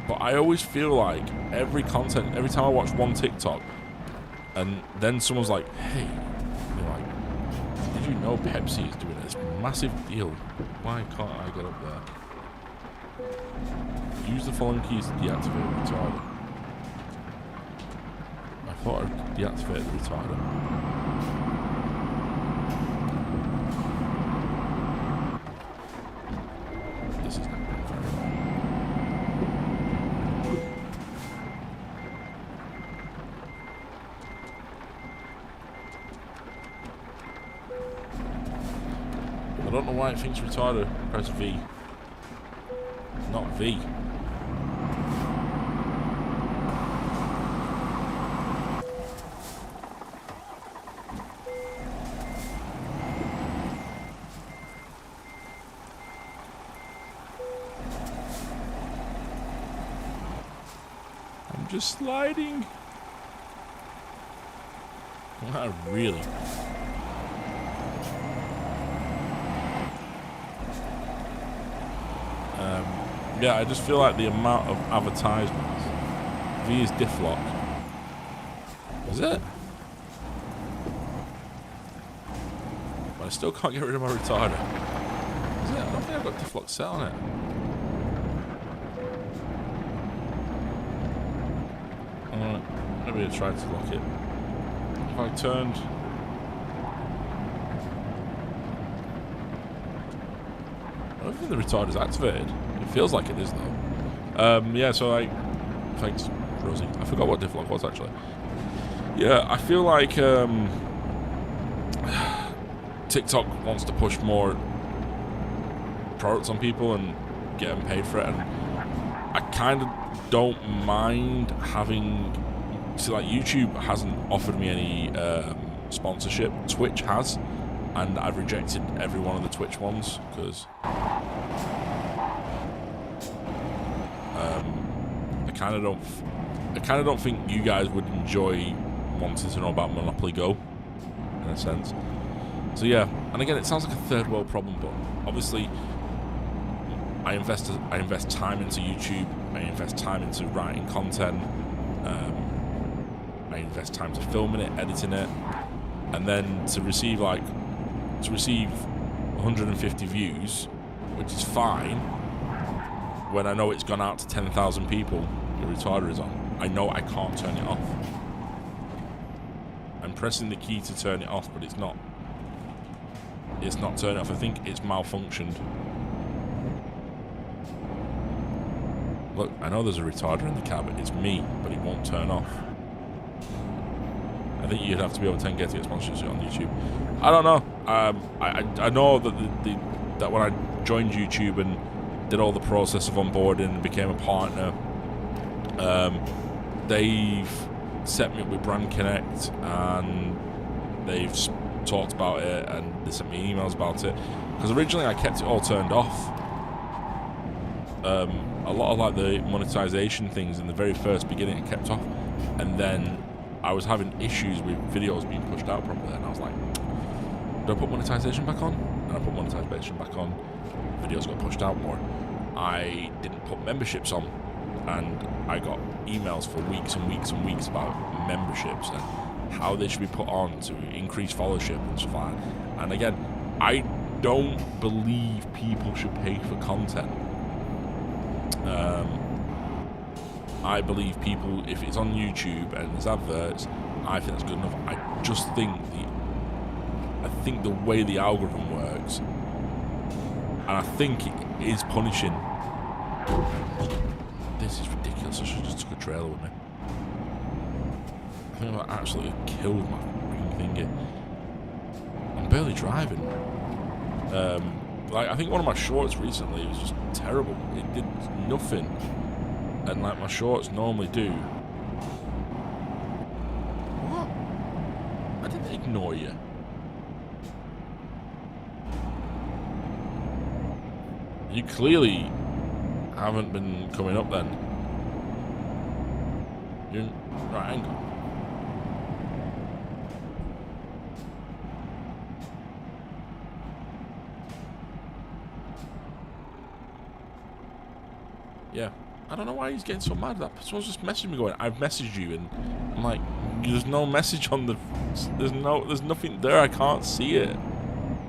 But I always feel like every time I watch one TikTok, and then someone's like, hey, you're like, did you know Pepsi is doing this massive deal? Why can't I get up there? Use the following keys to deactivate the retarder. I thought I'd deactivate the retarder. This is not going very well. don't know why it thinks retarded. Press V. Not V. I'm just sliding. Not really. Yeah, I just feel like the amount of advertisements. V is diff lock. Is it? But I still can't get rid of my retarder. Is it? I don't think I've got diff lock set on it. Maybe I tried to lock it. If I turned. I don't think the retarder's activated. It feels like it is though. Yeah, so thanks, Rosie. I forgot what diff lock was actually. Yeah, I feel like TikTok wants to push more products on people and get them paid for it, and I kind of don't mind having. See, like YouTube hasn't offered me any sponsorship. Twitch has, and I've rejected every one of the Twitch ones because I kind of don't think you guys would enjoy wanting to know about Monopoly Go, in a sense. So yeah, and again, it sounds like a third world problem, but obviously, I invest time into YouTube. I invest time into writing content. I invest time to filming it, editing it, and then to receive 150 views, which is fine. When I know it's gone out to 10,000 people, the retarder is on. I know I can't turn it off. I'm pressing the key to turn it off, but it's not. It's not turning off. I think it's malfunctioned. Look, I know there's a retarder in the cab. It's me, but it won't turn off. I think you'd have to be able to get to get sponsorship on YouTube. I don't know. I know that that when I joined YouTube and did all the process of onboarding and became a partner, they've set me up with Brand Connect and they've talked about it and they sent me emails about it. Because originally I kept it all turned off. A lot of like the monetization things in the very first beginning I kept off, and then I was having issues with videos being pushed out properly, and I was like, do I put monetization back on? And I put monetization back on. Videos got pushed out more. I didn't put memberships on, and I got emails for weeks and weeks and weeks about memberships and how they should be put on to increase followership and stuff like that. And again, I don't believe people should pay for content. I believe people, if it's on YouTube and there's adverts, I think that's good enough. I just think the way the algorithm works, and I think it is punishing. This is ridiculous. I should have just took a trailer with me. I think I absolutely killed my freaking thingy. I'm barely driving. Like I think one of my shorts recently was just terrible. It did nothing. And like my shorts normally do. What? I didn't ignore you. You clearly haven't been coming up then. You're right, hang on. Yeah. I don't know why he's getting so mad. That someone's just messaged me going, I've messaged you, and I'm like, there's no message on the, there's nothing there. I can't see it.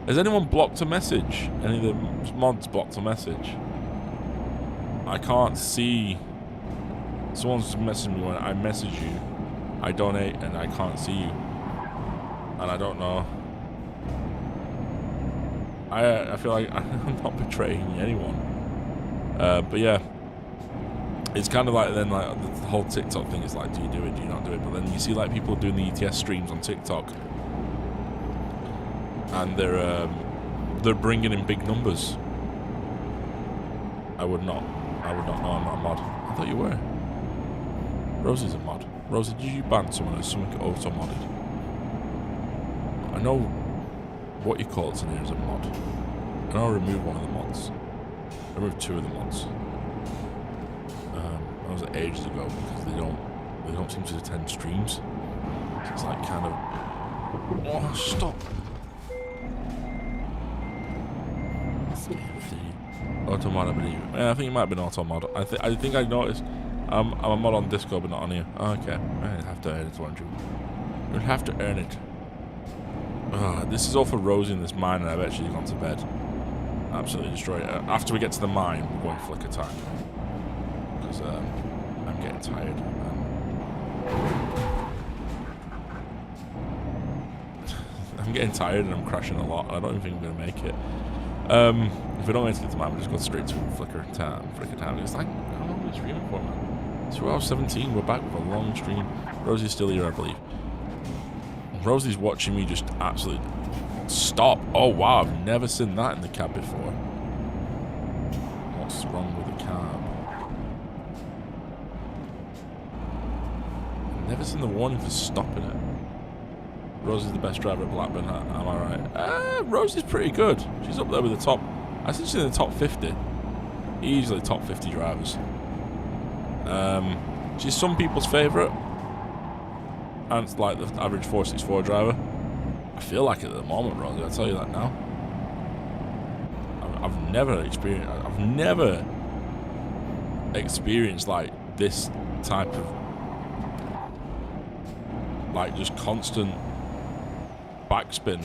Has anyone blocked a message? Any of the mods blocked a message? I can't see. Someone's just messaged me going, I messaged you, I donate, and I can't see you, and I don't know. I feel like I'm not betraying anyone. But yeah. It's kind of like then like the whole TikTok thing is like, do you do it, do you not do it? But then you see like people doing the ETS streams on TikTok, and they're they're bringing in big numbers. I would not know I'm not a mod. I thought you were. Rosie's a mod. Rosie, did you ban someone as something auto-modded? I know what you call it in here as a mod. And I'll remove one of the mods. I removed 2 of the mods. That was ages ago because they don't seem to attend streams. So it's like kind of, oh, stop. Auto mod, I believe. Yeah, I think it might have been auto mod. I think I noticed. I'm a mod on Discord, but not on here. Oh, okay, I have to earn it, won't you? You'll have to earn it. This is all for Rosie in this mine, and I've actually gone to bed. Absolutely destroy it. After we get to the mine, we're going flicker time. Because I'm getting tired. I'm getting tired and I'm crashing a lot. I don't even think I'm going to make it. If we don't make it to the mine, we'll just go straight to flicker time. It's like, how long are we streaming for, man? 2 hours 17. We're back with a long stream. Rosie's still here, I believe. Rosie's watching me just absolutely stop. Oh wow, I've never seen that in the cab before. What's wrong with the cab? I've never seen the warning for stopping it. Rosie's the best driver at Blackburn, am I right? Rosie's pretty good. She's up there with the top. I think she's in the top 50. Easily top 50 drivers. She's some people's favourite. And it's like the average 464 driver. I feel like it at the moment, Rosie. I'll tell you that now. I've never experienced like this type of like just constant backspin.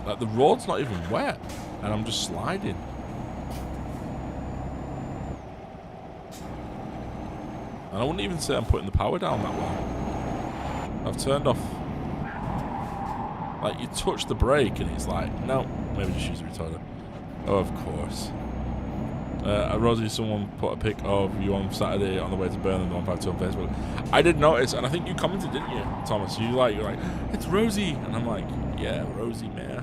Like the road's not even wet, and I'm just sliding. And I wouldn't even say I'm putting the power down that well. I've turned off. Like, you touch the brake and it's like, no, maybe just use the retarder. Oh, of course. Rosie, someone put a pic of you on Saturday on the way to Burnham, the 152 on Facebook. I did notice, and I think you commented, didn't you, Thomas? You're like, it's Rosie. And I'm like, yeah, Rosie, man.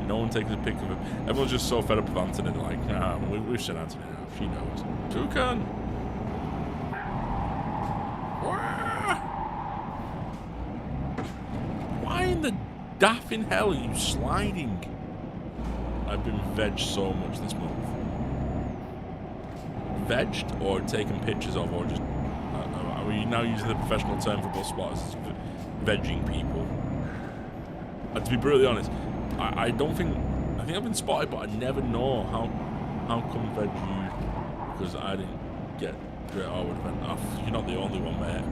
No one takes a pic of him. Everyone's just so fed up with Anthony. They're like, nah, we've seen Anthony now. She knows. Toucan. Why in the daffing hell are you sliding? I've been vegged so much this month. Vegged or taken pictures of, or just, I don't know, are we now using the professional term for bus spotters as vegging people? And to be brutally honest, I think I've been spotted, but I never know how come veg you, because I didn't get great. I would have been, you're not the only one, mate.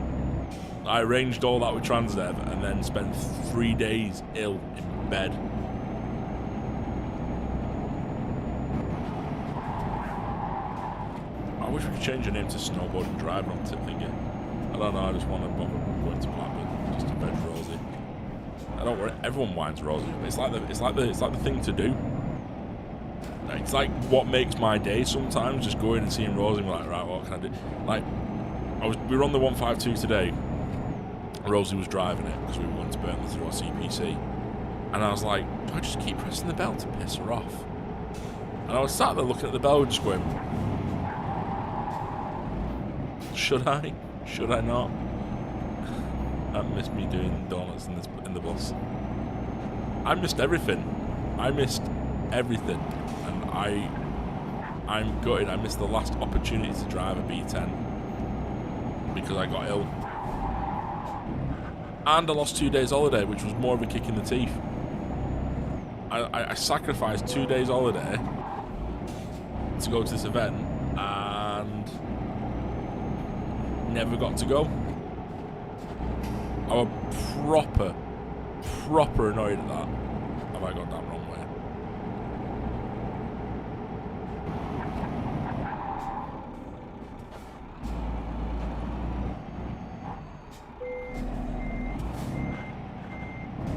I arranged all that with Transdev and then spent 3 days ill in bed. I wish we could change your name to Snowboard and Drive on tip thingy. I don't know, I just want to go into Blackburn just to veg Rosie. I don't worry, everyone whines Rosie. It's like the thing to do. It's like what makes my day sometimes, just going and seeing Rosie and be like, right, what can I do? Like, we were on the 152 today. Rosie was driving it because we were going to Burnley through our CPC. And I was like, do I just keep pressing the bell to piss her off? And I was sat there looking at the bell just going, should I? Should I not? That missed me doing donuts in the bus. I missed everything. And I'm gutted. I missed the last opportunity to drive a B10 because I got ill. And I lost 2 days holiday, which was more of a kick in the teeth. I sacrificed 2 days holiday to go to this event and never got to go. I was proper annoyed at that. Have I gone down the wrong way?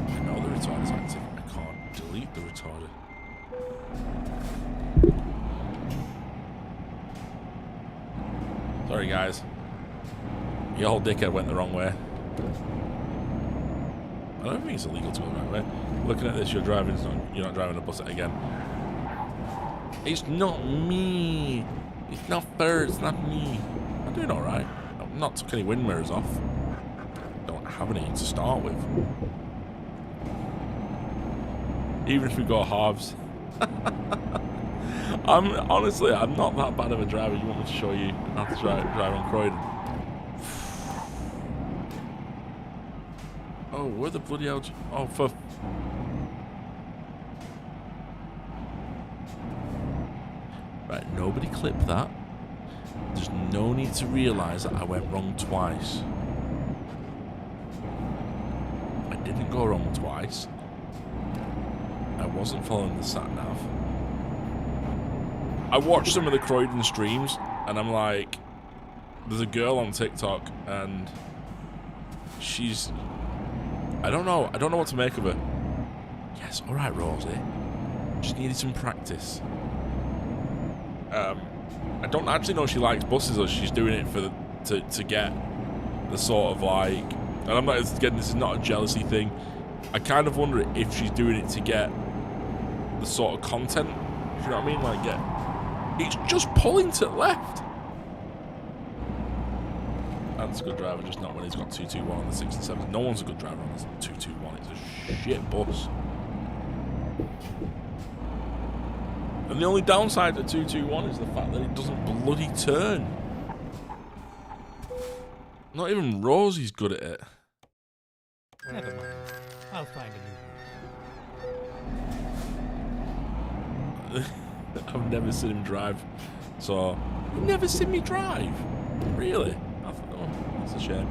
I know the retarder's active. I can't delete the retarder. Sorry guys. Your whole dickhead went the wrong way. I don't think it's illegal to go the right way. Looking at this, you're not driving a bus again. It's not me. It's not fair. It's not me. I'm doing all right. I've not took any wind mirrors off. Don't have any to start with. Even if we go halves. I'm not that bad of a driver. You want me to show you how to drive on Croydon? Oh, where the bloody hell? Oh, for. Right, nobody clip that. There's no need to realise that I went wrong twice. I didn't go wrong twice. I wasn't following the sat-nav. I watched some of the Croydon streams, and I'm like, there's a girl on TikTok, and she's... I don't know what to make of her. Yes, alright, Rosie. Just needed some practice. I don't actually know if she likes buses or she's doing it for to get the sort of like... And I'm not, again, this is not a jealousy thing. I kind of wonder if she's doing it to get the sort of content. You know what I mean? Like, it's just pulling to the left. That's a good driver, just not when he's got 221 on the 6 and 7. No one's a good driver on the 221. It's a shit bus. And the only downside to 221 is the fact that it doesn't bloody turn. Not even Rosie's good at it. Never mind. I'll find a new route. I've never seen him drive. So, you've never seen me drive? Really? I thought, oh, that's a shame.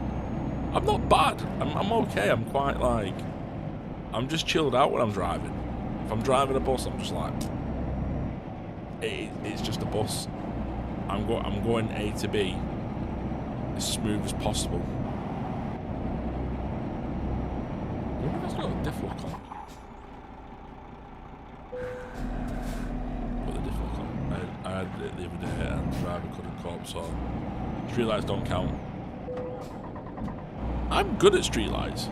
I'm not bad. I'm okay. I'm quite like... I'm just chilled out when I'm driving. If I'm driving a bus, I'm just like... It's just a bus. I'm going A to B as smooth as possible. I wonder if it's got a diff lock on. Put the diff lock on. I had it the other day and the driver couldn't cope, so street lights don't count. I'm good at street lights.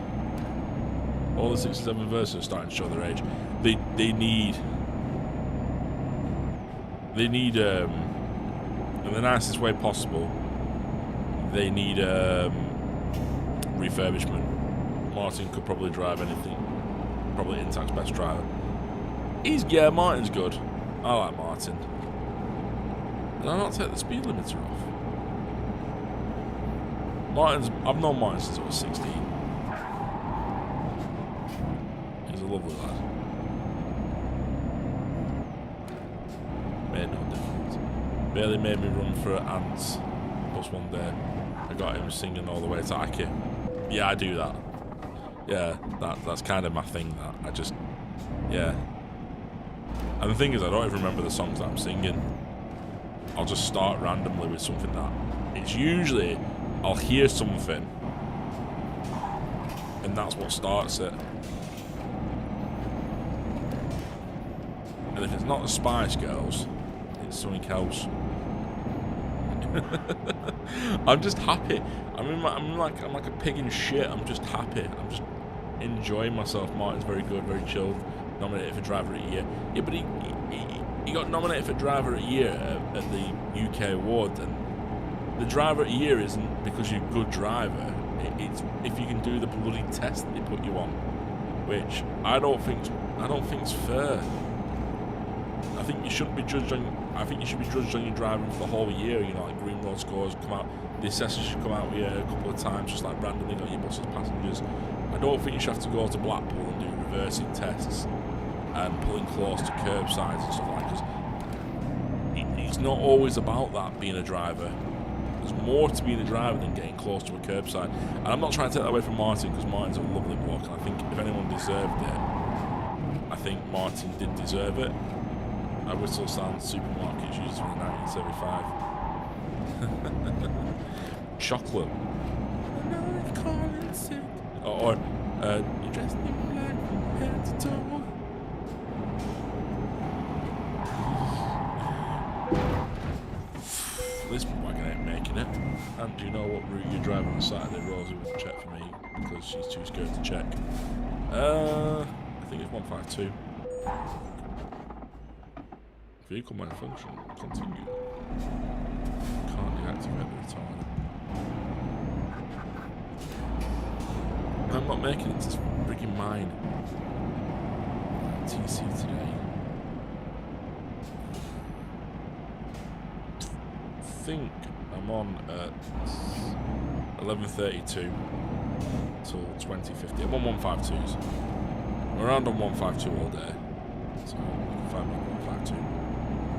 All the 67 versions are starting to show their age. They need in the nicest way possible, they need refurbishment. Martin could probably drive anything. Probably Intact's best driver. Yeah, Martin's good. I like Martin. Did I not take the speed limiter off? I've known Martin since I was 16. He's a lovely lad. Made no difference. Barely made me run for ants. Plus one day, I got him singing all the way to Aki. Yeah, I do that. Yeah, that's kind of my thing. That I just, yeah. And the thing is, I don't even remember the songs that I'm singing. I'll just start randomly with something that it's usually I'll hear something, and that's what starts it. And if it's not the Spice Girls, it's something else. I'm just happy. I'm like a pig in shit. I'm just happy. I'm just enjoying myself. Martin's very good, very chilled. Nominated for Driver of the Year. Yeah, but he got nominated for Driver of the Year at the UK Award, and the Driver of the Year isn't because you're a good driver. It's if you can do the bloody test that they put you on, which I don't think's fair. I think you shouldn't be judged on. I think you should be judged on your driving for the whole year. You know, like green road scores come out. The assessors should come out here a couple of times, just like randomly on your buses, passengers. I don't think you should have to go to Blackpool and do reversing tests and pulling close to curbsides and stuff like that. Because it's not always about that being a driver. There's more to being a driver than getting close to a curbside. And I'm not trying to take that away from Martin, because Martin's a lovely bloke, and I think if anyone deserved it, I think Martin did deserve it. I whistle sound supermarkets used from 1975. Chocolate. Or you dressed in black from head to toe. This wagon ain't making it. And do you know what route you're driving on Saturday? Rosie wouldn't check for me because she's too scared to check. I think it's 152. Vehicle malfunction. Continue. Can't deactivate the retarder. I'm not making it to this freaking mine. TC today. I think I'm on at 11:32 till 2050. I'm on 152s. I'm around on 152 all day. So you can find me on 152.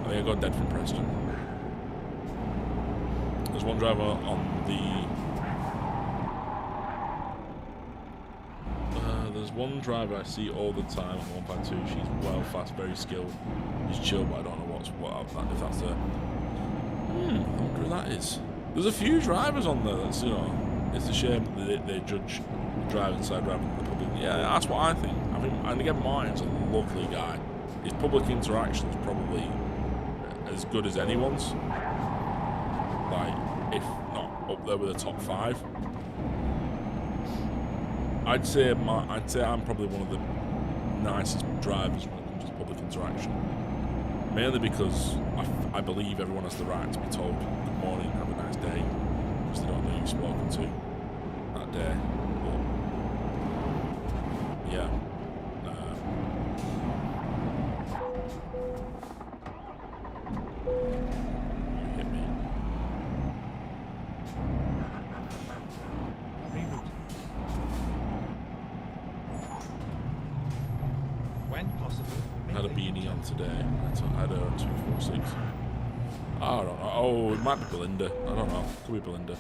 I think I got dead from Preston. There's one driver on the... there's one driver I see all the time on 152. She's well fast, very skilled. She's chill, but I don't know if that's her. I wonder who that is. There's a few drivers on there that's, you know, it's a shame that they judge the driving side rather than the public. Yeah, that's what I think. I mean, and again, Martin's a lovely guy. His public interaction is probably as good as anyone's. Like, if not up there with the top 5. I'd say I'm probably one of the nicest drivers when it comes to public interaction. Mainly because I believe everyone has the right to be told good morning, have a nice day, because they don't know you've spoken to that day. But yeah. You hit me. When possible. I had a beanie on today. I had a 246. I don't know. Oh, it might be Belinda. I don't know. Could be Belinda.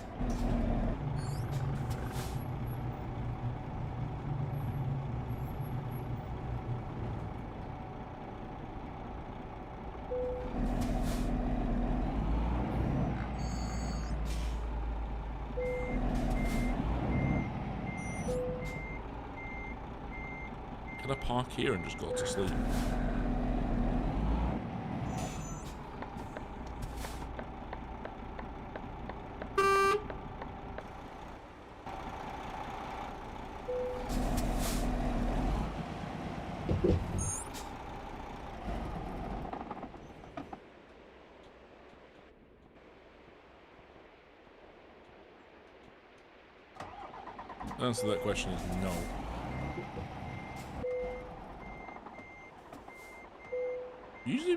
Can I park here and just go to sleep? The answer to that question is no. You used to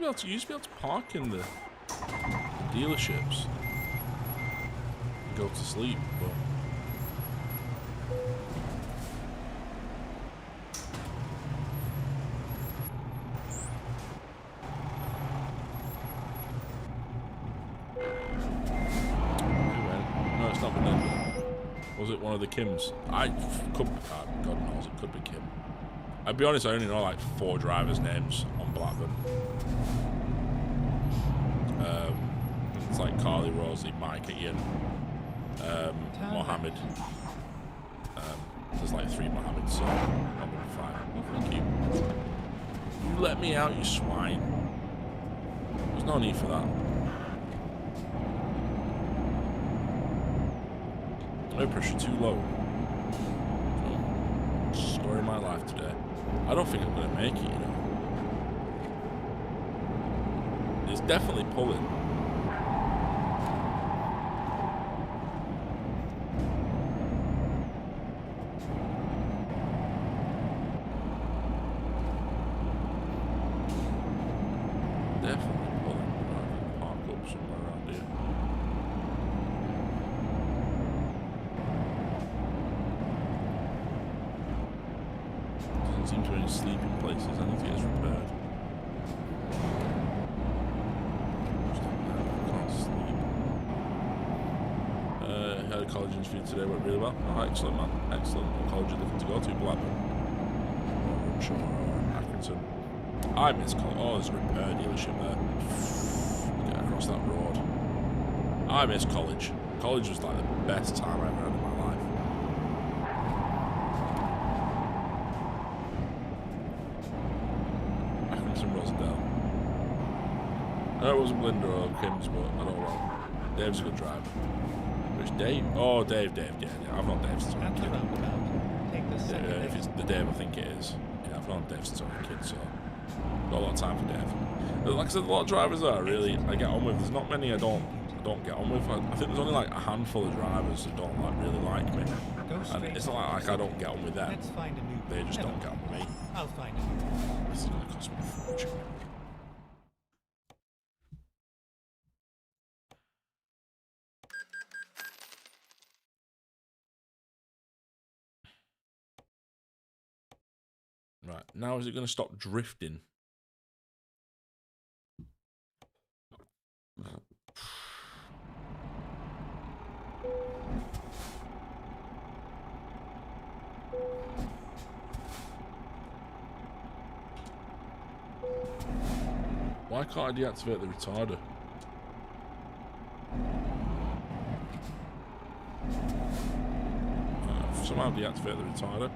be able to park in the dealerships and go to sleep, but no, it's not Belinda. Was it one of the Kims? God knows, it could be Kim. I'll be honest, I only know like 4 drivers' names on Blackburn. It's like Carly, Rosie, Mike, Ian, Mohammed. There's like 3 Mohammeds, so I'm gonna be fine. Well, thank you. You let me out, you swine. There's no need for that. No pressure too low. Story of my life today. I don't think I'm gonna make it, you know. It's definitely pulling. Definitely pulling. I can park up somewhere around here. Doesn't seem to be any sleeping places. I need to get this repaired. Can't sleep. Had a college interview today, went really well. Oh, excellent, man. Excellent. What college are you looking to go to? Blackburn. Or Accrington. I miss college. Oh, there's a repair dealership there. Get across that road. I miss college. College was like the best time I ever had in my life. Accrington, Rosendale. I know it wasn't Belinda or Kim's, but I don't know. Dave's a good driver. Where's Dave? Oh, Dave. Yeah, I've not Dave's. At the roundabout, take the second if exit. it's the Dave I think it is. Yeah, I've known Dave since I was a kid, so got a lot of time for Dave. But like I said, a lot of drivers that I get on with. There's not many I don't get on with. I think there's only like a handful of drivers who don't really like me. Go And straight it's to not like the I don't get on with them. Let's find a new They just Never don't get on with me. I'll find a new This is going to cost me a fortune. Right, now is it going to stop drifting? Why can't I deactivate the retarder? I've somehow deactivate the retarder.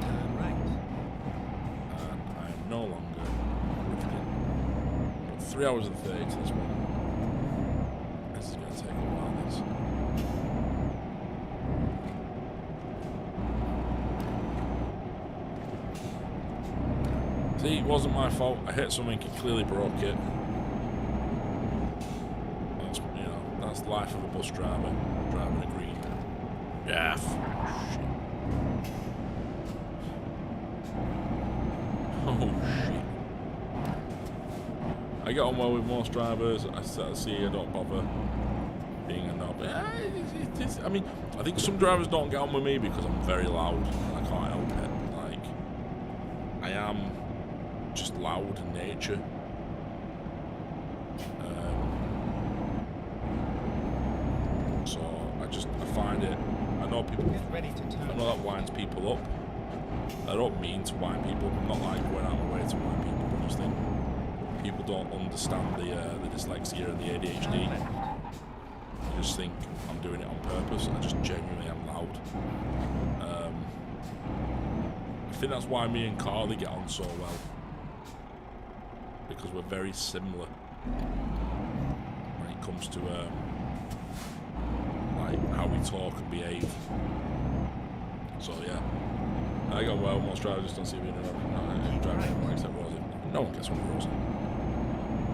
Turn right. And I am no longer drifting. Got 3 hours and 30 to this one. This is going to take a while, this. See, it wasn't my fault. I hit something, it clearly broke it. That's, you know, that's the life of a bus driver. Driving a green. Yeah, shit. Oh, shit. I get on well with most drivers. I see I don't bother being a knob. I mean, I think some drivers don't get on with me because I'm very loud. And I can't help it. Like, I am just loud in nature. So I find it. I know people. Get ready to turn. I know that winds people up. I don't mean to wind people. I'm not like going out of my way to wind people. I just think people don't understand the dyslexia and the ADHD. Turn left. I just think I'm doing it on purpose. I just genuinely am loud. I think that's why me and Carly get on so well. Because we're very similar when it comes to like how we talk and behave. So yeah, I got well. Most drivers just don't see me in driving anymore except Rosie. No one gets on with Rosie.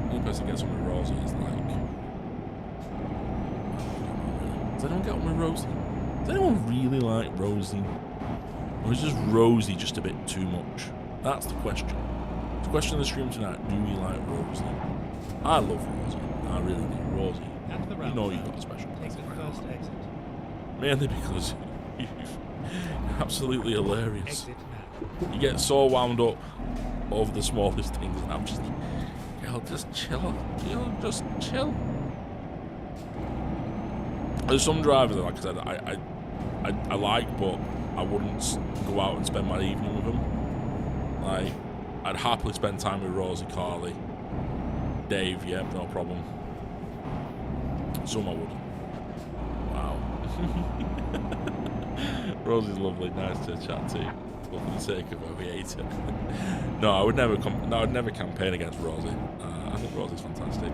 The only person who gets on with Rosie is like. Does anyone get on with Rosie? Does anyone really like Rosie? Or is just Rosie just a bit too much? That's the question. The question of the stream tonight, do we like Rosie? I love Rosie. I really do. Rosie. At the You know you've roundabout, got a special take place the in my first heart. exit. Mainly because you're absolutely hilarious. Exit now. You get so wound up over the smallest things, and I'm just like, yo, just chill. Yo, just chill. There's some drivers that, like I said, I like, but I wouldn't go out and spend my evening with them. Like, I'd happily spend time with Rosie, Carly, Dave, yep, no problem. Some I wouldn't. Wow. Rosie's lovely, nice to chat to. But for the sake of her, we hate her. No, I would never campaign against Rosie. I think Rosie's fantastic.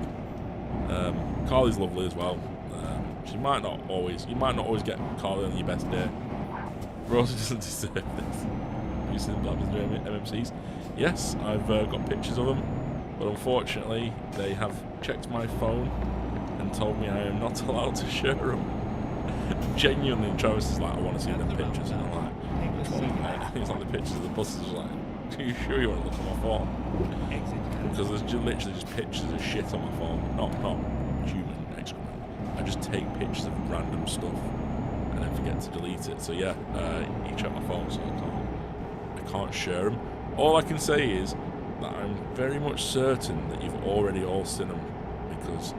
Carly's lovely as well. You might not always get Carly on your best day. Rosie doesn't deserve this. Have you seen Black MMCs? Yes, I've got pictures of them, but unfortunately they have checked my phone and told me I am not allowed to share them. Genuinely, Travis is like, I want to see them pictures, and I'm like, which one, mate? It's like the pictures of the buses. Like, are you sure you want to look on my phone? Because there's literally just pictures of shit on my phone, not human excrement. I just take pictures of random stuff and then forget to delete it. So yeah, you check my phone, so I can't share them. All I can say is that I'm very much certain that you've already all seen them, because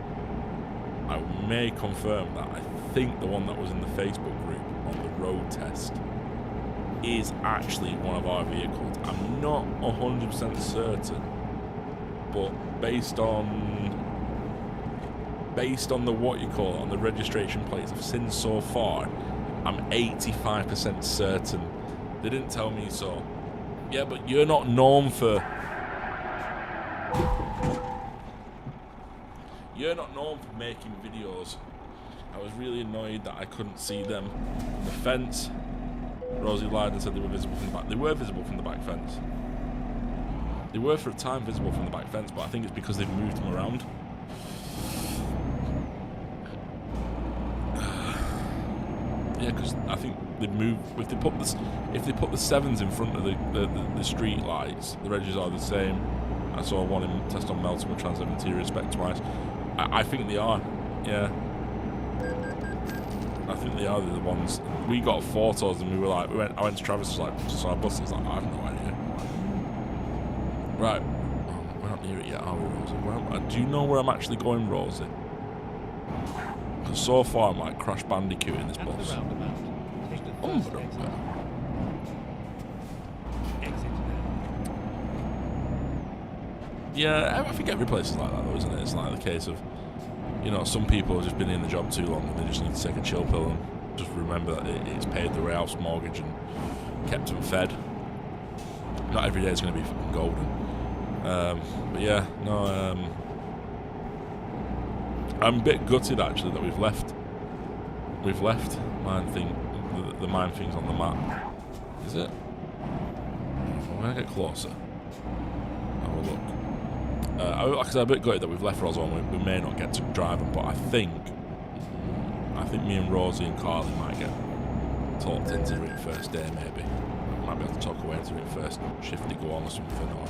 I may confirm that I think the one that was in the Facebook group on the road test is actually one of our vehicles. I'm not 100% certain, but based on the what you call it, on the registration plates I've seen so far, I'm 85% certain. They didn't tell me so. Yeah, but you're not known for making videos I was really annoyed that I couldn't see them. The fence. Rosie lied and said they were visible from the back. They were visible from the back fence. They were for a time visible from the back fence, but I think it's because they've moved them around. Yeah, because I think they've moved. If they put the 7s in front of the street lights, the edges are the same. I saw one in test on Melton with Transdev interior spec twice. I think they are. Yeah. I think they are the ones. We got photos and we were like, I went to Travis, like, just saw our buses, like, I have no idea. Right. Oh, we're not near it yet, are we, Rosie? Do you know where I'm actually going, Rosie? Because so far I'm like Crash Bandicoot in this bus. Yeah, I think every place is like that though, isn't it? It's like the case of, you know, some people have just been in the job too long and they just need to take a chill pill and just remember that it's paid the house mortgage and kept them fed. Not every day is going to be fucking golden. But yeah, no, I'm a bit gutted actually that we've left the mine things on the map. Is it? When I get closer, have a look. Like I said, I'm a bit gutted that we've left Roswell and we may not get to drive them, but I think me and Rosie and Carly might get talked into it first day maybe. Might be able to talk away into it first shift to go on or something, or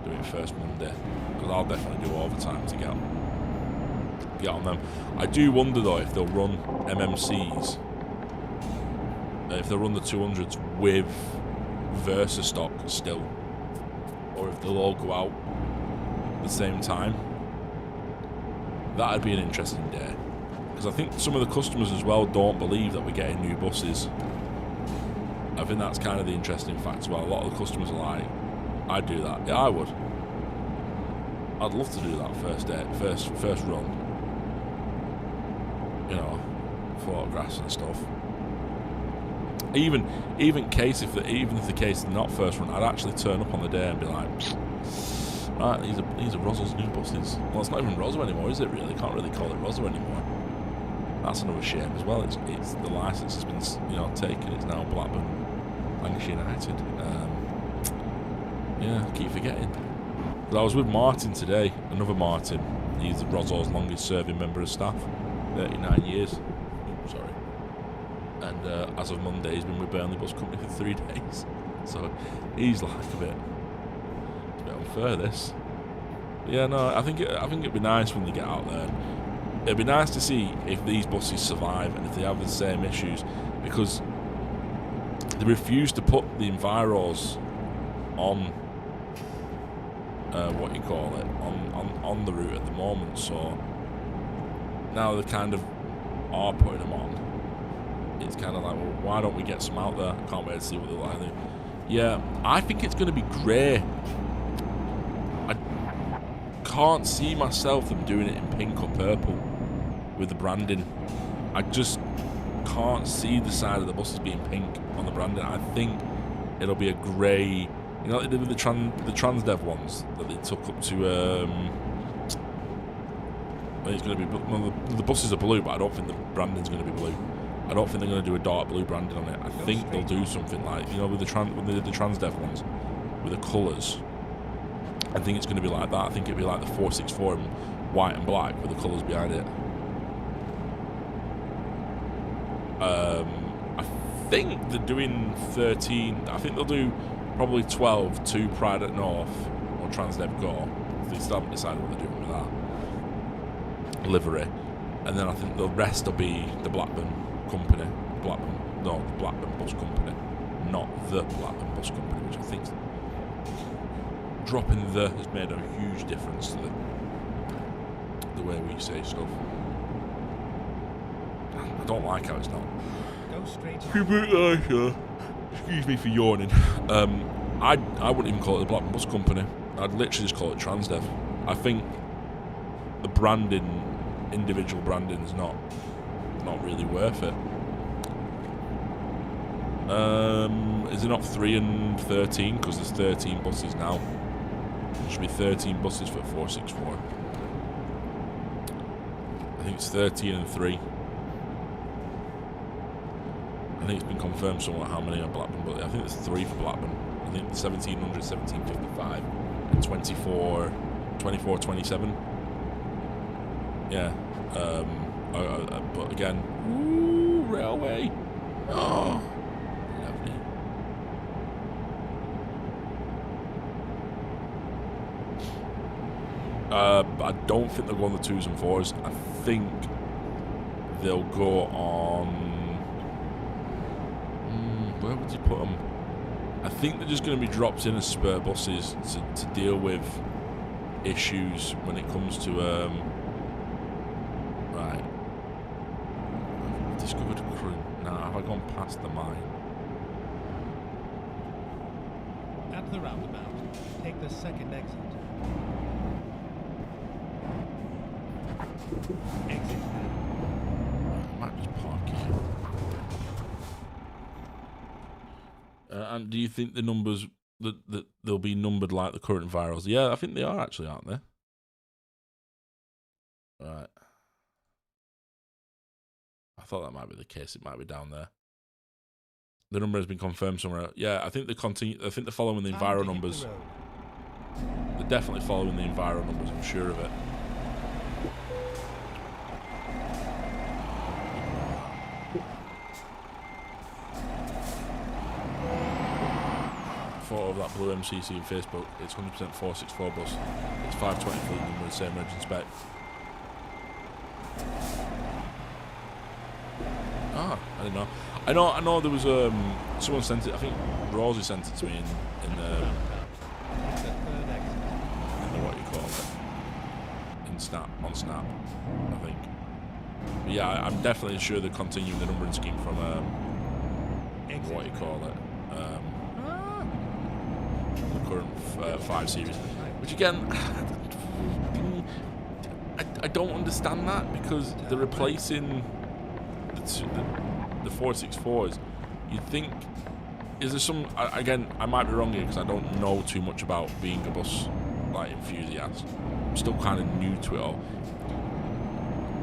do it first Monday, because I'll definitely do overtime to get on them. I do wonder though if they'll run MMCs, if they'll run the 200s with Versa stock still, or if they'll all go out at the same time. That'd be an interesting day, because I think some of the customers as well don't believe that we're getting new buses. I think that's kind of the interesting fact as well. A lot of the customers are like, I'd do that. Yeah, I would. I'd love to do that first day, first run. You know, photographs and stuff. Even if the case is not first run, I'd actually turn up on the day and be like, right, these are Roswell's new buses. Well, it's not even Roswell anymore, is it really? Can't really call it Roswell anymore. That's another shame as well. It's the license has been, you know, taken. It's now Blackburn Lancashire United. Yeah, I keep forgetting. But I was with Martin today, another Martin. He's Roswell's longest serving member of staff, 39 years. Sorry. And as of Monday, he's been with Burnley Bus Company for 3 days. So he's like it's a bit unfair this. But yeah, no, I think it'd be nice when they get out there. It'd be nice to see if these buses survive and if they have the same issues, because they refuse to put the Enviros on on the route at the moment. So now they kind of are putting them on. It's kind of like, well, why don't we get some out there? I can't wait to see what they're like. Yeah, I think it's going to be grey. I can't see myself them doing it in pink or purple with the branding. I just can't see the side of the buses being pink on the branding. I think it'll be a grey, you know, like they did with the Transdev ones that they took up to. It's going to be, well, the buses are blue, but I don't think the branding's going to be blue. I don't think they're going to do a dark blue branding on it. I think they'll do something like, you know, with when they did the Transdev ones with the colours. I think it's going to be like that. I think it'll be like the 464 in white and black with the colours behind it. I think they're doing 13. I think they'll do probably 12 to Pride at North or Transdev Go. They still haven't decided what they're doing with that livery. And then I think the rest will be the Blackburn Company. The Blackburn Bus Company. Not the Blackburn Bus Company, which I think dropping the has made a huge difference to the way we say stuff. I don't like how it's not. Go straight Excuse me for yawning. I wouldn't even call it the Blackburn Bus Company. I'd literally just call it Transdev. I think the branding, individual branding, is not really worth it. Is it not 3 and 13? Because there's 13 buses now. There should be 13 buses for 464. I think it's 13 and 3. I think it's been confirmed somewhat how many are Blackburn, but I think there's 3 for Blackburn. I think 1700, 1755, and 24, 27. Yeah. But again, ooh, railway. Oh, lovely. I don't think they'll go on the 2s and 4s. I think they'll go on. Where would you put them? I think they're just going to be dropped in as spur buses to deal with issues when it comes to right. I've discovered a crew. Now, have I gone past the mine? At the roundabout, take the second exit. Exit now. I might just park here. And do you think the numbers that they'll be numbered like the current virals? Yeah, I think they are actually, aren't they? Right. I thought that might be the case. It might be down there. The number has been confirmed somewhere. Yeah, I think they continue. I think they're following the enviro numbers. They're definitely following the enviro numbers. I'm sure of it. Photo of that blue MCC on Facebook. It's 100% 464 bus. It's 520 fleet number, same engine spec. Ah, I didn't know. I know. There was someone sent it. I think Rosie sent it to me in the what you call it in Snap I think. But yeah, I'm definitely sure they're continuing the numbering scheme from what you call it. The current 5 series, which again, I don't understand that because they're replacing the 464s. You'd think, is there some? Again, I might be wrong here because I don't know too much about being a bus like enthusiast. I'm still kind of new to it all.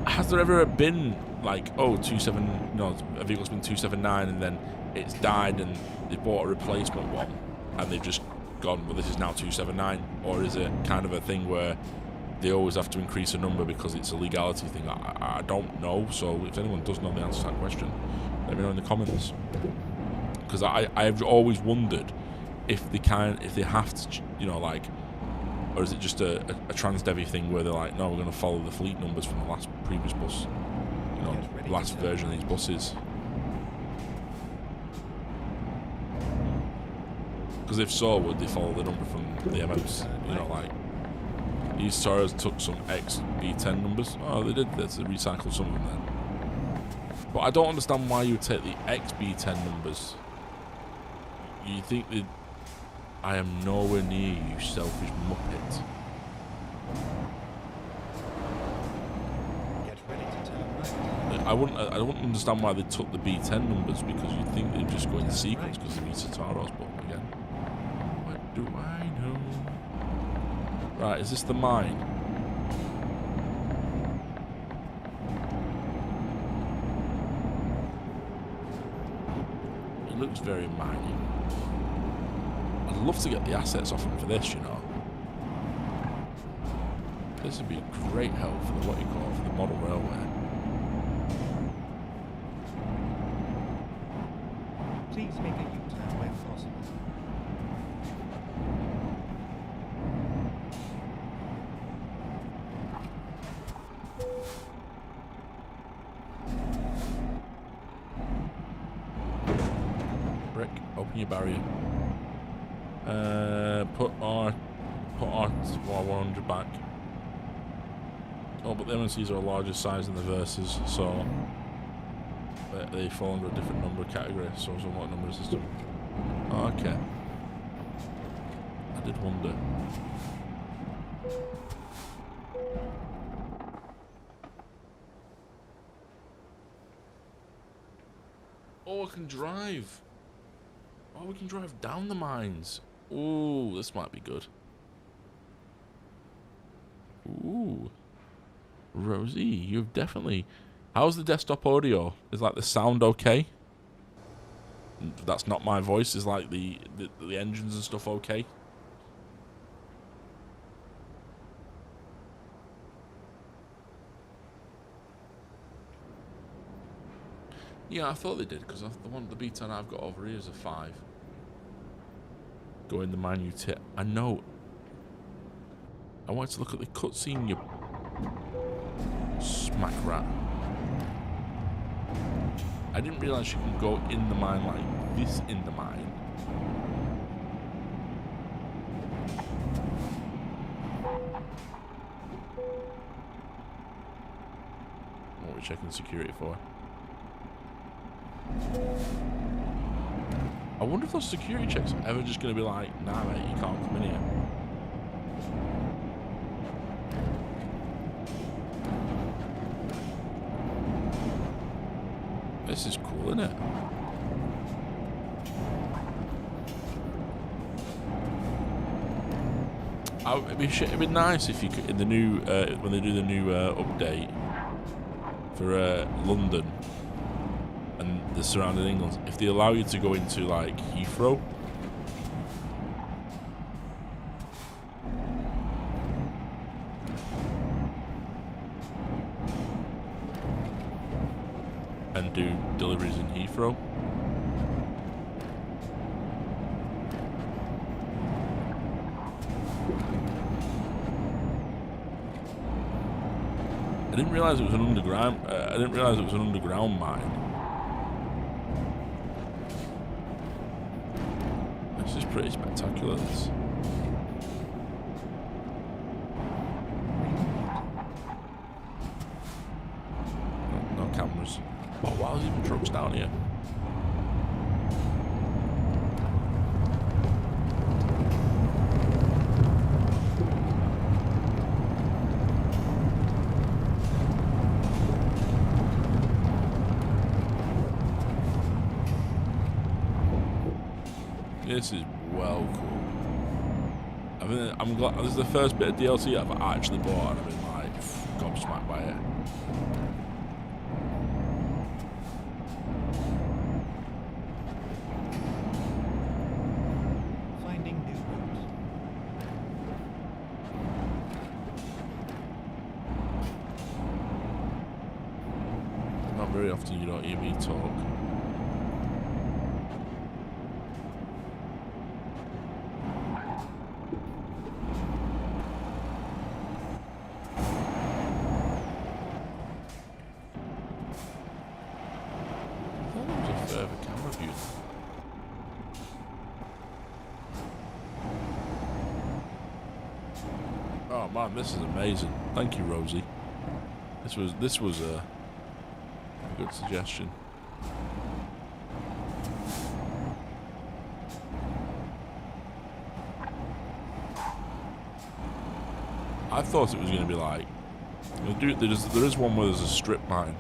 Has there ever been like a vehicle's been 279 and then it's died and they bought a replacement one and they've just gone, well, this is now 279, or is it kind of a thing where they always have to increase a number because it's a legality thing? I don't know. So if anyone does know the answer to that question, let me know in the comments. Because I've always wondered if they have to, or is it just a Transdevi thing where they're like, no, we're going to follow the fleet numbers from the previous bus, last version of these buses. Because if so, would they follow the number from the MMs? These Taurus took some XB10 numbers. Oh, they did. They recycled some of them then. But I don't understand why you would take the XB10 numbers. You think that I am nowhere near you, selfish muppet. Get ready to turn right. I wouldn't understand why they took the B10 numbers because you'd think they'd just go in sequence because they're Taurus, but again, what do I know? Right, is this the mine? It looks very mining. I'd love to get the assets off him for this, This would be a great help for the for the model railway. Please make a U-turn when possible. Brick, open your barrier. Put our 100 back. Oh, but the MNCs are a larger size than the Versas, so they fall under a different number category. So what number is this? Oh, okay. I did wonder. Oh, I can drive. Oh, we can drive down the mines. Ooh, this might be good. Ooh. Rosie, you've definitely... How's the desktop audio? Is the sound okay? that's not my voice. Is like the engines and stuff okay? Yeah, I thought they did, because the B10 I've got over here is a 5. Go in the minute hit. I know. I wanted to look at the cutscene, you smack rat. I didn't realise you can go in the mine like this in the mine. What are we checking security for? I wonder if those security checks are ever just going to be like, nah mate, you can't come in here. This is cool, isn't it? It'd be nice if you could, in the new, when they do the new update for London and the surrounding England, if they allow you to go into like Heathrow. And do deliveries in Heathrow. I didn't realise it was an underground. I didn't realise it was an underground mine. This is pretty spectacular. This. No cameras. Oh, why there's even trucks down here? This is well cool. I mean, I'm glad this is the first bit of DLC I've actually bought, and I've been like gobsmacked by it. Finding new routes. Not very often you don't hear me talk. Oh man, this is amazing. Thank you, Rosie. This was a good suggestion. I thought it was going to be like there is one where there's a strip mine,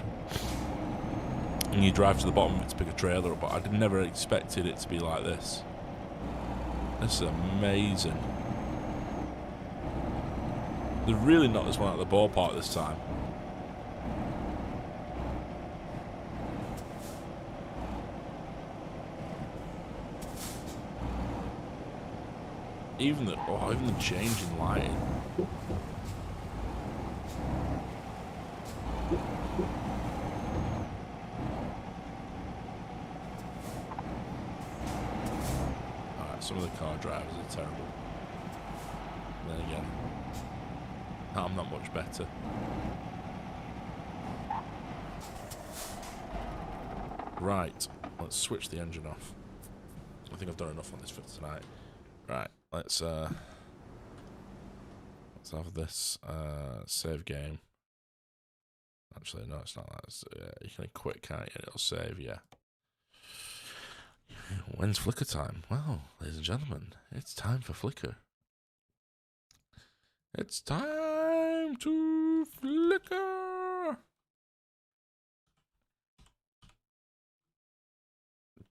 and you drive to the bottom of it to pick a trailer up. But I never expected it to be like this. This is amazing. They've really knocked this one out of the ballpark this time. Even the change in lighting. Alright, some of the car drivers are terrible. And then again, I'm not much better. Right, let's switch the engine off. I think I've done enough on this for tonight. Right, let's have this save game. Actually, no, it's not that. You can quit, can't you? It'll save, yeah. When's Flickr time? Well, ladies and gentlemen, it's time for Flickr. It's time to Flickr.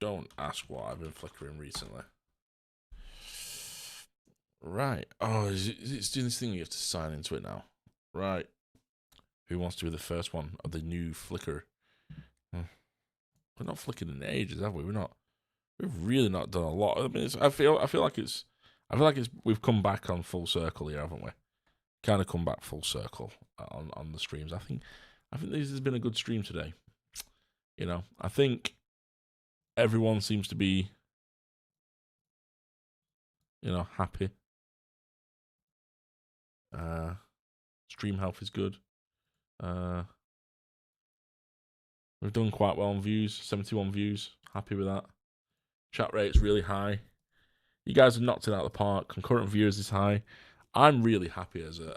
Don't ask what I've been flickering recently. Right. Oh, it's doing this thing you have to sign into it now. Right. Who wants to be the first one of the new Flickr? We're not flicking in ages, have we? We're not We've really not done a lot. I mean, I feel like we've come back on full circle here, haven't we? Kind of come back full circle on the streams. I think this has been a good stream today. You know, I think everyone seems to be, happy. Stream health is good. We've done quite well on views, 71 views. Happy with that. Chat rate's really high. You guys have knocked it out of the park. Concurrent viewers is high. I'm really happy as a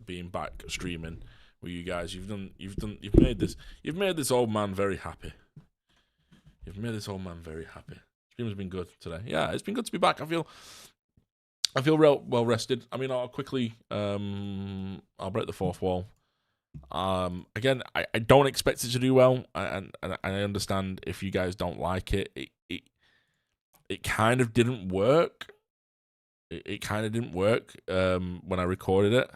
being back streaming with you guys. You've made this old man very happy. You've made this old man very happy. Stream's been good today. Yeah, it's been good to be back. I feel real well rested. I mean, I'll quickly I'll break the fourth wall. Again, I don't expect it to do well, and I understand if you guys don't like it. It kind of didn't work. It kind of didn't work when I recorded it.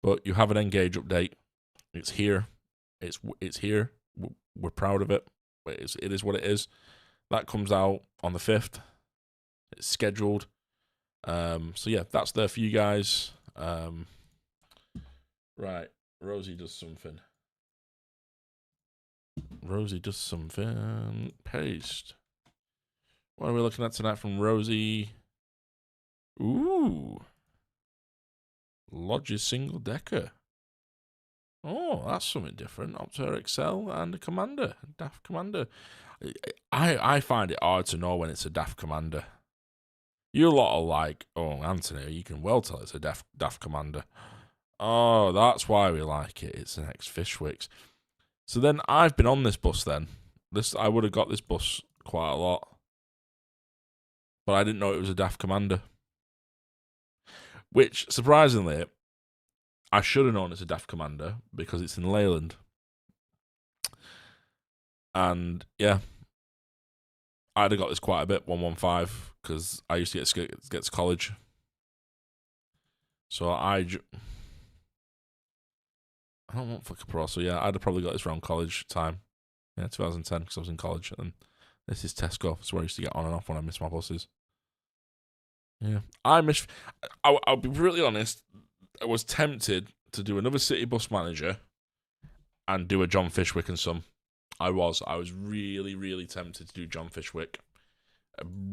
But you have an Engage update. It's here. It's here. We're proud of it. It is what it is. That comes out on the 5th. It's scheduled. So yeah, that's there for you guys. Right. Rosie does something. Paste. What are we looking at tonight from Rosie? Ooh. Lodge's single decker. Oh, that's something different. Opter Excel and a Commander. DAF Commander. I find it hard to know when it's a DAF Commander. You lot are like, oh, Anthony, you can well tell it's a DAF Commander. Oh, that's why we like it. It's an ex-Fishwicks. So then I've been on this bus then. I would have got this bus quite a lot. But I didn't know it was a DAF Commander. Which, surprisingly, I should have known it's a DAF Commander because it's in Leyland. And, yeah. I'd have got this quite a bit, 115, because I used to get to college. So I don't want Flickr Pro, so yeah, I'd have probably got this around college time. Yeah, 2010, because I was in college. And this is Tesco. That's where I used to get on and off when I missed my buses. Yeah. I'll be really honest. I was tempted to do another City Bus Manager and do a John Fishwick and some. I was really, really tempted to do John Fishwick,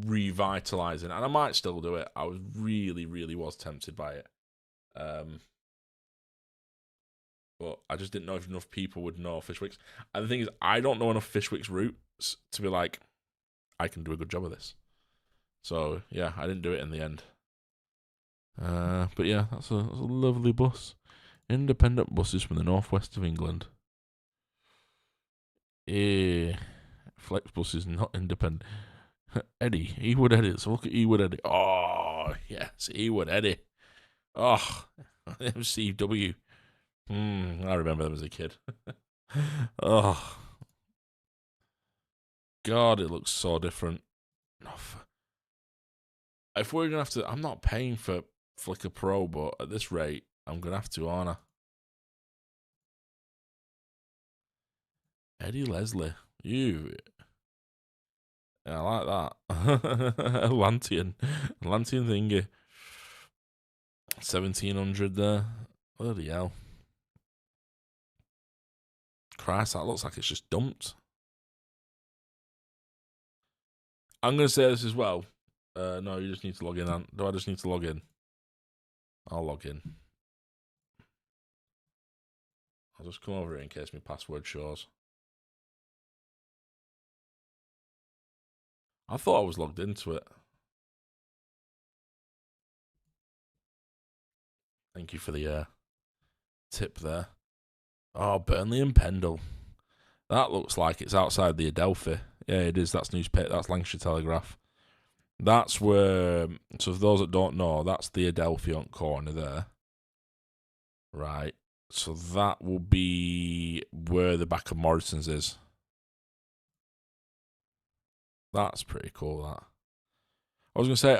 revitalizing, and I might still do it. I was really, really was tempted by it. But I just didn't know if enough people would know Fishwicks. And the thing is, I don't know enough Fishwicks routes to be like, I can do a good job of this. So, yeah, I didn't do it in the end. But yeah, that's a lovely bus. Independent buses from the northwest of England. Flexbus is not independent. Eddie, Ewood Eddie. Let's look at Ewood Eddie. Oh, yes, Ewood Eddie. Oh, MCW. I remember them as a kid. Oh, God, it looks so different. If we're going to have to... I'm not paying for Flickr Pro, but at this rate, I'm going to have to, aren't I? Eddie Leslie. You. Yeah, I like that. Lantian thingy. 1700 there. Bloody hell. Christ, that looks like it's just dumped. I'm going to say this as well. No, you just need to log in. Do I just need to log in? I'll log in. I'll just come over here in case my password shows. I thought I was logged into it. Thank you for the tip there. Oh, Burnley and Pendle. That looks like it's outside the Adelphi. Yeah, it is. That's newspaper. That's Lancashire Telegraph. That's where... So for those that don't know, that's the Adelphi on corner there. Right. So that will be where the back of Morrison's is. That's pretty cool, that. I was going to say,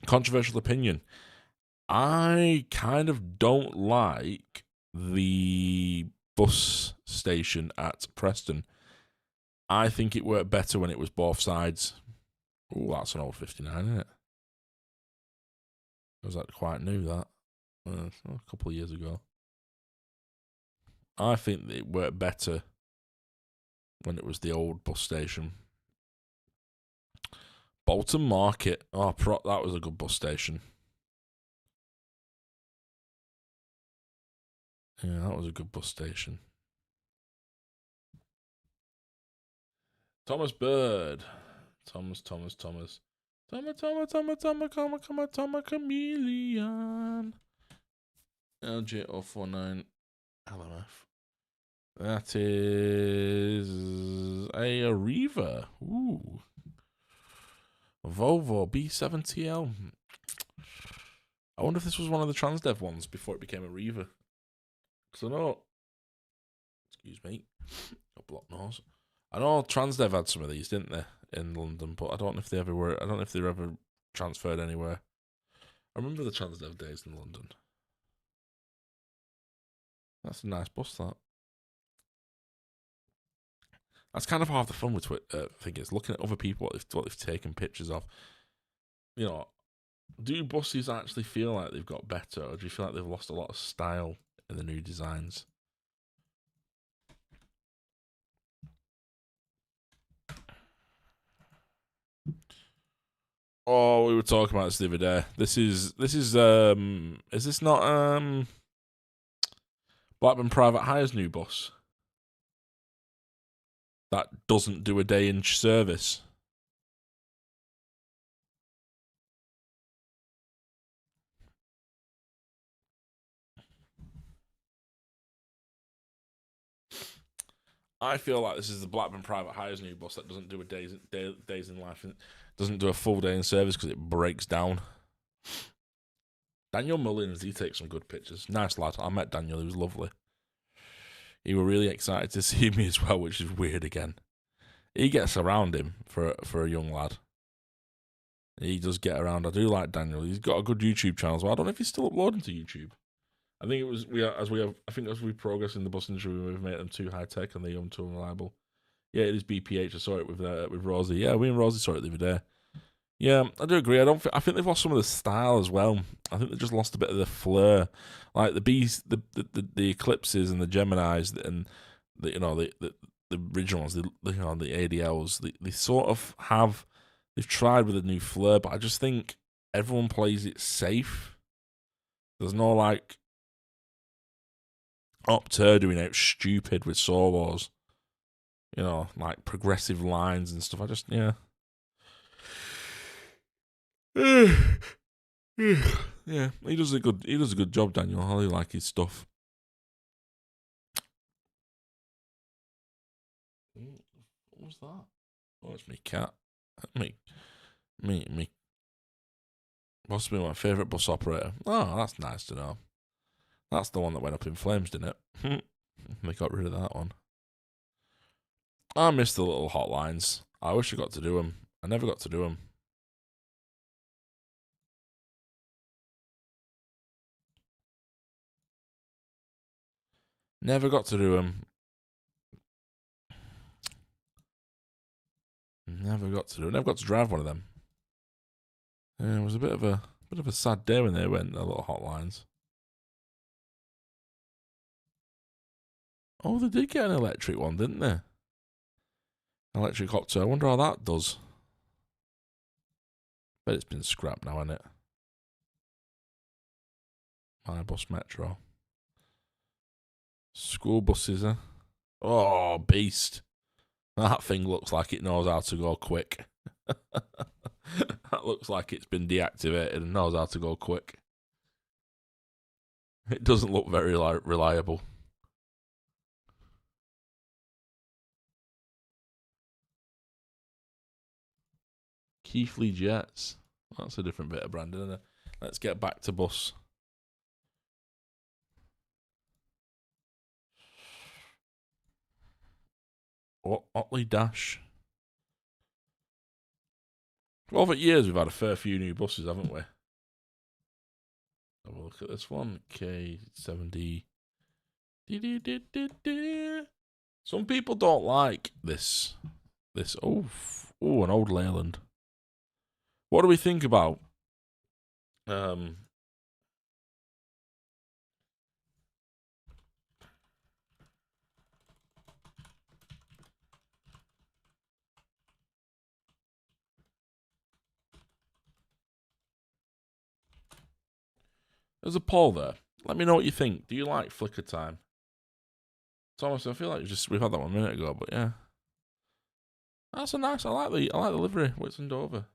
controversial opinion. I kind of don't like the bus station at Preston. I think it worked better when it was both sides. Oh, that's an old 59, isn't it? Was that quite new, that? A couple of years ago. I think that it worked better when it was the old bus station. Bolton Market. Oh, that was a good bus station. Yeah, that was a good bus station. Thomas Bird. Thomas. Thomas Chameleon. LJ049 LMF. That is a Arriva. Ooh. Volvo B70L. I wonder if this was one of the Transdev ones before it became a Arriva. Because I know... Excuse me. Got blocked nose. I know Transdev had some of these, didn't they, in London, but I don't know if they ever were. I don't know if they were ever transferred anywhere. I remember the Transdev days in London. That's a nice bus, that. That's kind of half the fun with things, looking at other people, what they've taken pictures of. You know, do buses actually feel like they've got better, or do you feel like they've lost a lot of style in the new designs? Oh, we were talking about this the other day. This is this not Blackburn Private Hire's new bus that doesn't do a day in service? I feel like this is the Blackburn Private Hire's new bus that doesn't do a days in life, and doesn't do a full day in service because it breaks down. Daniel Mullins, he takes some good pictures. Nice lad. I met Daniel, he was lovely. He was really excited to see me as well, which is weird again. He gets around him for a young lad. He does get around. I do like Daniel. He's got a good YouTube channel as well. I don't know if he's still uploading to YouTube. I think it was as we progress in the bus industry, we've made them too high tech and they're too unreliable. Yeah, it is BPH. I saw it with Rosie. Yeah, we and Rosie saw it the other day. Yeah, I do agree. I think they've lost some of the style as well. I think they just lost a bit of the flair, like the Bees, the Eclipses and the Geminis, and the original ones, the ADLs. They sort of have. They've tried with a new flair, but I just think everyone plays it safe. There's no like Opter doing out stupid with solos, like progressive lines and stuff. I just yeah, he does a good job, Daniel. I really like his stuff. What was that? Oh, it's me cat. Me. Must be my favourite bus operator. Oh, that's nice to know. That's the one that went up in flames, didn't it? They got rid of that one. I miss the little hotlines. I wish I got to do them. I never got to do them. Never got to do them. Never got to drive one of them. Yeah, it was a bit of a sad day when they went, the little hotlines. Oh, they did get an electric one, didn't they? Electric Opto. I wonder how that does. Bet it's been scrapped now, hasn't it? My Bus Metro. School buses, huh? Oh, beast. That thing looks like it knows how to go quick. That looks like it's been deactivated and knows how to go quick. It doesn't look very reliable. Keithley Jets. That's a different bit of branding, isn't it? Let's get back to bus. Otley Dash. Over years, we've had a fair few new buses, haven't we? Have a look at this one. K70. Some people don't like this this. Oh, an old Leyland. What do we think about there's a poll there. Let me know what you think. Do you like flicker time? Thomas, I feel like we've had that 1 minute ago, but yeah. That's a nice. I like the livery. Whitson Dover.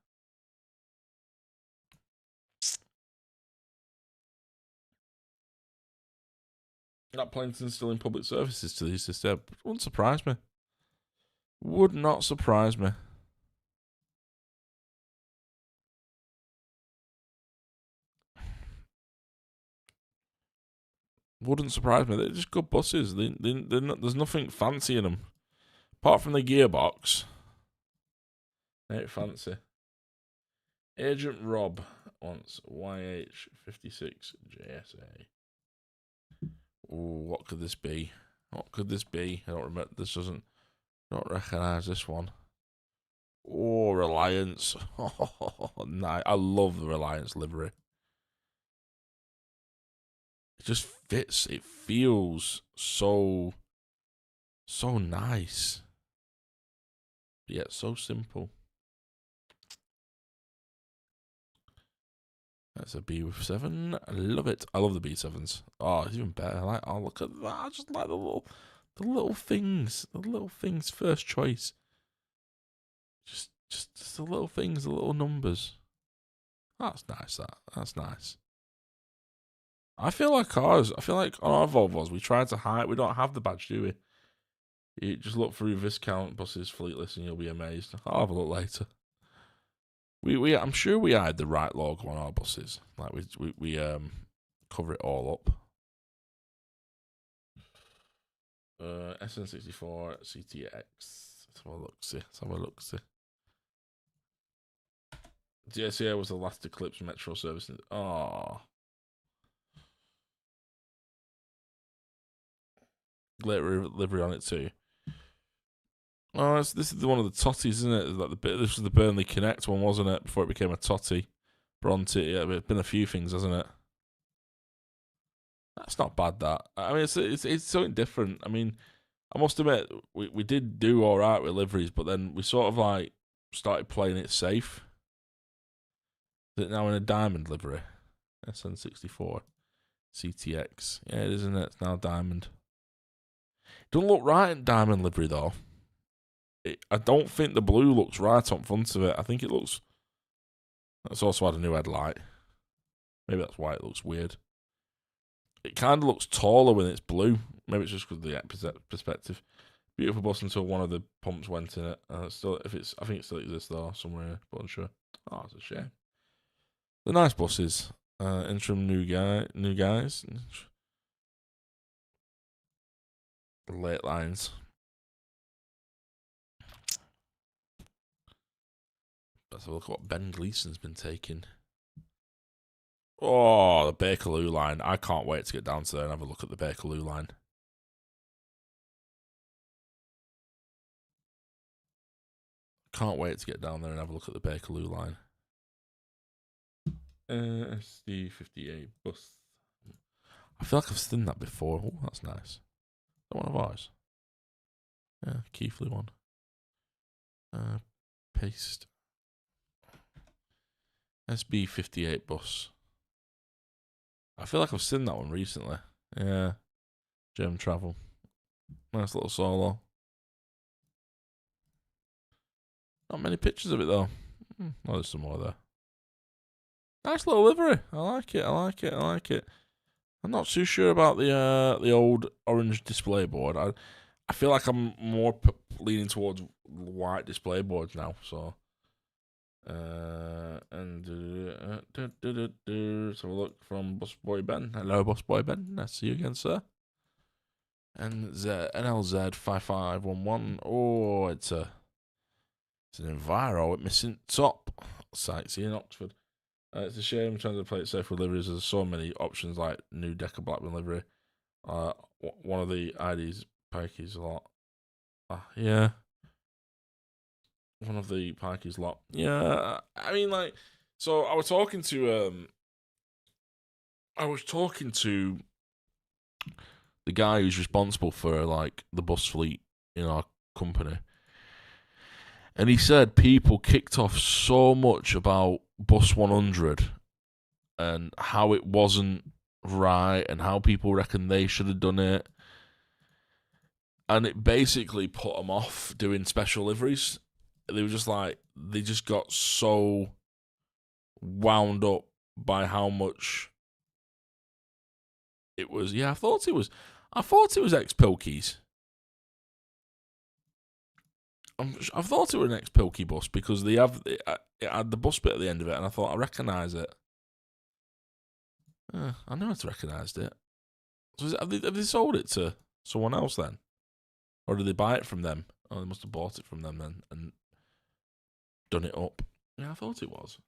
That Plankton's still in public services to these this day. Wouldn't surprise me. Would not surprise me. Wouldn't surprise me. They're just good buses. There's nothing fancy in them. Apart from the gearbox. Ain't fancy. Agent Rob wants YH56JSA. Ooh, what could this be? What could this be? I don't remember. Don't recognise this one. Oh, Reliance. Oh, nice. I love the Reliance livery. It just fits. It feels so nice. But yet so simple. That's a B7. I love it. I love the B7s. Oh, it's even better. Look at that. I just like the little things. The little things. First choice. Just the little things, the little numbers. That's nice. That's nice. I feel like on our Volvos, we try to hide. We don't have the badge, do we? You just look through Viscount buses fleet list and you'll be amazed. I'll have a look later. I'm sure we hide the right logo on our buses. Like we cover it all up. SN64 CTX. Let's have a look. See. DSA was the last Eclipse Metro service. Oh. Great livery on it too. Oh, this is one of the Totties, isn't it? Like this was the Burnley Connect one, wasn't it? Before it became a Totty. Bronte. Yeah, it's been a few things, hasn't it? That's not bad. That I mean, it's something different. I mean, I must admit we did do all right with liveries, but then we sort of like started playing it safe. Is it now in a diamond livery? SN64 CTX. Yeah, it is, isn't it? It's now diamond. Doesn't look right in diamond livery though. I don't think the blue looks right on front of it. I think it looks. That's also had a new headlight. Maybe that's why it looks weird. It kind of looks taller when it's blue. Maybe it's just because of the perspective. Beautiful bus until one of the pumps went in it. I think it still exists though somewhere, but unsure. Oh, it's a shame. The nice buses. Interim new guys. Late lines. Let's have a look at what Ben Gleeson's been taking. Oh, the Bakerloo line. I can't wait to get down to there and have a look at the Bakerloo line. Can't wait to get down there and have a look at the Bakerloo line. SD58 bus. I feel like I've seen that before. Oh, that's nice. Is that one of ours? Yeah, Keithley one. Paste. SB58 bus. I feel like I've seen that one recently. Yeah. German Travel. Nice little solo. Not many pictures of it though. Oh, there's some more there. Nice little livery. I like it. I'm not too sure about the old orange display board. I feel like I'm more leaning towards white display boards now. So, and let's have a look from Busboy Ben. Hello, Busboy Ben. Nice to see you again, sir. And NLZ 5511. Oh, it's an Enviro with missing top. Sightseeing Oxford. It's a shame trying to play it safe with liveries. There's so many options like new Decker Blackburn livery. One of the IDs Pikey's a lot. Yeah. One of the Pikey's lot. Yeah, I mean, like, so I was talking to the guy who's responsible for like the bus fleet in our company, and he said people kicked off so much about Bus 100 and how it wasn't right and how people reckon they should have done it, and it basically put them off doing special liveries. They were just like, they just got so wound up by how much it was. Yeah, I thought it was ex-Pilkies. I thought it was an ex-Pilky bus because it had the bus bit at the end of it, and I thought I recognise it. I knew I'd recognised it. So have they sold it to someone else then, or did they buy it from them? Oh, they must have bought it from them then and done it up. Yeah, I thought it was.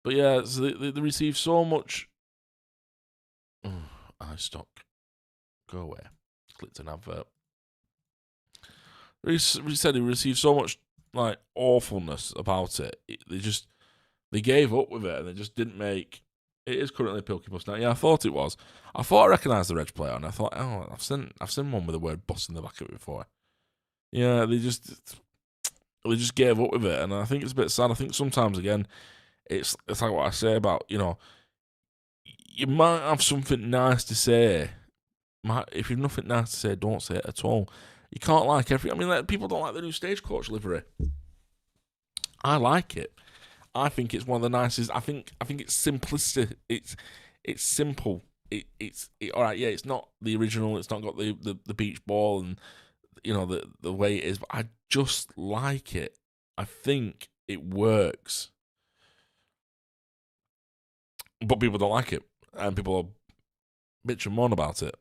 But yeah, so they received so much. iStock, go away. Clicked an advert. He said he received so much like awfulness about it. They gave up with it and they just didn't make. It is currently a Pilky bus now. Yeah, I thought it was. I thought I recognised the reg plate and I thought, oh, I've seen one with the word bus in the back of it before. Yeah, they just gave up with it, and I think it's a bit sad. I think sometimes again, it's like what I say about, you might have something nice to say. If you've nothing nice to say, don't say it at all. You can't like I mean, like, people don't like the new Stagecoach livery. I like it. I think it's one of the nicest. I think it's simplistic. It's simple. It's all right. Yeah, it's not the original. It's not got the beach ball and the way it is. But I just like it. I think it works. But people don't like it, and people are bitch and moan about it.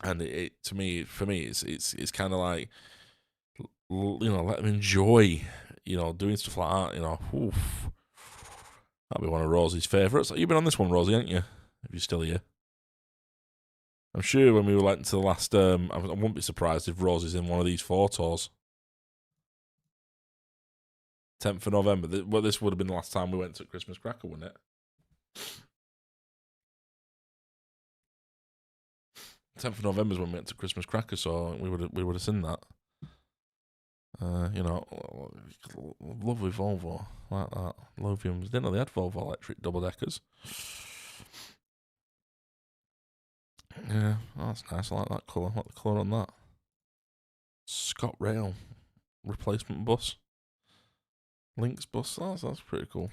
And for me, it's kind of like, let them enjoy, doing stuff like that. Oof. That'll be one of Rosie's favourites. You've been on this one, Rosie, haven't you? If you're still here, I'm sure when we went to the last, I wouldn't be surprised if Rosie's in one of these 4 tours. 10th of November. This would have been the last time we went to Christmas Cracker, wouldn't it? 10th of November is when we went to Christmas Cracker, so we would have seen that. Lovely Volvo like that. Loviums. Didn't know they had Volvo electric double deckers. Yeah, that's nice. I like that colour. I like the colour on that. Scott Rail replacement bus. Lynx bus. That's pretty cool.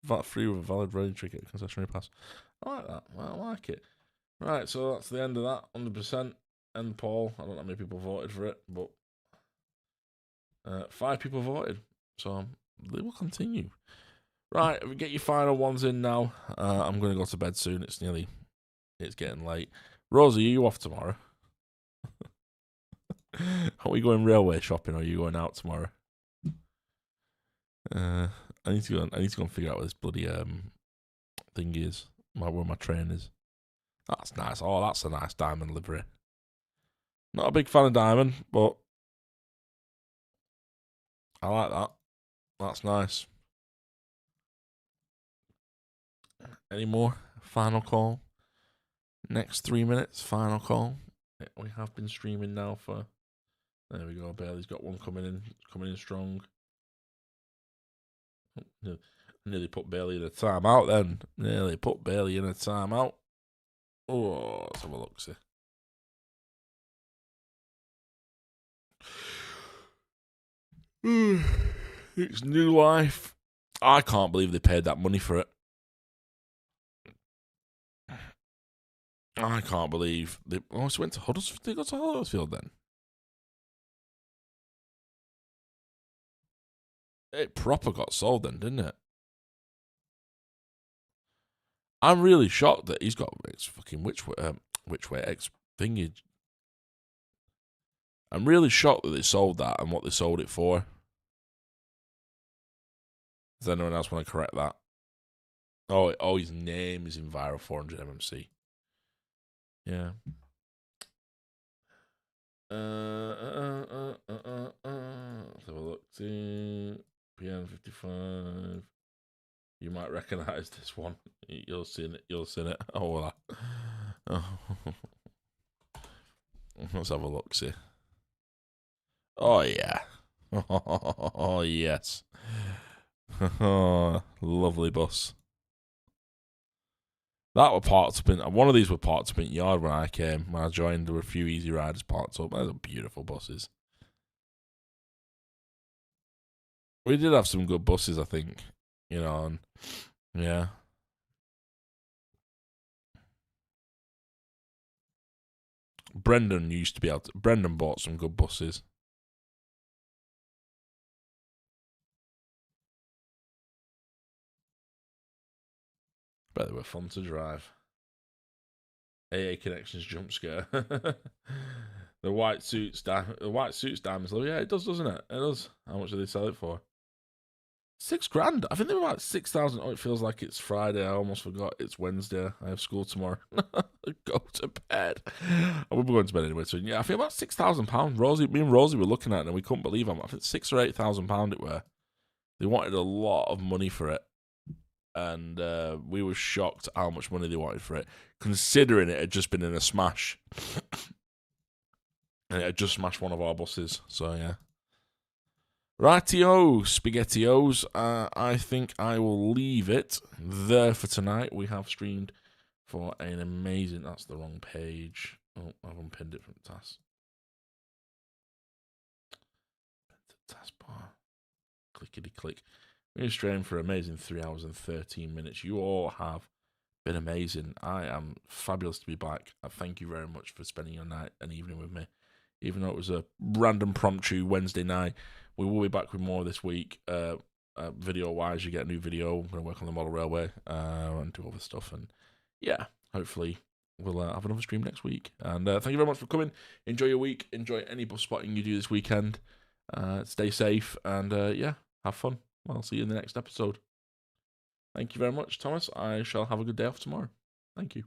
VAT free with a valid rail ticket concessionary pass. I like that. I like it. Right, so that's the end of that. 100%. And Paul. I don't know how many people voted for it, but 5 people voted. So they will continue. Right, we get your final ones in now. I'm going to go to bed soon. It's getting late. Rosie, are you off tomorrow? Are we going railway shopping or are you going out tomorrow? I need to go and figure out where this bloody thing is. Where my train is. That's nice. Oh, that's a nice diamond livery. Not a big fan of diamond, but I like that. That's nice. Any more? Final call. Next 3 minutes. Final call. We have been streaming now for. There we go. Bailey's got one coming in strong. Nearly put Bailey in a timeout then. Nearly put Bailey in a timeout. Oh, let's have a look, see. It's New Life. I can't believe they paid that money for it. I can't believe they also went to Huddersfield. They got to Huddersfield then. It proper got sold then, didn't it? I'm really shocked that he's got X fucking which way X thingy. I'm really shocked that they sold that and what they sold it for. Does anyone else want to correct that? Oh, his name is in Viro 400 MMC. Yeah. 16 PM 55. You might recognise this one. You'll see it. You'll see it. Oh, well. Oh. Let's have a look. See. Oh yeah. Oh yes. Lovely bus. That were parked up in one of these were parked up in yard when I came. When I joined, there were a few Easy Riders parked up. Those are beautiful buses. We did have some good buses, I think. You know, and yeah. Brendan used to be able to. Brendan bought some good buses. Bet they were fun to drive. AA Connections jump scare. The white suits, diamonds. Oh yeah, it does, doesn't it? It does. How much do they sell it for? $6,000. I think they were like 6,000. Oh, it feels like it's Friday. I almost forgot. It's Wednesday. I have school tomorrow. Go to bed. I will be going to bed anyway. So yeah, I think about £6,000. Me and Rosie were looking at it and we couldn't believe them. I think £6,000 or £8,000 it were. They wanted a lot of money for it. And we were shocked how much money they wanted for it, considering it had just been in a smash. And it had just smashed one of our buses. So yeah. Rightio, SpaghettiOs. I think I will leave it there for tonight. We have streamed for an amazing. That's the wrong page. Oh, I've unpinned it from the task. Taskbar. Clickety click. We're streaming for an amazing 3 hours and 13 minutes. You all have been amazing. I am fabulous to be back. Thank you very much for spending your night and evening with me. Even though it was a random promptu Wednesday night, we will be back with more this week. Video-wise, you get a new video. I'm going to work on the model railway and do other stuff. And yeah, hopefully we'll have another stream next week. And thank you very much for coming. Enjoy your week. Enjoy any bus spotting you do this weekend. Stay safe. And yeah, have fun. I'll see you in the next episode. Thank you very much, Thomas. I shall have a good day off tomorrow. Thank you.